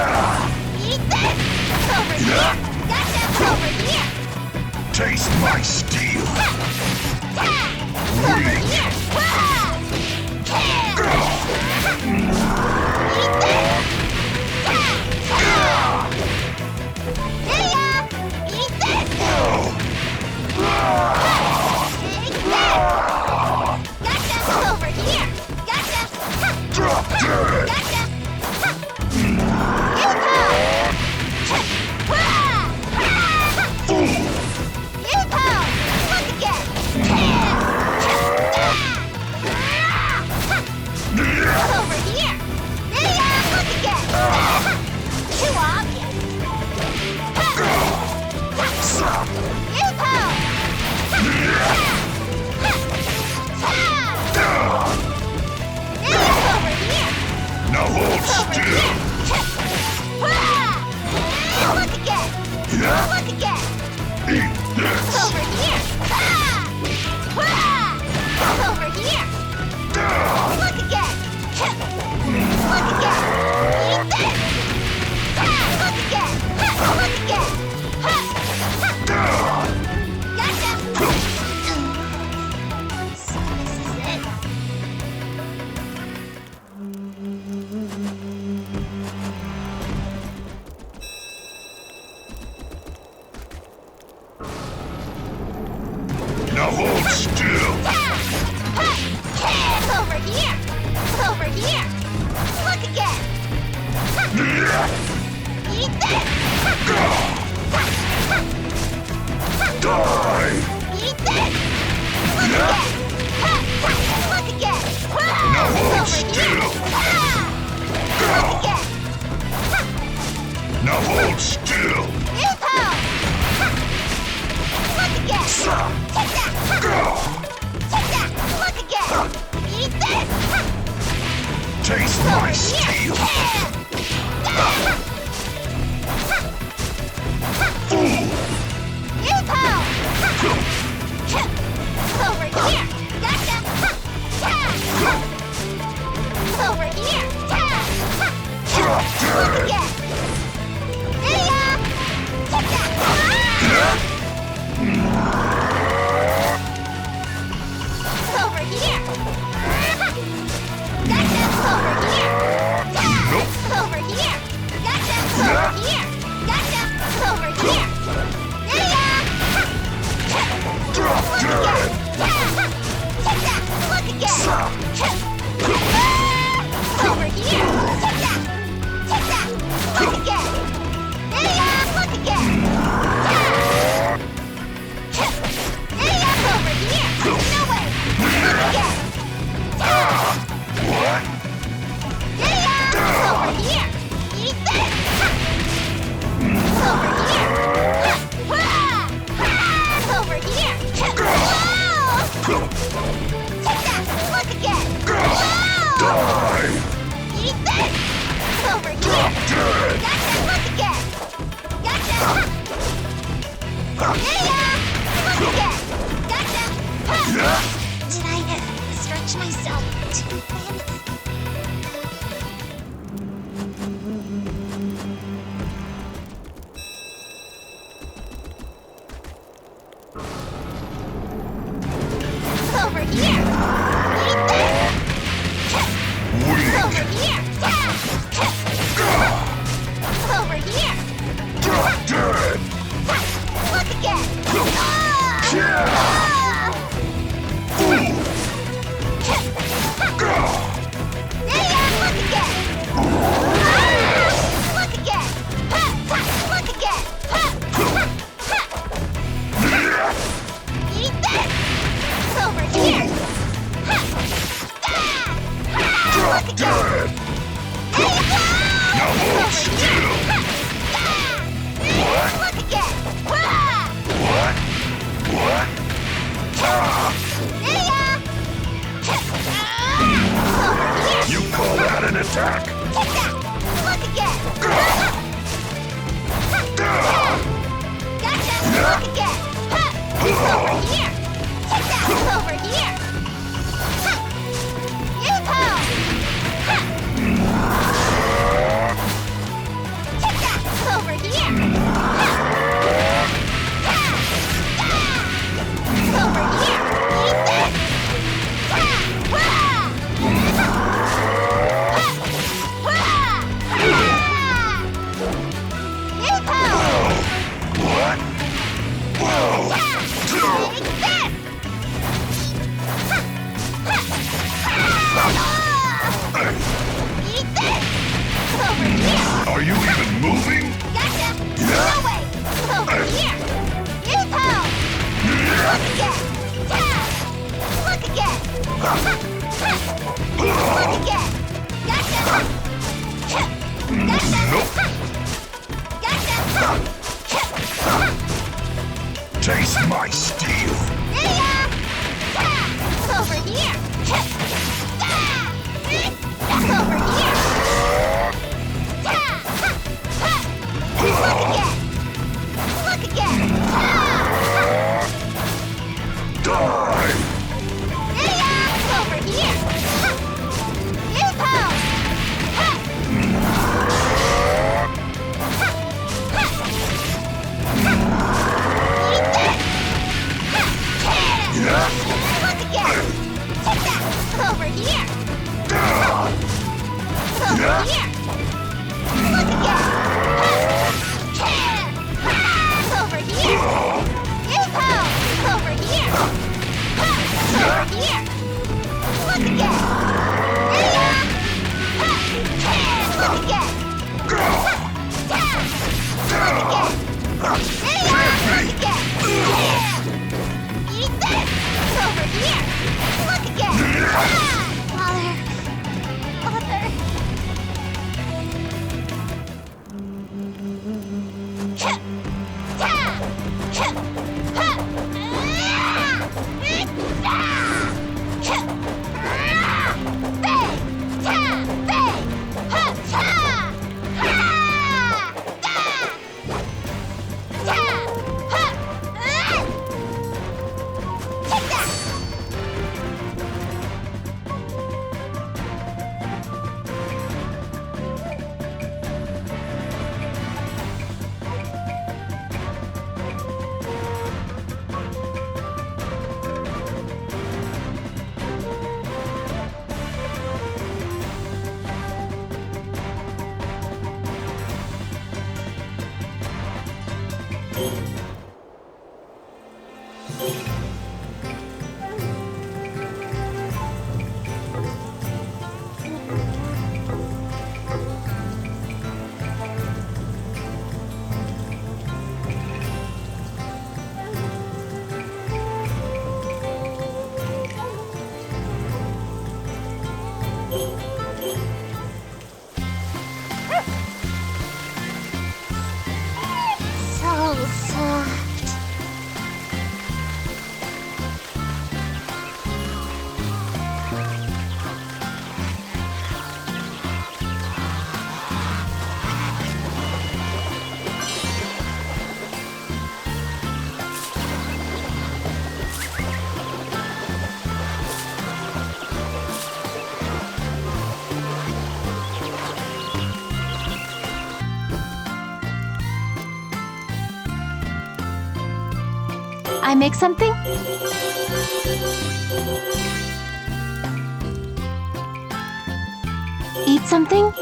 Eat this! Over here! Gotcha! Over here! Taste my steel! Over here! Eat this! Eat this! Take this! Gotcha! Over here! Gotcha! Drop dead! Gotcha! Fool! Look again! Over here! Look again! Too obvious! Over here! Now hold still! Look again! Look again! Eat this! Over here! Over here! Look again! Look again! Eat this! Look again! Look again! Gotcha! So this is it. Now hold still! Over here! Over here! Look again! Eat this! Die! Eat this! Look again! Look again! Now hold Over still! here! Look again! Now hold still! Look again! Take that! Take that! Look again! Eat this! Taste my steel! Fool! Over here! Gotcha! Over here! Drop Look dead! again! Take that! Over here! Gotcha! Over here! Nope! Over here! Gotcha! Over here! Gotcha! Over here! Drop dead! Take that! Look again! Over here! Take that! Take that! Look again! Look again! Over here! No way! Look again! What? Over here! Eat this! Over here! Over here! Whoa! Take that! Look again! Whoa! Die! Eat this! Over here! Drop dead! Gotcha! Look again! attach myself to Bandit. Over here! Eat this! Over here! Over here! Dead! Look again! Look again! Look again! Look again! Eat this! Over here! Look again! Dead! Now hold still! Look again! What? What? Over here! You call that an attack? Take that! Look again! Gotcha! Look again! Over here! Take that! Over here! Yoo-hoo! Take that! Over here! Over here! Eat this! What? Whoa! Eat this! Over here! Are you even moving? Gotcha! No way! Over here! Yoo-hoo! Look again! Look again! Look again! Gotcha! Gotcha! Nope. Gotcha! Taste my steel. Over here! Over here! Look again! Look again! Die! Over here! Yoo-hoo! Eat this! Look again! Take that! Over here! Over here! Look again! Over here! Yoo-hoo! Over here! Over here! Look again! Look again! Look again! Look again! Eat this! Over here! Look again! Father! Father! So I make something? Eat something?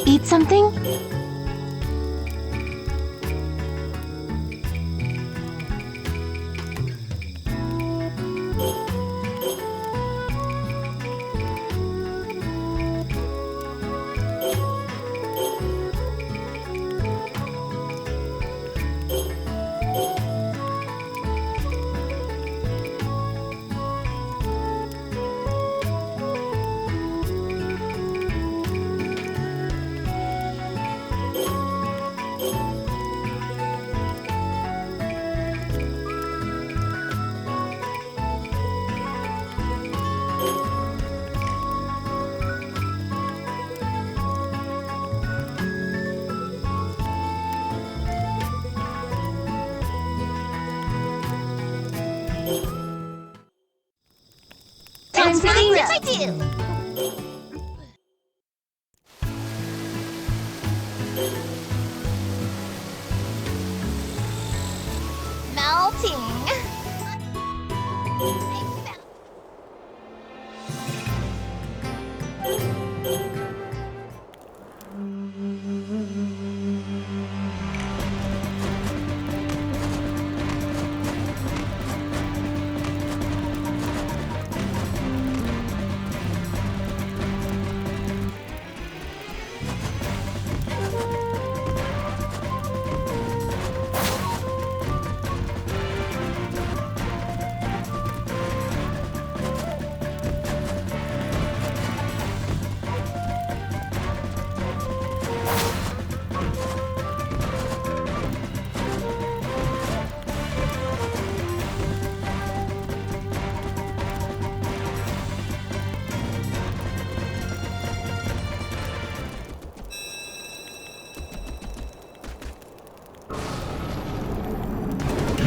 Eat something? Thanks for the yes, I do. Melting.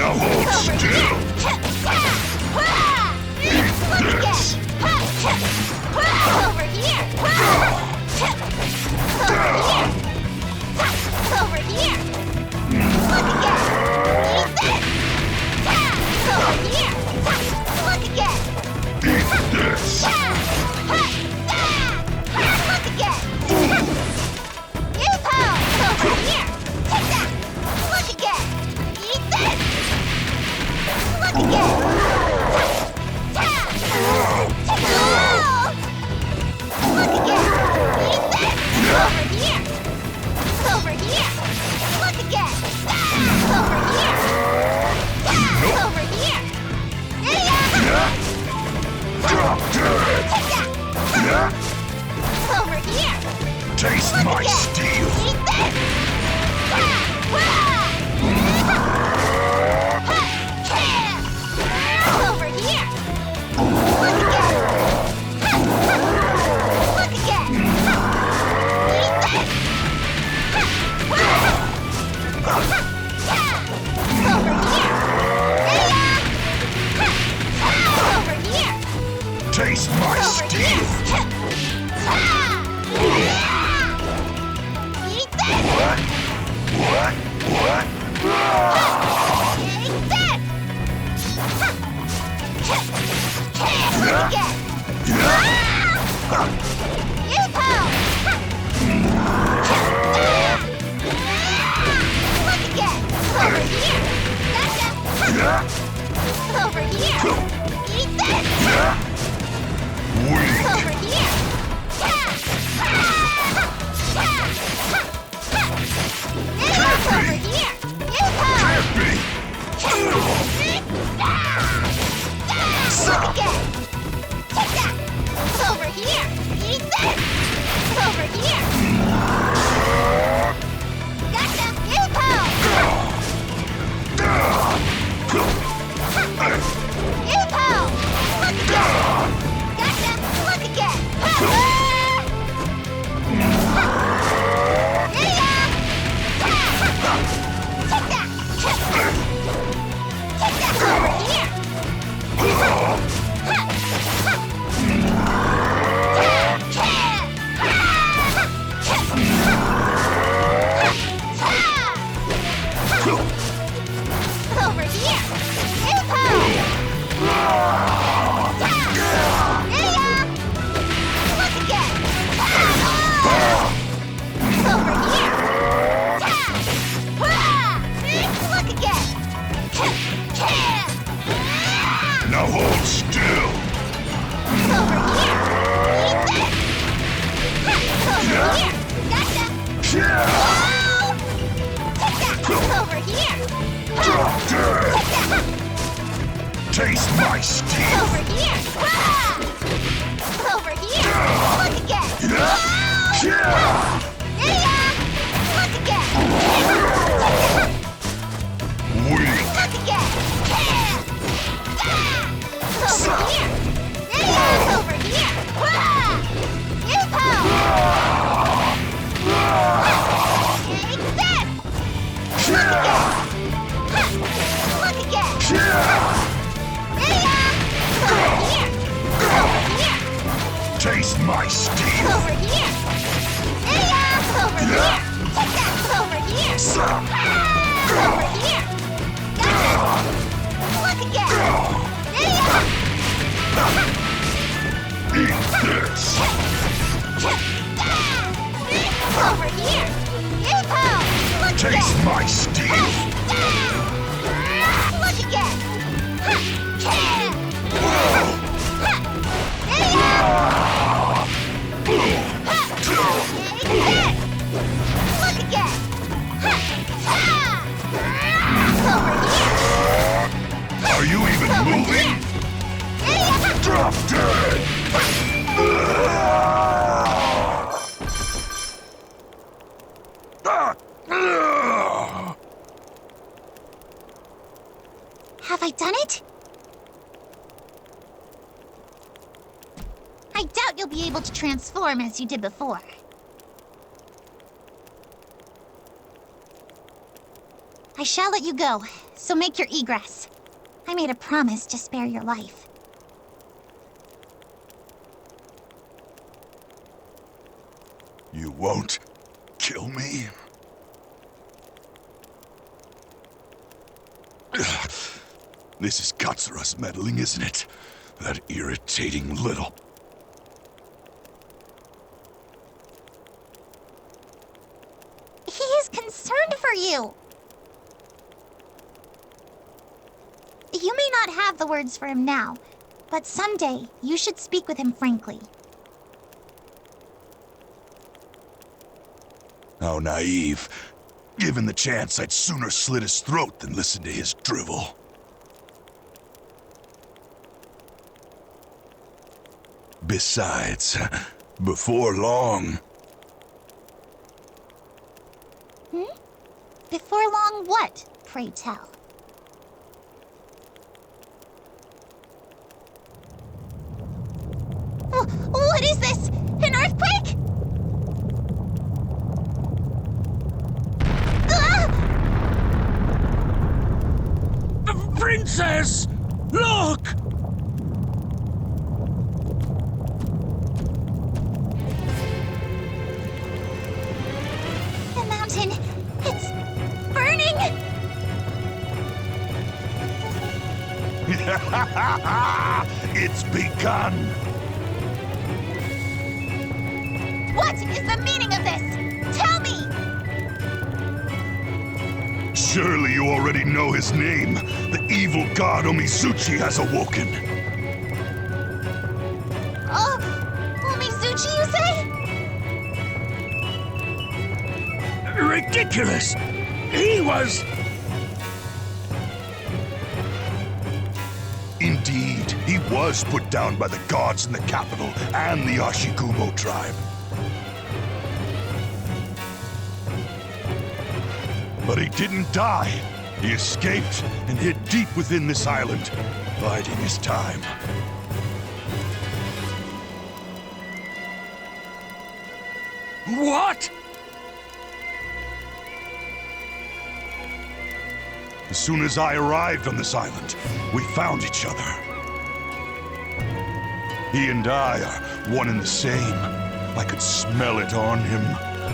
Now hold still! Look This! over here! Over here! Look again! Eat this! Over here! Look again! Eat this! Look again! Over here! Take that! Look again! Eat this! Look again! Look again! Eat this! Over here! Over here! Look again! Over here! Over here! Drop dead! Take that! Over here! Taste Look my again! steel! Eat this! Over here! Look again! Look again! Eat this! Over here! Over here! Taste my Over steel! here! Eat this! What? my steel! Over here! Ah! Over here! Look again! Yeah! Yeah! Look again! Weak! Look again! Over here! Yeah! Over here! Ah! Yupo! Take that! Look again! Look again! Yeah! Over here! Over here! Taste my steel! Over here! Yeah! Over here! Take that! Over here! Over here! Gotcha! Look again! Yeah! Eat this! Over here! Yupo! Look Taste again! my steel! Look again! Look again! Over here! Are you even moving? Drop dead! Have I done it? I doubt you'll be able to transform as you did before. I shall let you go, so make your egress. I made a promise to spare your life. You won't kill me? This is Katsura's meddling, isn't it? That irritating little... He is concerned for you. You may not have the words for him now, but someday you should speak with him frankly. How naive. Given the chance, I'd sooner slit his throat than listen to his drivel. Besides, before long... Before long what, pray tell? Oh, what is this? An earthquake? Princess! Look! The mountain, it's burning! It's begun! What is the meaning of this? Tell me! Surely you already know his name. The evil god Omizuchi has awoken. Oh, Omizuchi, you say? Ridiculous! He was... Indeed, he was put down by the gods in the capital and the Ashikumo tribe. But he didn't die. He escaped and hid deep within this island, biding his time. What? As soon as I arrived on this island, we found each other. He and I are one and the same. I could smell it on him.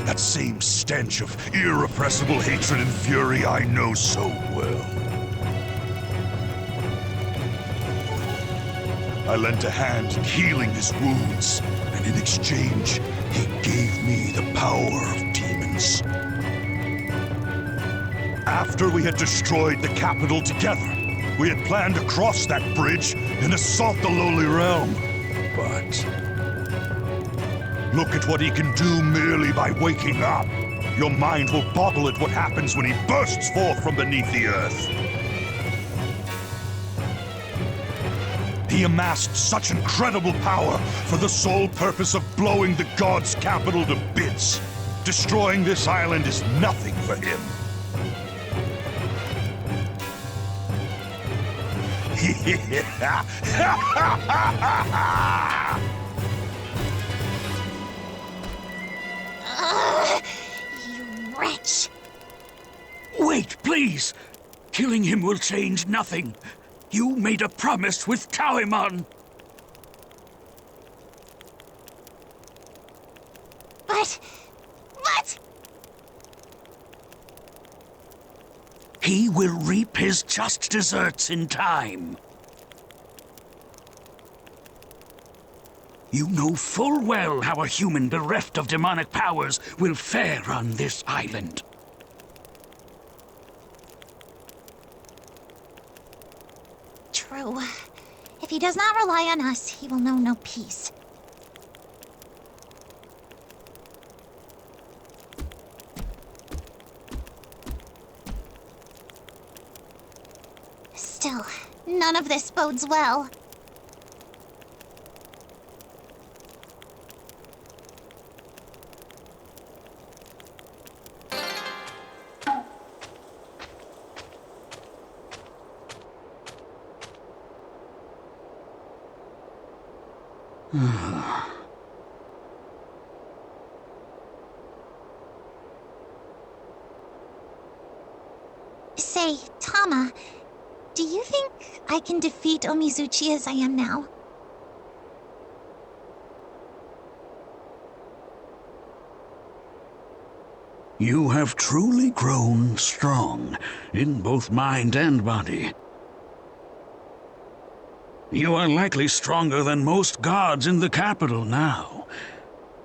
That same stench of irrepressible hatred and fury I know so well. I lent a hand in healing his wounds, and in exchange, he gave me the power of demons. After we had destroyed the capital together, we had planned to cross that bridge and assault the lowly realm. But look at what he can do merely by waking up. Your mind will boggle at what happens when he bursts forth from beneath the earth. He amassed such incredible power for the sole purpose of blowing the god's capital to bits. Destroying this island is nothing for him. You wretch! Wait, please! Killing him will change nothing. You made a promise with Kawemon. But... He will reap his just deserts in time. You know full well how a human bereft of demonic powers will fare on this island. True. If he does not rely on us, he will know no peace. Still, none of this bodes well. Say, Tama, do you think I can defeat Omizuchi as I am now? You have truly grown strong, in both mind and body. You are likely stronger than most gods in the capital now.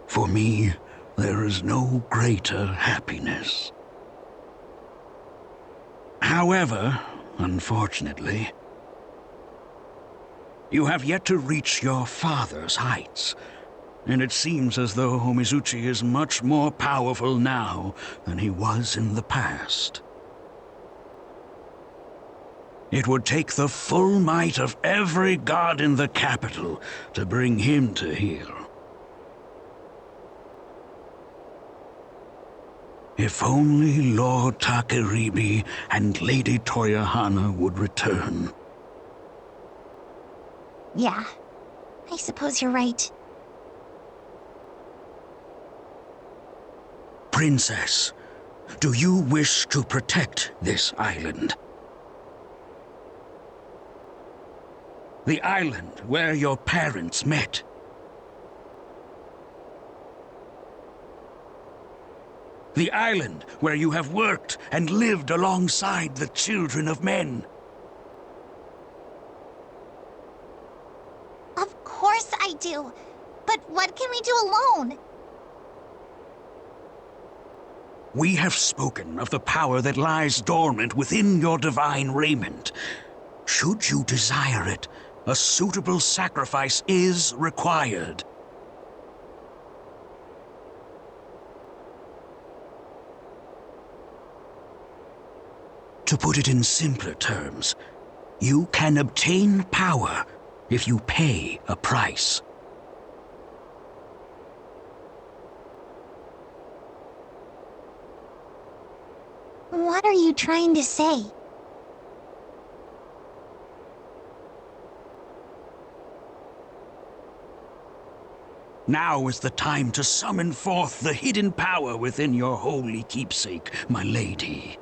For me, there is no greater happiness. However, unfortunately, you have yet to reach your father's heights, and it seems as though Omizuchi is much more powerful now than he was in the past. It would take the full might of every god in the capital to bring him to heel. If only Lord Takeribi and Lady Toyohana would return. Yeah, I suppose you're right. Princess, do you wish to protect this island? The island where your parents met. The island where you have worked and lived alongside the children of men. Of course I do. But what can we do alone? We have spoken of the power that lies dormant within your divine raiment. Should you desire it, a suitable sacrifice is required. To put it in simpler terms, you can obtain power if you pay a price. What are you trying to say? Now is the time to summon forth the hidden power within your holy keepsake, my lady.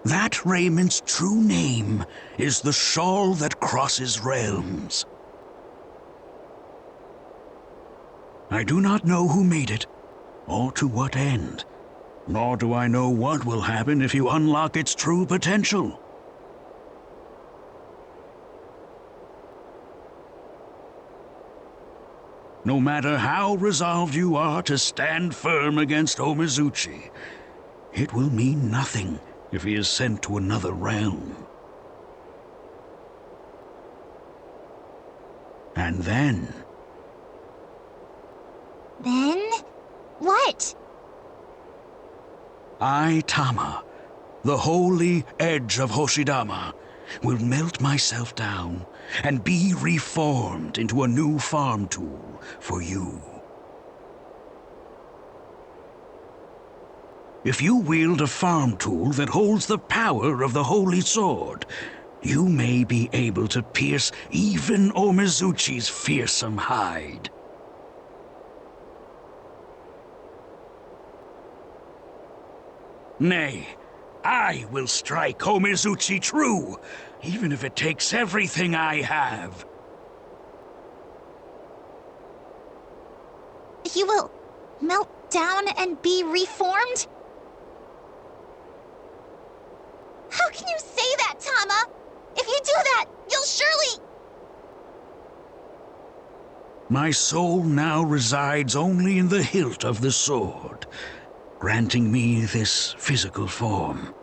That raiment's true name is the shawl that crosses realms. I do not know who made it, or to what end, nor do I know what will happen if you unlock its true potential. No matter how resolved you are to stand firm against Omizuchi, it will mean nothing if he is sent to another realm. And then... Then? What? I, Tama, the holy edge of Hoshidama, will melt myself down and be reformed into a new farm tool for you. If you wield a farm tool that holds the power of the Holy Sword, you may be able to pierce even Omizuchi's fearsome hide. Nay, I will strike Omizuchi true, even if it takes everything I have. You will melt down and be reformed? How can you say that, Tama? If you do that, you'll surely... My soul now resides only in the hilt of the sword, granting me this physical form.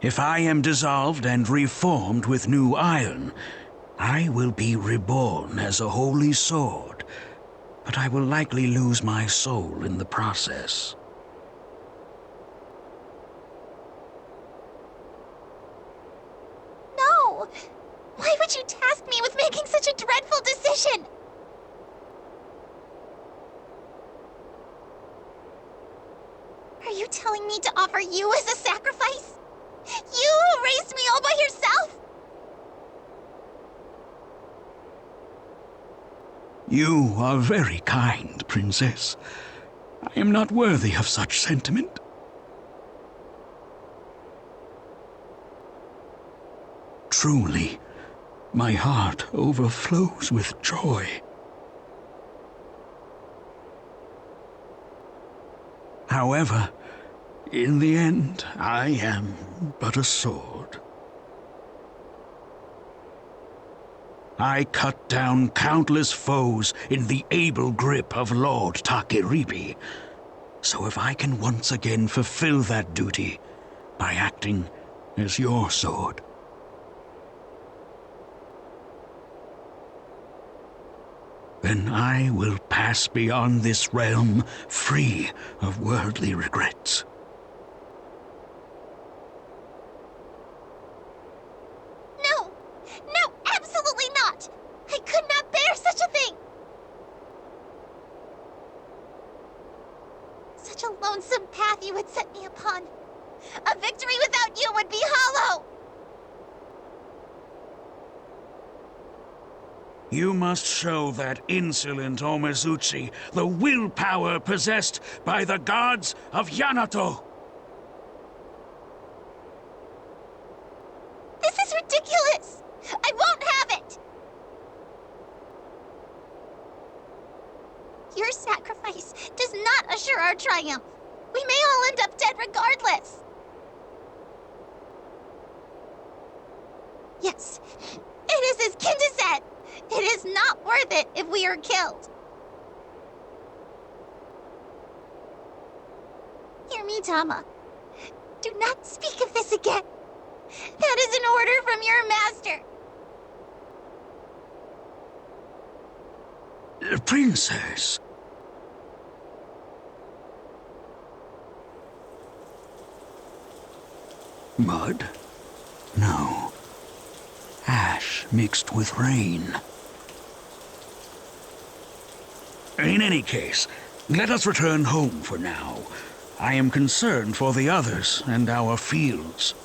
If I am dissolved and reformed with new iron, I will be reborn as a holy sword, but I will likely lose my soul in the process. No! Why would you task me with making such a dreadful decision? Are you telling me to offer you as a sacrifice? You who raised me all by yourself? You are very kind, Princess. I am not worthy of such sentiment. Truly, my heart overflows with joy. However, in the end, I am but a sword. I cut down countless foes in the able grip of Lord Takiribi. So if I can once again fulfill that duty by acting as your sword, then I will pass beyond this realm free of worldly regrets. No! No, absolutely not! I could not bear such a thing! Such a lonesome path you would set me upon. A victory without you would be hollow! You must show that insolent Omizuchi the willpower possessed by the gods of Yamato. This is ridiculous! I won't have it! Your sacrifice does not assure our triumph. We may all end up dead regardless. Yes, it is as Kinda said. It is not worth it if we are killed. Hear me, Tama. Do not speak of this again. That is an order from your master. Princess. Mud? No. Ash mixed with rain. In any case, let us return home for now. I am concerned for the others and our fields.